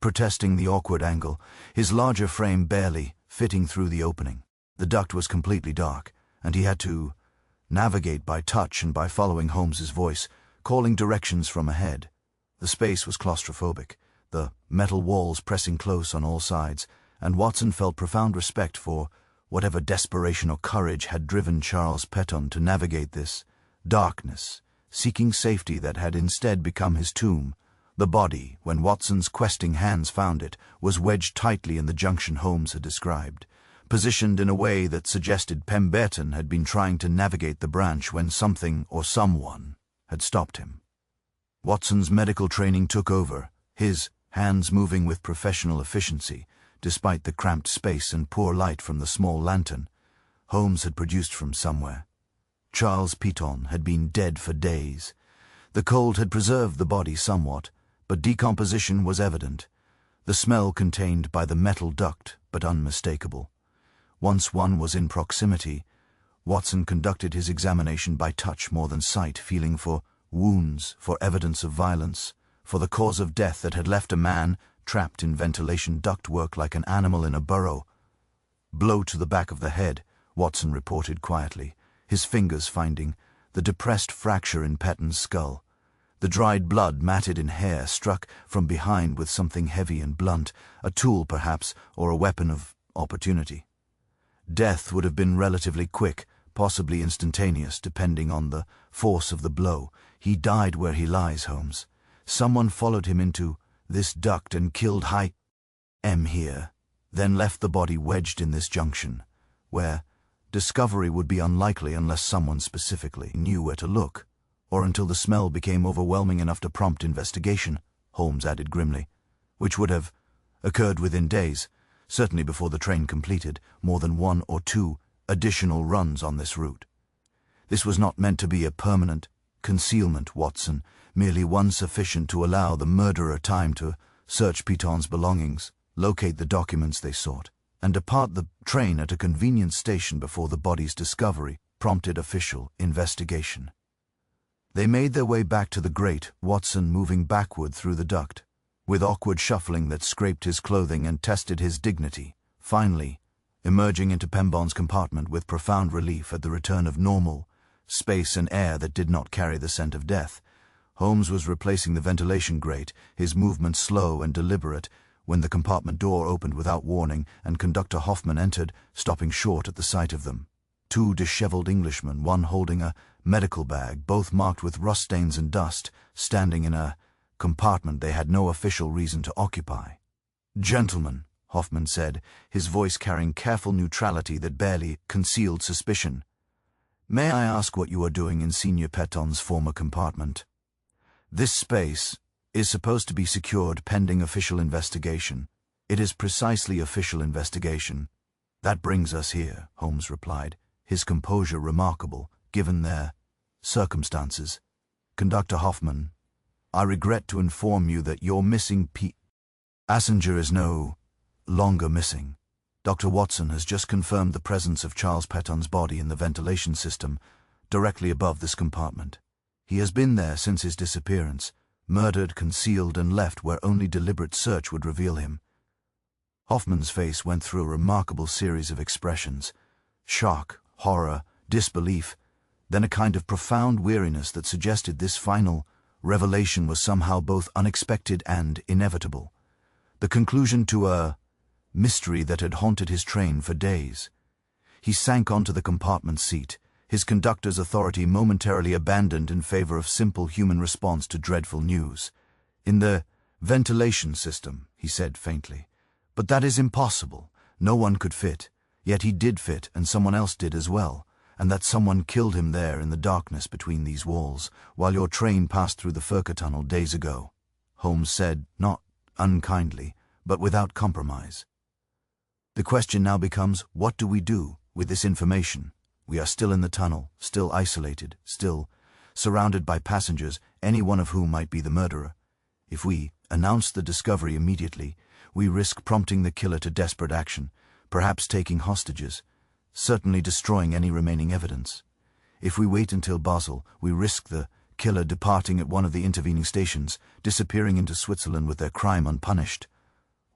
A: protesting the awkward angle, his larger frame barely fitting through the opening. The duct was completely dark, and he had to navigate by touch and by following Holmes's voice, calling directions from ahead. The space was claustrophobic, the metal walls pressing close on all sides, and Watson felt profound respect for whatever desperation or courage had driven Charles Petton to navigate this darkness, seeking safety that had instead become his tomb. The body, when Watson's questing hands found it, was wedged tightly in the junction Holmes had described, positioned in a way that suggested Pemberton had been trying to navigate the branch when something or someone had stopped him. Watson's medical training took over, his hands moving with professional efficiency, despite the cramped space and poor light from the small lantern Holmes had produced from somewhere. Charles Petton had been dead for days. The cold had preserved the body somewhat, but decomposition was evident, the smell contained by the metal duct but unmistakable. Once one was in proximity, Watson conducted his examination by touch more than sight, feeling for wounds, for evidence of violence, for the cause of death that had left a man trapped in ventilation ductwork like an animal in a burrow. "Blow to the back of the head," Watson reported quietly, his fingers finding the depressed fracture in Petton's skull. The dried blood matted in hair struck from behind with something heavy and blunt, a tool perhaps, or a weapon of opportunity. Death would have been relatively quick, possibly instantaneous, depending on the force of the blow. He died where he lies, Holmes. Someone followed him into this duct and killed him here, then left the body wedged in this junction, where discovery would be unlikely unless someone specifically knew where to look, or until the smell became overwhelming enough to prompt investigation, Holmes added grimly, which would have occurred within days, certainly before the train completed more than 1 or 2 additional runs on this route. This was not meant to be a permanent concealment, Watson, merely one sufficient to allow the murderer time to search Petton's belongings, locate the documents they sought, and depart the train at a convenient station before the body's discovery prompted official investigation. They made their way back to the grate, Watson moving backward through the duct, with awkward shuffling that scraped his clothing and tested his dignity, finally emerging into Pemberton's compartment with profound relief at the return of normal space and air that did not carry the scent of death. Holmes was replacing the ventilation grate, his movements slow and deliberate, when the compartment door opened without warning and Conductor Hoffman entered, stopping short at the sight of them. 2 disheveled Englishmen, one holding a medical bag, both marked with rust stains and dust, standing in a compartment they had no official reason to occupy. "Gentlemen," Hoffman said, his voice carrying careful neutrality that barely concealed suspicion, "may I ask what you are doing in Senior Petton's former compartment? This space is supposed to be secured pending official investigation. It is precisely official investigation. That brings us here," Holmes replied, his composure remarkable, given their circumstances. "Conductor Hoffman, I regret to inform you that your missing passenger is no longer missing. Dr. Watson has just confirmed the presence of Charles Petton's body in the ventilation system directly above this compartment. He has been there since his disappearance, murdered, concealed, and left where only deliberate search would reveal him. Hoffman's face went through a remarkable series of expressions: shock, horror, disbelief, then a kind of profound weariness that suggested this final revelation was somehow both unexpected and inevitable, the conclusion to a mystery that had haunted his train for days. He sank onto the compartment seat, his conductor's authority momentarily abandoned in favor of simple human response to dreadful news. "In the ventilation system," he said faintly. "But that is impossible. No one could fit. Yet he did fit, and someone else did as well, and that someone killed him there in the darkness between these walls, while your train passed through the Furka tunnel days ago," Holmes said, not unkindly, but without compromise. "The question now becomes, what do we do with this information? We are still in the tunnel, still isolated, still surrounded by passengers, any one of whom might be the murderer. If we announce the discovery immediately, we risk prompting the killer to desperate action, perhaps taking hostages, certainly destroying any remaining evidence. If we wait until Basel, we risk the killer departing at one of the intervening stations, disappearing into Switzerland with their crime unpunished."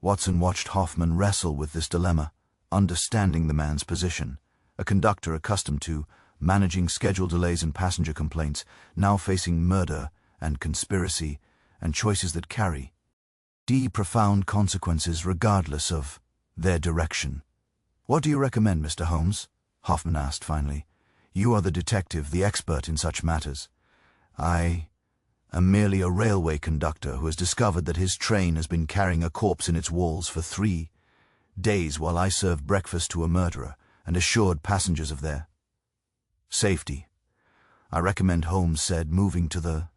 A: Watson watched Hoffman wrestle with this dilemma, understanding the man's position. A conductor accustomed to managing schedule delays and passenger complaints, now facing murder and conspiracy and choices that carry profound consequences regardless of their direction. "What do you recommend, Mr. Holmes?" Hoffman asked finally. "You are the detective, the expert in such matters. I am merely a railway conductor who has discovered that his train has been carrying a corpse in its walls for 3 days while I served breakfast to a murderer and assured passengers of their safety. I recommend," Holmes said, moving to the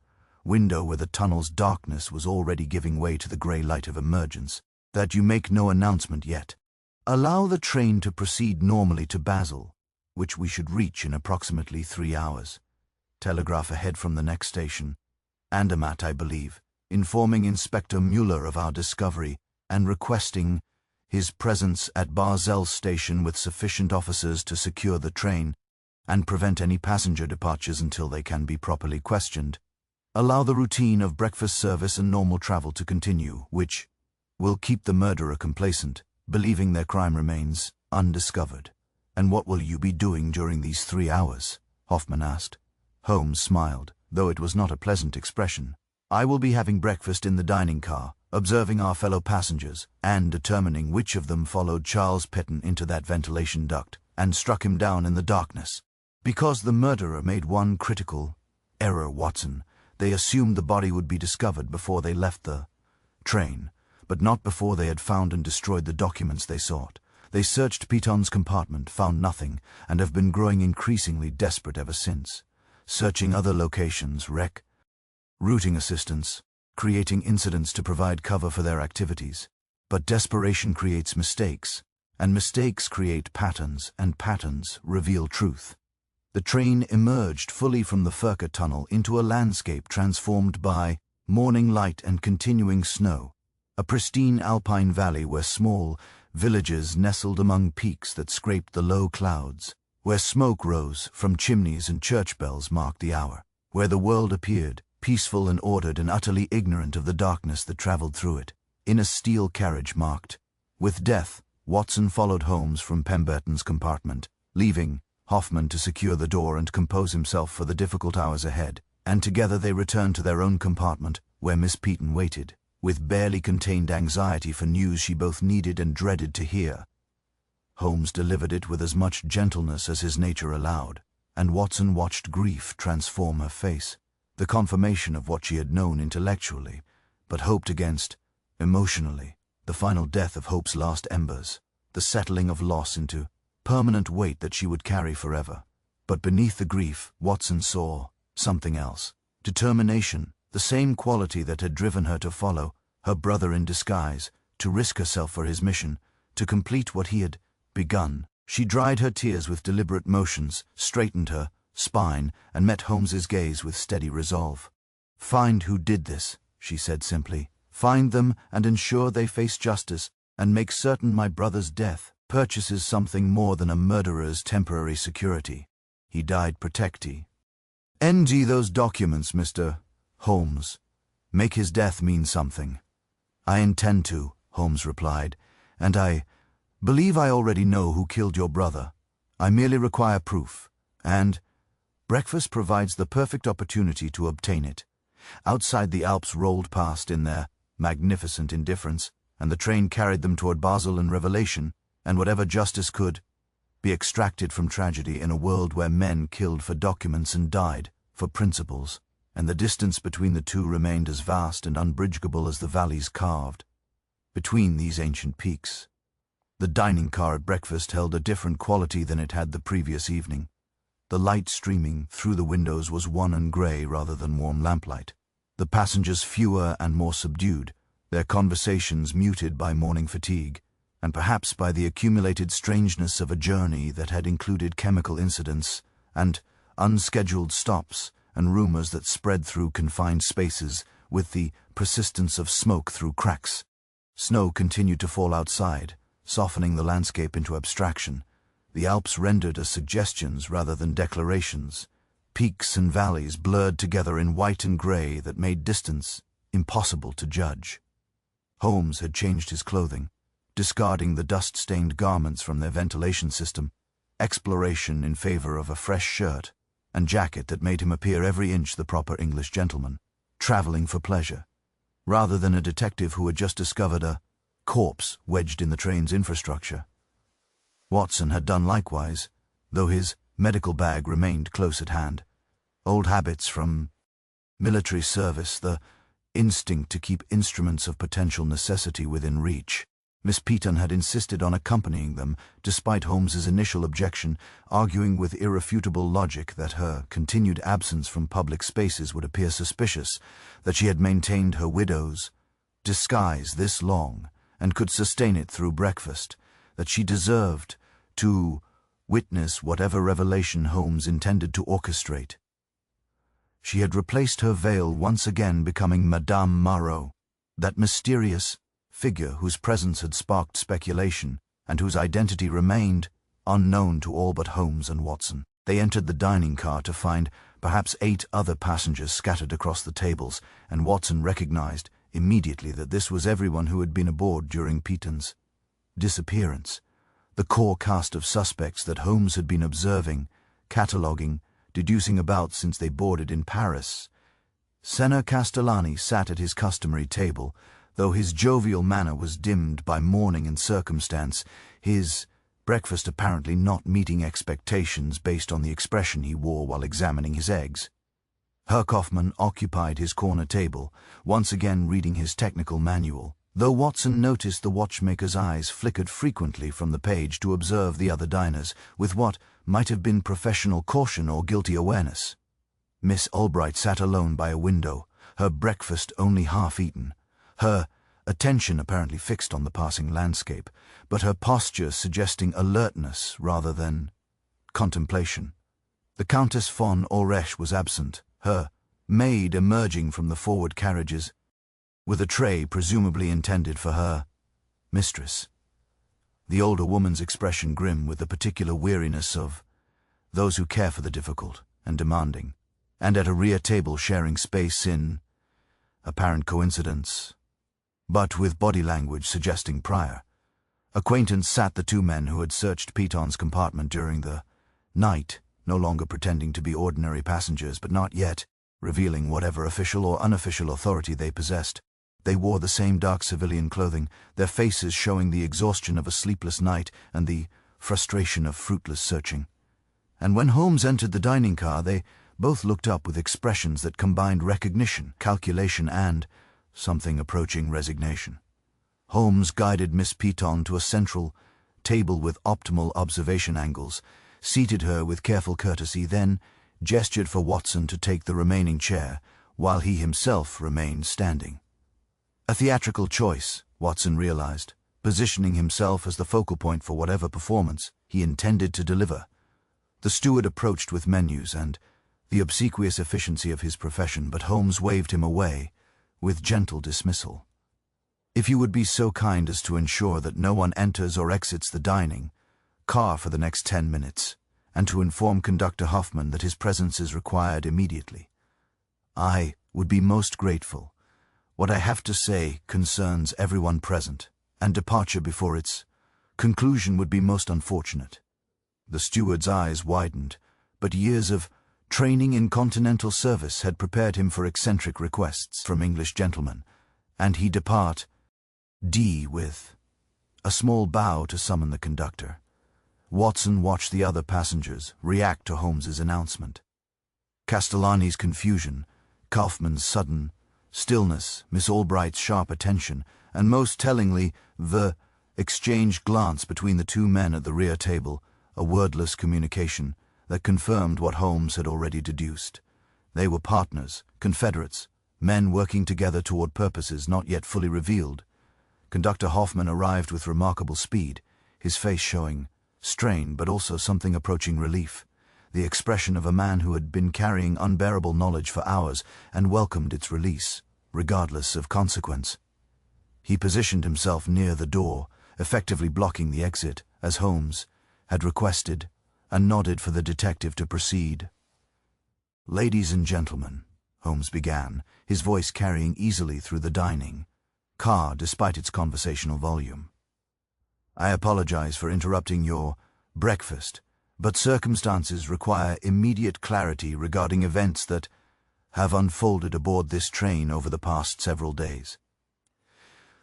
A: window where the tunnel's darkness was already giving way to the grey light of emergence, "that you make no announcement yet. Allow the train to proceed normally to Basel, which we should reach in approximately 3 hours. Telegraph ahead from the next station, Andermatt, I believe, informing Inspector Müller of our discovery and requesting his presence at Basel station with sufficient officers to secure the train and prevent any passenger departures until they can be properly questioned. Allow the routine of breakfast service and normal travel to continue, which will keep the murderer complacent, believing their crime remains undiscovered." "And what will you be doing during these 3 hours?" Hoffman asked. Holmes smiled, though it was not a pleasant expression. "I will be having breakfast in the dining car, observing our fellow passengers, and determining which of them followed Charles Petton into that ventilation duct and struck him down in the darkness. Because the murderer made one critical error, Watson. They assumed the body would be discovered before they left the train, but not before they had found and destroyed the documents they sought. They searched Peton's compartment, found nothing, and have been growing increasingly desperate ever since, searching other locations, routing assistance, creating incidents to provide cover for their activities. But desperation creates mistakes, and mistakes create patterns, and patterns reveal truth. The train emerged fully from the Furka tunnel into a landscape transformed by morning light and continuing snow, a pristine alpine valley where small villages nestled among peaks that scraped the low clouds, where smoke rose from chimneys and church bells marked the hour, where the world appeared peaceful and ordered and utterly ignorant of the darkness that traveled through it. In a steel carriage marked with death, Watson followed Holmes from Pemberton's compartment, leaving Hoffman to secure the door and compose himself for the difficult hours ahead, and together they returned to their own compartment, where Miss Peton waited, with barely contained anxiety for news she both needed and dreaded to hear. Holmes delivered it with as much gentleness as his nature allowed, and Watson watched grief transform her face, the confirmation of what she had known intellectually, but hoped against emotionally, the final death of hope's last embers, the settling of loss into permanent weight that she would carry forever. But beneath the grief, Watson saw something else. Determination, the same quality that had driven her to follow her brother in disguise, to risk herself for his mission, to complete what he had begun. She dried her tears with deliberate motions, straightened her spine, and met Holmes's gaze with steady resolve. "Find who did this," she said simply. "Find them and ensure they face justice, and make certain my brother's death purchases something more than a murderer's temporary security. He died protecti. NG those documents, Mr. Holmes. Make his death mean something. I intend to, Holmes replied, and I believe I already know who killed your brother. I merely require proof, and breakfast provides the perfect opportunity to obtain it. Outside, the Alps rolled past in their magnificent indifference, and the train carried them toward Basel and revelation, and whatever justice could be extracted from tragedy in a world where men killed for documents and died for principles, and the distance between the two remained as vast and unbridgeable as the valleys carved between these ancient peaks. The dining car at breakfast held a different quality than it had the previous evening. The light streaming through the windows was wan and grey rather than warm lamplight. The passengers fewer and more subdued, their conversations muted by morning fatigue, and perhaps by the accumulated strangeness of a journey that had included chemical incidents and unscheduled stops and rumors that spread through confined spaces with the persistence of smoke through cracks. Snow continued to fall outside, softening the landscape into abstraction. The Alps rendered as suggestions rather than declarations. Peaks and valleys blurred together in white and grey that made distance impossible to judge. Holmes had changed his clothing, discarding the dust-stained garments from their ventilation system, exploration in favor of a fresh shirt and jacket that made him appear every inch the proper English gentleman, traveling for pleasure, rather than a detective who had just discovered a corpse wedged in the train's infrastructure. Watson had done likewise, though his medical bag remained close at hand. Old habits from military service, the instinct to keep instruments of potential necessity within reach. Miss Peaton had insisted on accompanying them, despite Holmes's initial objection, arguing with irrefutable logic that her continued absence from public spaces would appear suspicious, that she had maintained her widow's disguise this long and could sustain it through breakfast, that she deserved to witness whatever revelation Holmes intended to orchestrate. She had replaced her veil, once again becoming Madame Marot, that mysterious figure whose presence had sparked speculation and whose identity remained unknown to all but Holmes and Watson. They entered the dining car to find perhaps 8 other passengers scattered across the tables, and Watson recognized immediately that this was everyone who had been aboard during Peaton's disappearance, the core cast of suspects that Holmes had been observing, cataloguing, deducing about since they boarded in Paris. Senna Castellani sat at his customary table, though his jovial manner was dimmed by mourning and circumstance, his breakfast apparently not meeting expectations based on the expression he wore while examining his eggs. Herr Kaufmann occupied his corner table, once again reading his technical manual, though Watson noticed the watchmaker's eyes flickered frequently from the page to observe the other diners, with what might have been professional caution or guilty awareness. Miss Albright sat alone by a window, her breakfast only half eaten, her attention apparently fixed on the passing landscape, but her posture suggesting alertness rather than contemplation. The Countess von Oresch was absent, her maid emerging from the forward carriages, with a tray presumably intended for her mistress. The older woman's expression grim with the particular weariness of those who care for the difficult and demanding, and at a rear table sharing space in apparent coincidence, but with body language suggesting prior acquaintance, sat the 2 men who had searched Peaton's compartment during the night, no longer pretending to be ordinary passengers, but not yet revealing whatever official or unofficial authority they possessed. They wore the same dark civilian clothing, their faces showing the exhaustion of a sleepless night and the frustration of fruitless searching. And when Holmes entered the dining car, they both looked up with expressions that combined recognition, calculation, and something approaching resignation. Holmes guided Miss Peaton to a central table with optimal observation angles, seated her with careful courtesy, then gestured for Watson to take the remaining chair, while he himself remained standing. A theatrical choice, Watson realized, positioning himself as the focal point for whatever performance he intended to deliver. The steward approached with menus and the obsequious efficiency of his profession, but Holmes waved him away with gentle dismissal. If you would be so kind as to ensure that no one enters or exits the dining car for the next 10 minutes, and to inform Conductor Hoffman that his presence is required immediately. I would be most grateful, What I have to say concerns everyone present, and departure before its conclusion would be most unfortunate." The steward's eyes widened, but years of training in continental service had prepared him for eccentric requests from English gentlemen, and he depart with a small bow to summon the conductor. Watson watched the other passengers react to Holmes's announcement. Castellani's confusion, Kaufmann's sudden stillness, Miss Albright's sharp attention, and most tellingly, the exchanged glance between the two men at the rear table, a wordless communication that confirmed what Holmes had already deduced. They were partners, confederates, men working together toward purposes not yet fully revealed. Conductor Hoffman arrived with remarkable speed, his face showing strain but also something approaching relief, the expression of a man who had been carrying unbearable knowledge for hours and welcomed its release, regardless of consequence. He positioned himself near the door, effectively blocking the exit, as Holmes had requested, and nodded for the detective to proceed. "Ladies and gentlemen," Holmes began, his voice carrying easily through the dining car despite its conversational volume. "I apologize for interrupting your breakfast, but circumstances require immediate clarity regarding events that have unfolded aboard this train over the past several days.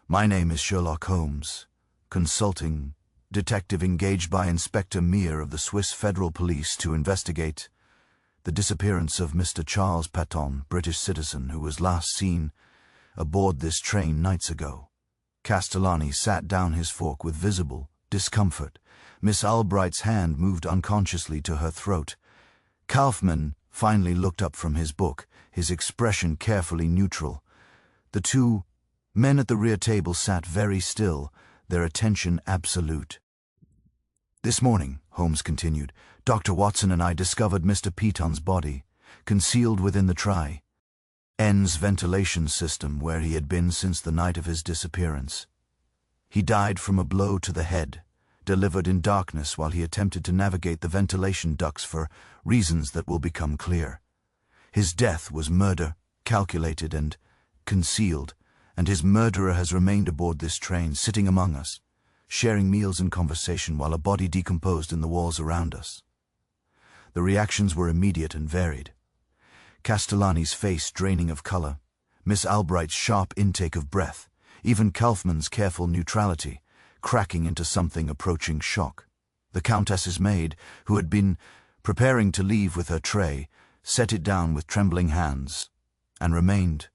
A: My name is Sherlock Holmes, consulting detective engaged by Inspector Meir of the Swiss Federal Police to investigate the disappearance of Mr. Charles Patton, British citizen, who was last seen aboard this train nights ago." Castellani sat down his fork with visible discomfort. Miss Albright's hand moved unconsciously to her throat. Kaufmann finally looked up from his book, his expression carefully neutral. The two men at the rear table sat very still, their attention absolute. "This morning," Holmes continued, "Dr. Watson and I discovered Mr. Patton's body, concealed within the Tri-N's ventilation system where he had been since the night of his disappearance. He died from a blow to the head, delivered in darkness while he attempted to navigate the ventilation ducts for reasons that will become clear. His death was murder, calculated and concealed, and his murderer has remained aboard this train, sitting among us, sharing meals and conversation while a body decomposed in the walls around us." The reactions were immediate and varied. Castellani's face draining of color, Miss Albright's sharp intake of breath, even Kaufmann's careful neutrality, cracking into something approaching shock. The Countess's maid, who had been preparing to leave with her tray, set it down with trembling hands, and remained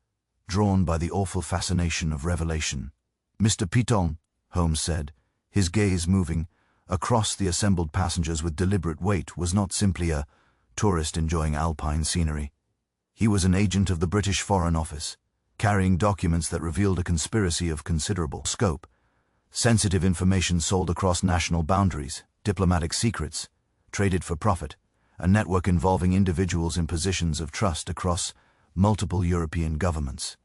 A: drawn by the awful fascination of revelation. "Mr. Patton," Holmes said, his gaze moving across the assembled passengers with deliberate weight, was not simply a tourist enjoying Alpine scenery. He was an agent of the British Foreign Office, carrying documents that revealed a conspiracy of considerable scope, sensitive information sold across national boundaries, diplomatic secrets, traded for profit, a network involving individuals in positions of trust across multiple European governments.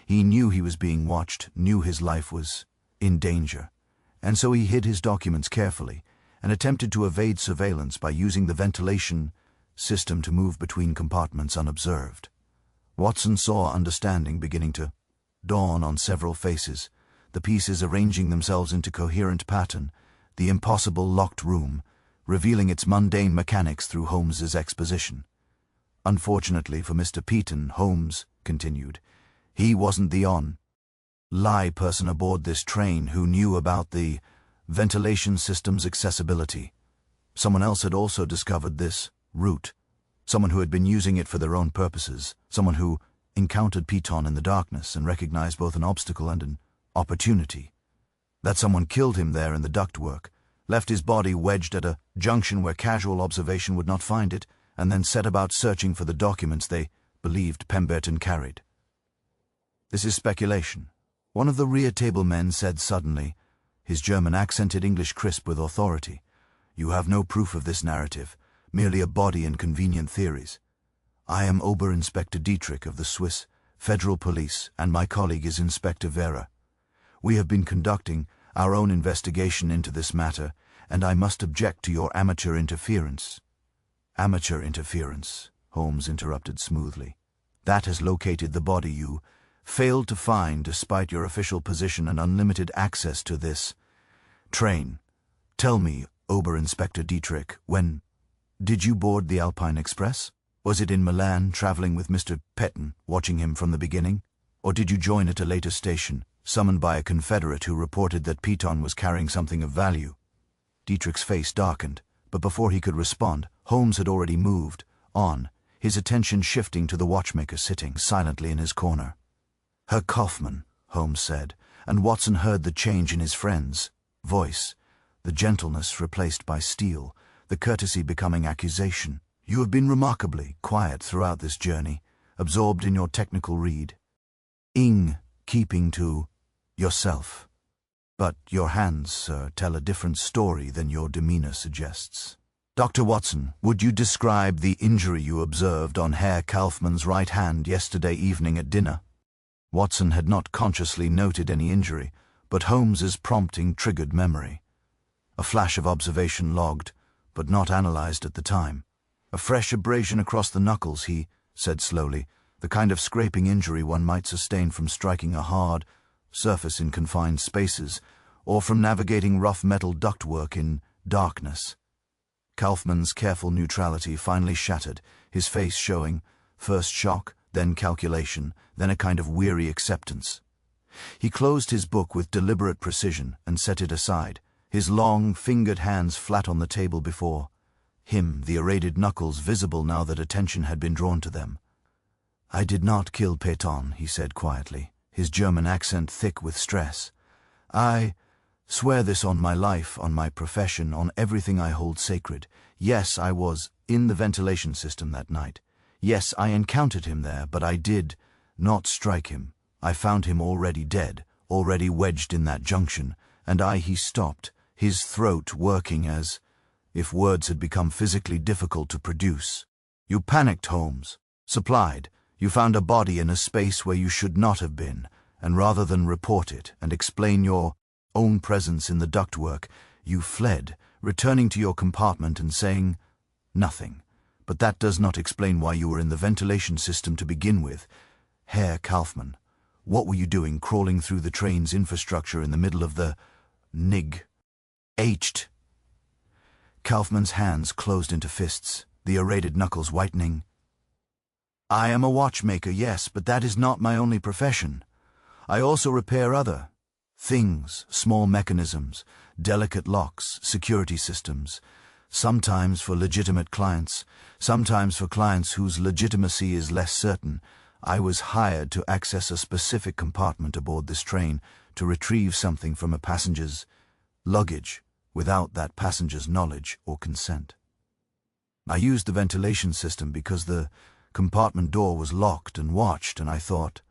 A: He knew he was being watched, knew his life was in danger, and so he hid his documents carefully and attempted to evade surveillance by using the ventilation system to move between compartments unobserved. Watson saw understanding beginning to dawn on several faces, the pieces arranging themselves into coherent pattern, the impossible locked room, revealing its mundane mechanics through Holmes's exposition. "Unfortunately for Mr. Patton," Holmes continued, "he wasn't the only person aboard this train who knew about the ventilation system's accessibility. Someone else had also discovered this route, someone who had been using it for their own purposes, someone who encountered Patton in the darkness and recognized both an obstacle and an opportunity. That someone killed him there in the ductwork, left his body wedged at a junction where casual observation would not find it, and then set about searching for the documents they believed Pemberton carried. This is speculation," one of the rear table men said suddenly, his German accented English crisp with authority. "You have no proof of this narrative, merely a body and convenient theories. I am Ober-Inspector Dietrich of the Swiss Federal Police, and my colleague is Inspector Vera. We have been conducting our own investigation into this matter, and I must object to your amateur interference." "Amateur interference," Holmes interrupted smoothly. "That has located the body you failed to find despite your official position and unlimited access to this train. Tell me, Oberinspector Dietrich, when did you board the Alpine Express? Was it in Milan, traveling with Mr. Petten, watching him from the beginning? Or did you join at a later station, summoned by a Confederate who reported that Piton was carrying something of value? Dietrich's face darkened, but before he could respond, Holmes had already moved on, his attention shifting to the watchmaker sitting silently in his corner. Herr Kaufmann, Holmes said, and Watson heard the change in his friend's voice, the gentleness replaced by steel, the courtesy becoming accusation. You have been remarkably quiet throughout this journey, absorbed in your technical read, keeping to yourself. But your hands, sir, tell a different story than your demeanor suggests. Dr. Watson, would you describe the injury you observed on Herr Kaufmann's right hand yesterday evening at dinner? Watson had not consciously noted any injury, but Holmes's prompting triggered memory. A flash of observation logged, but not analyzed at the time. A fresh abrasion across the knuckles, he said slowly, the kind of scraping injury one might sustain from striking a hard surface in confined spaces, or from navigating rough metal ductwork in darkness. Kaufmann's careful neutrality finally shattered, his face showing first shock, then calculation, then a kind of weary acceptance. He closed his book with deliberate precision and set it aside, his long, fingered hands flat on the table before him, the serrated knuckles visible now that attention had been drawn to them. I did not kill Péton, he said quietly, his German accent thick with stress. I swear this on my life, on my profession, on everything I hold sacred. Yes, I was in the ventilation system that night. Yes, I encountered him there, but I did not strike him. I found him already dead, already wedged in that junction, and he stopped, his throat working as if words had become physically difficult to produce. You panicked, Holmes. Supplied. You found a body in a space where you should not have been, and rather than report it and explain your own presence in the ductwork, you fled, returning to your compartment and saying nothing. But that does not explain why you were in the ventilation system to begin with. Herr Kaufmann, what were you doing crawling through the train's infrastructure in the middle of the H? Kaufmann's hands closed into fists, the serrated knuckles whitening. I am a watchmaker, yes, but that is not my only profession. I also repair other things, small mechanisms, delicate locks, security systems, sometimes for legitimate clients, sometimes for clients whose legitimacy is less certain. I was hired to access a specific compartment aboard this train to retrieve something from a passenger's luggage without that passenger's knowledge or consent. I used the ventilation system because the compartment door was locked and watched, and I thought,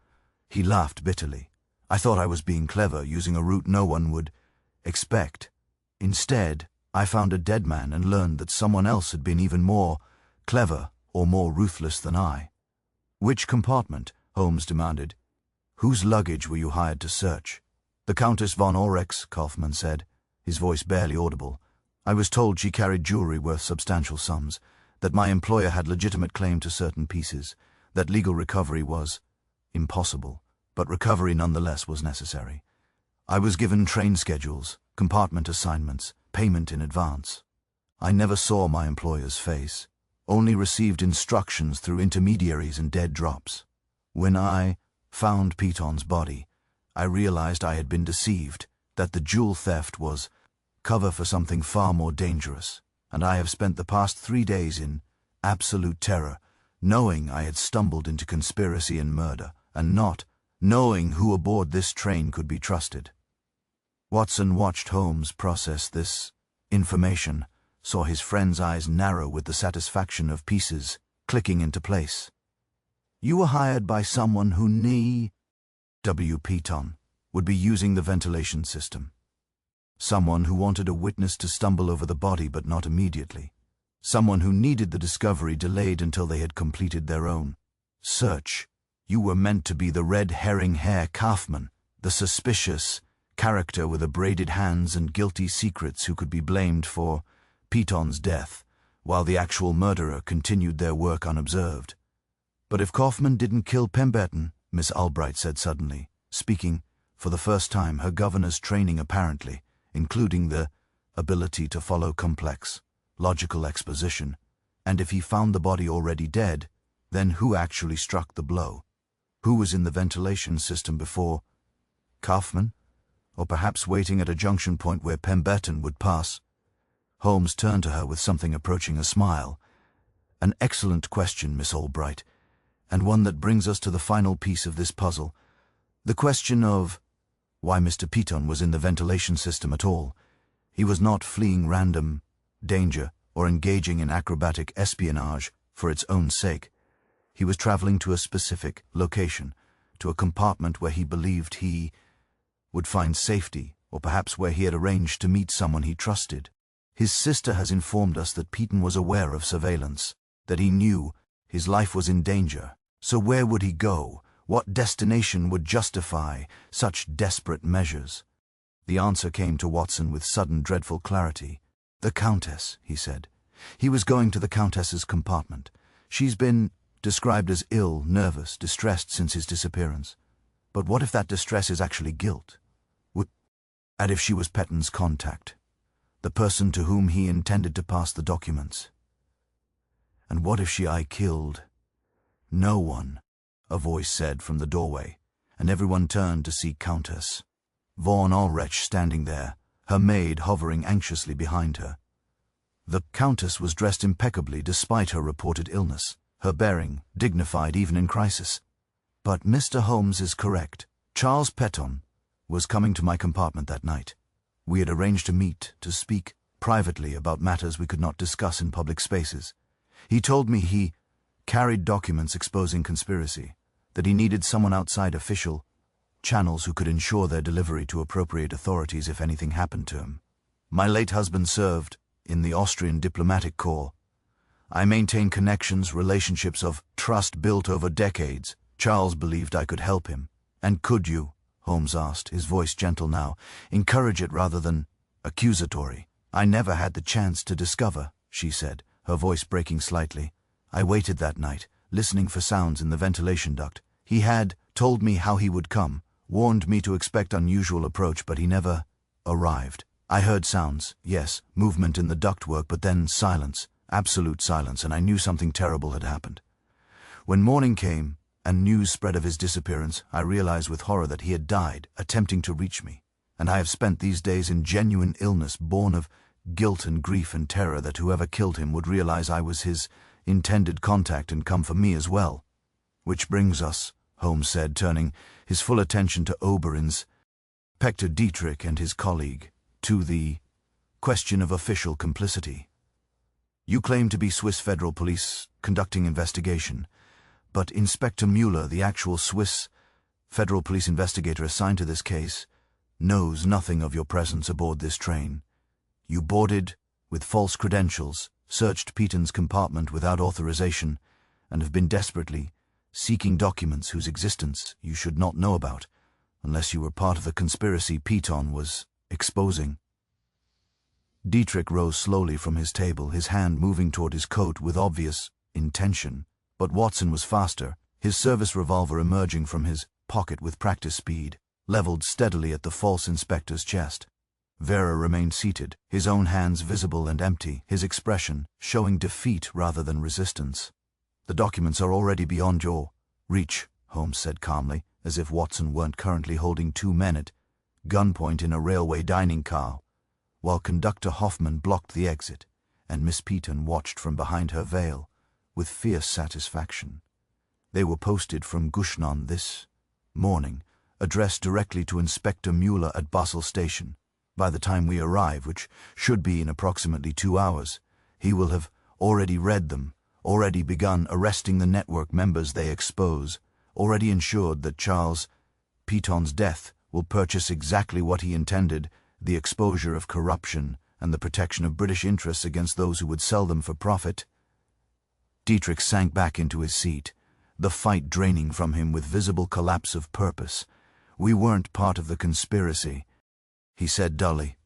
A: he laughed bitterly, I thought I was being clever, using a route no one would expect. Instead, I found a dead man and learned that someone else had been even more clever or more ruthless than I. Which compartment? Holmes demanded. Whose luggage were you hired to search? The Countess von Orex, Kaufmann said, his voice barely audible. I was told she carried jewelry worth substantial sums, that my employer had legitimate claim to certain pieces, that legal recovery was impossible, but recovery nonetheless was necessary. I was given train schedules, compartment assignments, payment in advance. I never saw my employer's face, only received instructions through intermediaries and dead drops. When I found Péton's body, I realized I had been deceived, that the jewel theft was cover for something far more dangerous, and I have spent the past 3 days in absolute terror, knowing I had stumbled into conspiracy and murder, and not knowing who aboard this train could be trusted. Watson watched Holmes process this information, saw his friend's eyes narrow with the satisfaction of pieces clicking into place. You were hired by someone who W. Péton would be using the ventilation system. Someone who wanted a witness to stumble over the body but not immediately. Someone who needed the discovery delayed until they had completed their own search. You were meant to be the red herring Herr Kaufmann, the suspicious character with abraded hands and guilty secrets who could be blamed for Péton's death, while the actual murderer continued their work unobserved. But if Kaufmann didn't kill Pemberton, Miss Albright said suddenly, speaking, for the first time, her governor's training apparently, including the ability to follow complex, logical exposition. And if he found the body already dead, then who actually struck the blow? Who was in the ventilation system before? Kaufman? Or perhaps waiting at a junction point where Pemberton would pass? Holmes turned to her with something approaching a smile. An excellent question, Miss Albright, and one that brings us to the final piece of this puzzle. The question of why Mr. Piton was in the ventilation system at all. He was not fleeing random danger or engaging in acrobatic espionage for its own sake. He was traveling to a specific location, to a compartment where he believed he would find safety, or perhaps where he had arranged to meet someone he trusted. His sister has informed us that Piton was aware of surveillance, that he knew his life was in danger. So where would he go? What destination would justify such desperate measures? The answer came to Watson with sudden dreadful clarity. The Countess, he said. He was going to the Countess's compartment. She's been described as ill, nervous, distressed since his disappearance. But what if that distress is actually guilt? And if she was Petton's contact, the person to whom he intended to pass the documents? And what if I killed? No one, a voice said from the doorway, and everyone turned to see Countess Vaughan Ulrich standing there, her maid hovering anxiously behind her. The Countess was dressed impeccably despite her reported illness, her bearing dignified even in crisis. But Mr. Holmes is correct. Charles Petton was coming to my compartment that night. We had arranged to meet, to speak privately about matters we could not discuss in public spaces. He told me he carried documents exposing conspiracy, that he needed someone outside official channels who could ensure their delivery to appropriate authorities if anything happened to him. My late husband served in the Austrian diplomatic corps. I maintained connections, relationships of trust built over decades. Charles believed I could help him. And could you, Holmes asked, his voice gentle now, encourage it rather than accusatory? I never had the chance to discover, she said, her voice breaking slightly. I waited that night, listening for sounds in the ventilation duct. He had told me how he would come, warned me to expect unusual approach, but he never arrived. I heard sounds, yes, movement in the ductwork, but then silence, absolute silence, and I knew something terrible had happened. When morning came, and news spread of his disappearance, I realized with horror that he had died, attempting to reach me, and I have spent these days in genuine illness, born of guilt and grief and terror that whoever killed him would realize I was his intended contact and come for me as well. Which brings us, Holmes said, turning his full attention to Oberyn's, Inspector Dietrich and his colleague, to the question of official complicity. You claim to be Swiss Federal Police conducting investigation, but Inspector Müller, the actual Swiss Federal Police investigator assigned to this case, knows nothing of your presence aboard this train. You boarded with false credentials, searched Piton's compartment without authorization, and have been desperately seeking documents whose existence you should not know about, unless you were part of the conspiracy Piton was exposing. Dietrich rose slowly from his table, his hand moving toward his coat with obvious intention. But Watson was faster, his service revolver emerging from his pocket with practice speed, leveled steadily at the false inspector's chest. Vera remained seated, his own hands visible and empty, his expression showing defeat rather than resistance. The documents are already beyond your reach, Holmes said calmly, as if Watson weren't currently holding two men at gunpoint in a railway dining car, while Conductor Hoffman blocked the exit, and Miss Piton watched from behind her veil with fierce satisfaction. They were posted from Gushnon this morning, addressed directly to Inspector Müller at Basel Station. By the time we arrive, which should be in approximately 2 hours, he will have already read them, already begun arresting the network members they expose, already ensured that Charles Piton's death will purchase exactly what he intended, the exposure of corruption and the protection of British interests against those who would sell them for profit. Dietrich sank back into his seat, the fight draining from him with visible collapse of purpose. We weren't part of the conspiracy, he said dully.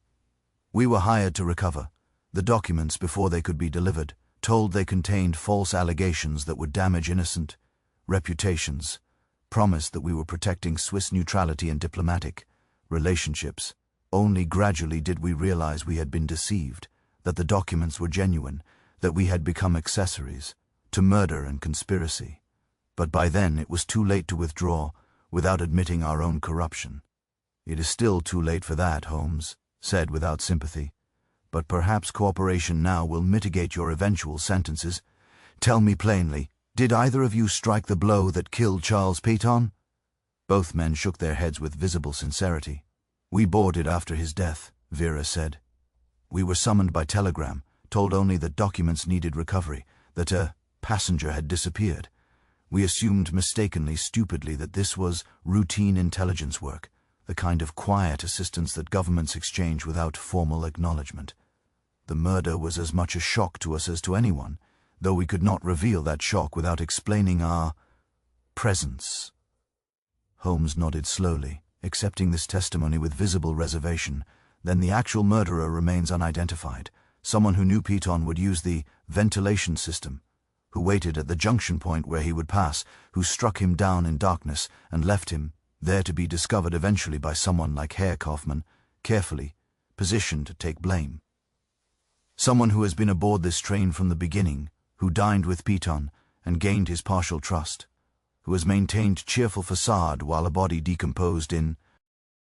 A: We were hired to recover the documents before they could be delivered, told they contained false allegations that would damage innocent reputations, promised that we were protecting Swiss neutrality and diplomatic relationships. Only gradually did we realize we had been deceived, that the documents were genuine, that we had become accessories to murder and conspiracy. But by then it was too late to withdraw without admitting our own corruption. "It is still too late for that," Holmes said without sympathy. "But perhaps cooperation now will mitigate your eventual sentences. Tell me plainly, did either of you strike the blow that killed Charles Peyton?" Both men shook their heads with visible sincerity. "We boarded after his death," Vera said. "We were summoned by telegram, told only that documents needed recovery, that a passenger had disappeared. We assumed mistakenly, stupidly, that this was routine intelligence work, the kind of quiet assistance that governments exchange without formal acknowledgement. The murder was as much a shock to us as to anyone, though we could not reveal that shock without explaining our presence." Holmes nodded slowly, accepting this testimony with visible reservation. "Then the actual murderer remains unidentified. Someone who knew Peyton would use the ventilation system, who waited at the junction point where he would pass, who struck him down in darkness and left him there to be discovered eventually by someone like Herr Kaufmann, carefully positioned to take blame. Someone who has been aboard this train from the beginning, who dined with Peyton and gained his partial trust, who has maintained cheerful facade while a body decomposed in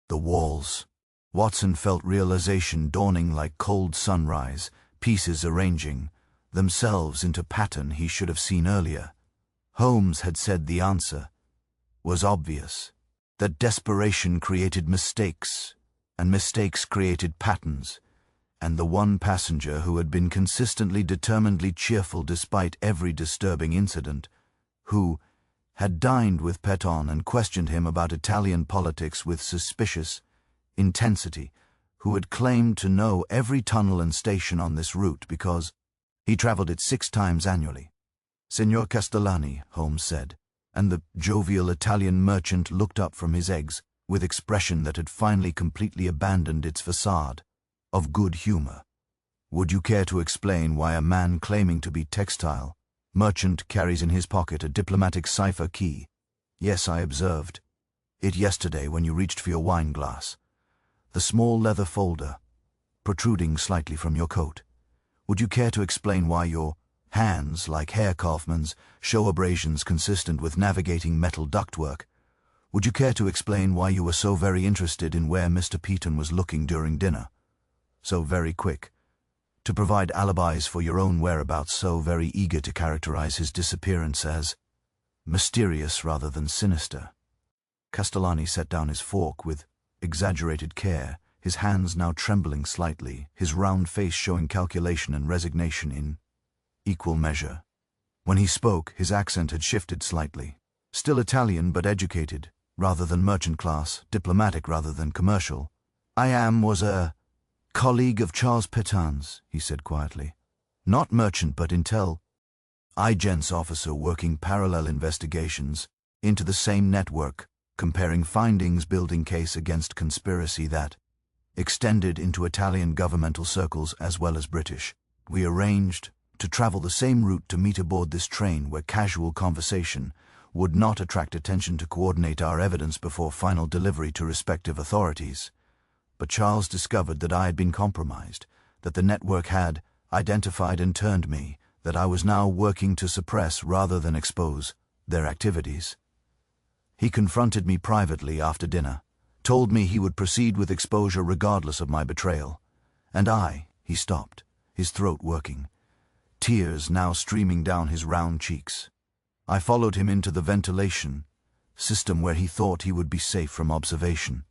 A: the walls." Watson felt realization dawning like cold sunrise, pieces arranging themselves into pattern he should have seen earlier. Holmes had said the answer was obvious, that desperation created mistakes, and mistakes created patterns, and the one passenger who had been consistently determinedly cheerful despite every disturbing incident, who had dined with Peyton and questioned him about Italian politics with suspicious intensity, who had claimed to know every tunnel and station on this route because he traveled it 6 times annually. "Signor Castellani," Holmes said, and the jovial Italian merchant looked up from his eggs with expression that had finally completely abandoned its facade of good humor. "Would you care to explain why a man claiming to be textile merchant carries in his pocket a diplomatic cipher key? Yes, I observed it yesterday when you reached for your wine glass. The small leather folder protruding slightly from your coat. Would you care to explain why your hands, like Herr Kaufmann's, show abrasions consistent with navigating metal ductwork? Would you care to explain why you were so very interested in where Mr. Peyton was looking during dinner? So very quick to provide alibis for your own whereabouts, so very eager to characterize his disappearance as mysterious rather than sinister." Castellani set down his fork with exaggerated care, his hands now trembling slightly, his round face showing calculation and resignation in equal measure. When he spoke, his accent had shifted slightly. Still Italian but educated, rather than merchant class, diplomatic rather than commercial. "Was a colleague of Charles Peyton's," he said quietly. "Not merchant but intelligence officer working parallel investigations into the same network, comparing findings, building case against conspiracy that extended into Italian governmental circles as well as British. We arranged to travel the same route to meet aboard this train where casual conversation would not attract attention, to coordinate our evidence before final delivery to respective authorities. But Charles discovered that I had been compromised, that the network had identified and turned me, that I was now working to suppress rather than expose their activities. He confronted me privately after dinner, told me he would proceed with exposure regardless of my betrayal. And he stopped, his throat working, tears now streaming down his round cheeks. I followed him into the ventilation system where he thought he would be safe from observation.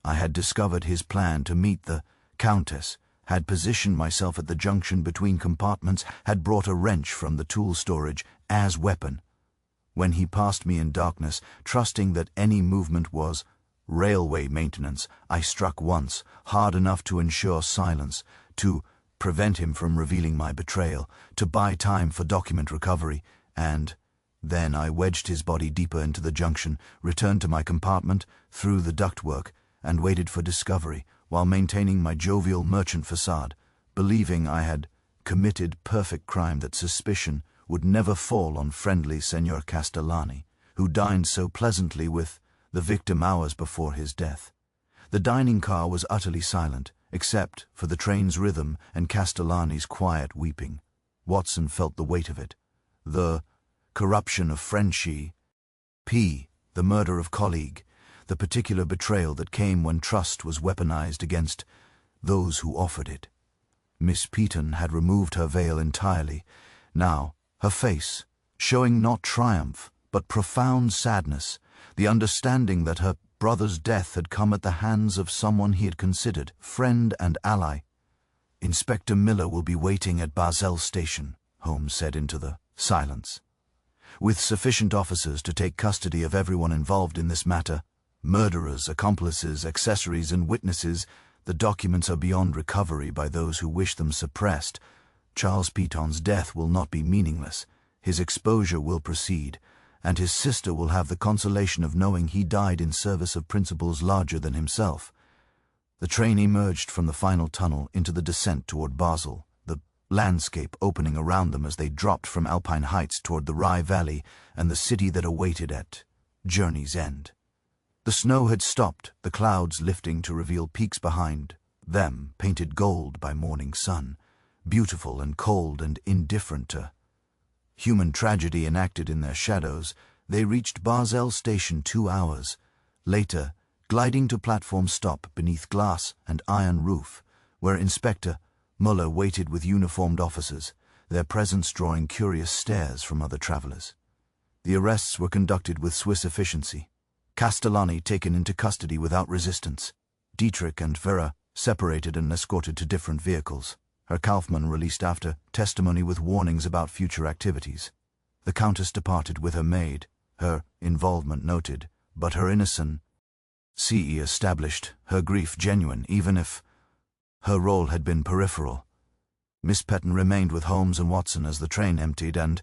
A: I had discovered his plan to meet the Countess, had positioned myself at the junction between compartments, had brought a wrench from the tool storage as weapon. When he passed me in darkness, trusting that any movement was railway maintenance, I struck once, hard enough to ensure silence, to prevent him from revealing my betrayal, to buy time for document recovery, and then I wedged his body deeper into the junction, returned to my compartment through the ductwork, and waited for discovery, while maintaining my jovial merchant facade, believing I had committed perfect crime, that suspicion would never fall on friendly Signor Castellani, who dined so pleasantly with the victim hours before his death. The dining car was utterly silent, except for the train's rhythm and Castellani's quiet weeping. Watson felt the weight of it. The corruption of Frenchy, the murder of colleague, the particular betrayal that came when trust was weaponized against those who offered it. Miss Peaton had removed her veil entirely. Now, her face, showing not triumph, but profound sadness, the understanding that her brother's death had come at the hands of someone he had considered friend and ally. "Inspector Miller will be waiting at Basel Station," Holmes said into the silence. "With sufficient officers to take custody of everyone involved in this matter, murderers, accomplices, accessories, and witnesses. The documents are beyond recovery by those who wish them suppressed. Charles Peaton's death will not be meaningless. His exposure will proceed, and his sister will have the consolation of knowing he died in service of principles larger than himself." The train emerged from the final tunnel into the descent toward Basel, the landscape opening around them as they dropped from Alpine heights toward the Rye Valley and the city that awaited at journey's end. The snow had stopped, the clouds lifting to reveal peaks behind them, painted gold by morning sun, beautiful and cold and indifferent to human tragedy enacted in their shadows. They reached Basel Station 2 hours later, gliding to platform stop beneath glass and iron roof, where Inspector Muller waited with uniformed officers, their presence drawing curious stares from other travelers. The arrests were conducted with Swiss efficiency. Castellani taken into custody without resistance. Dietrich and Vera separated and escorted to different vehicles. Herr Kaufmann released after testimony with warnings about future activities. The Countess departed with her maid, her involvement noted, but her innocence established, her grief genuine, even if her role had been peripheral. Miss Peaton remained with Holmes and Watson as the train emptied and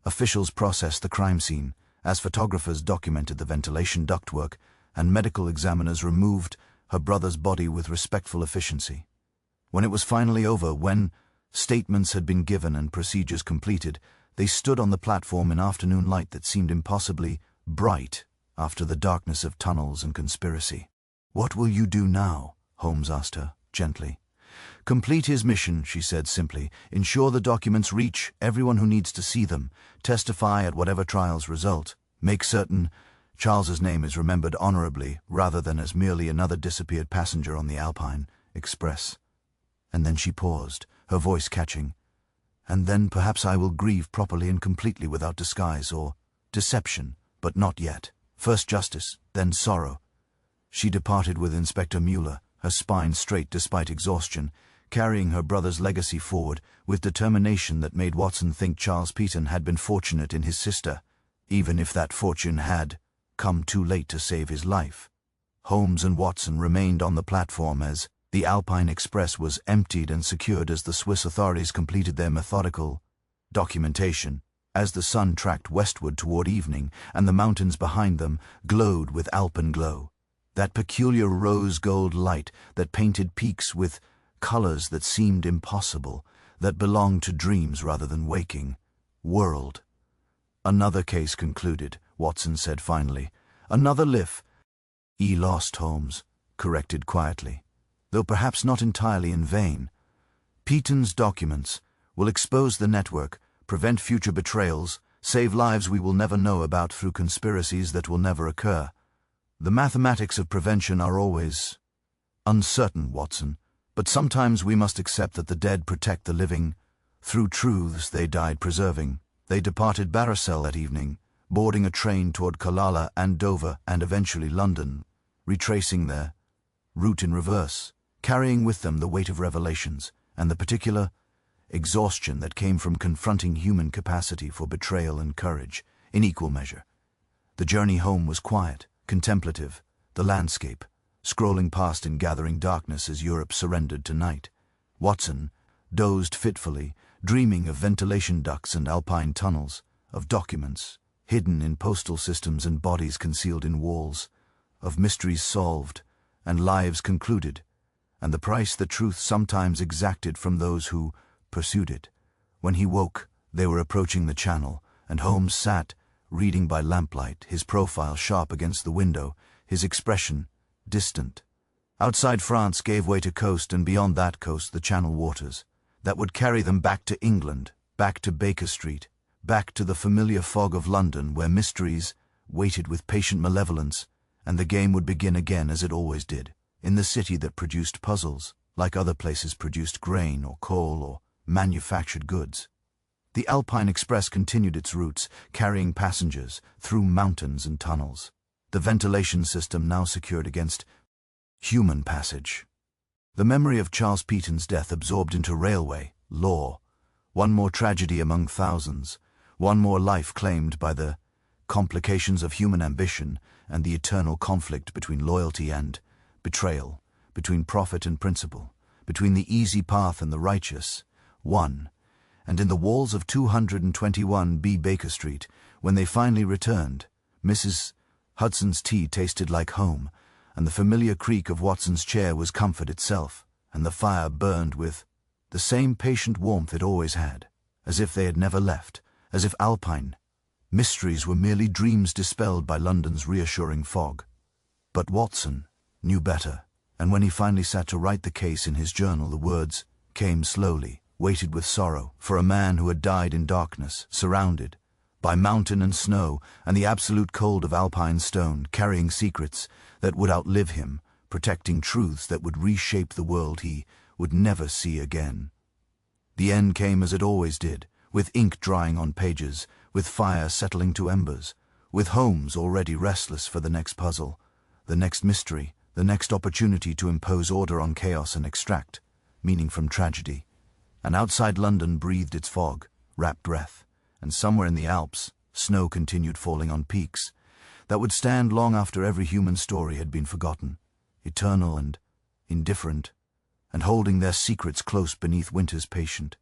A: officials processed the crime scene, as photographers documented the ventilation ductwork and medical examiners removed her brother's body with respectful efficiency. When it was finally over, when statements had been given and procedures completed, they stood on the platform in afternoon light that seemed impossibly bright after the darkness of tunnels and conspiracy. "What will you do now?" Holmes asked her, gently. "Complete his mission," she said simply. "Ensure the documents reach everyone who needs to see them. Testify at whatever trials result. Make certain Charles's name is remembered honorably rather than as merely another disappeared passenger on the Alpine Express." And then she paused, her voice catching. "And then perhaps I will grieve properly and completely without disguise or deception, but not yet. First justice, then sorrow." She departed with Inspector Muller, her spine straight despite exhaustion, carrying her brother's legacy forward with determination that made Watson think Charles Peaton had been fortunate in his sister, even if that fortune had come too late to save his life. Holmes and Watson remained on the platform as the Alpine Express was emptied and secured as the Swiss authorities completed their methodical documentation. As the sun tracked westward toward evening and the mountains behind them glowed with alpenglow, that peculiar rose-gold light that painted peaks with colors that seemed impossible, that belonged to dreams rather than waking world. "Another case concluded," Watson said finally. "Another life." Lost, Holmes corrected quietly, though perhaps not entirely in vain. "Peaton's documents will expose the network, prevent future betrayals, save lives we will never know about through conspiracies that will never occur. The mathematics of prevention are always uncertain, Watson, but sometimes we must accept that the dead protect the living through truths they died preserving. They departed Barricel that evening, boarding a train toward Killala and Dover and eventually London, retracing their route in reverse, carrying with them the weight of revelations and the particular exhaustion that came from confronting human capacity for betrayal and courage in equal measure. The journey home was quiet, contemplative, the landscape scrolling past in gathering darkness as Europe surrendered to night. Watson dozed fitfully, dreaming of ventilation ducts and alpine tunnels, of documents hidden in postal systems and bodies concealed in walls, of mysteries solved and lives concluded, and the price that truth sometimes exacted from those who pursued it. When he woke, they were approaching the channel, and Holmes sat, reading by lamplight, his profile sharp against the window, his expression distant. Outside France gave way to coast, and beyond that coast the Channel waters, that would carry them back to England, back to Baker Street, back to the familiar fog of London, where mysteries waited with patient malevolence, and the game would begin again as it always did, in the city that produced puzzles, like other places produced grain or coal or manufactured goods. The Alpine Express continued its routes, carrying passengers through mountains and tunnels, the ventilation system now secured against human passage. The memory of Charles Peaton's death absorbed into railway lore, one more tragedy among thousands, one more life claimed by the complications of human ambition and the eternal conflict between loyalty and betrayal, between profit and principle, between the easy path and the righteous, one. And in the walls of 221B Baker Street, when they finally returned, Mrs. Hudson's tea tasted like home, and the familiar creak of Watson's chair was comfort itself, and the fire burned with the same patient warmth it always had, as if they had never left, as if Alpine mysteries were merely dreams dispelled by London's reassuring fog. But Watson knew better, and when he finally sat to write the case in his journal, the words came slowly, weighted with sorrow, for a man who had died in darkness, surrounded by mountain and snow and the absolute cold of Alpine stone, carrying secrets that would outlive him, protecting truths that would reshape the world he would never see again. The end came as it always did, with ink drying on pages, with fire settling to embers, with Holmes already restless for the next puzzle, the next mystery, the next opportunity to impose order on chaos and extract meaning from tragedy. And outside London breathed its fog, rapt breath, and somewhere in the Alps, snow continued falling on peaks that would stand long after every human story had been forgotten, eternal and indifferent, and holding their secrets close beneath winter's patient,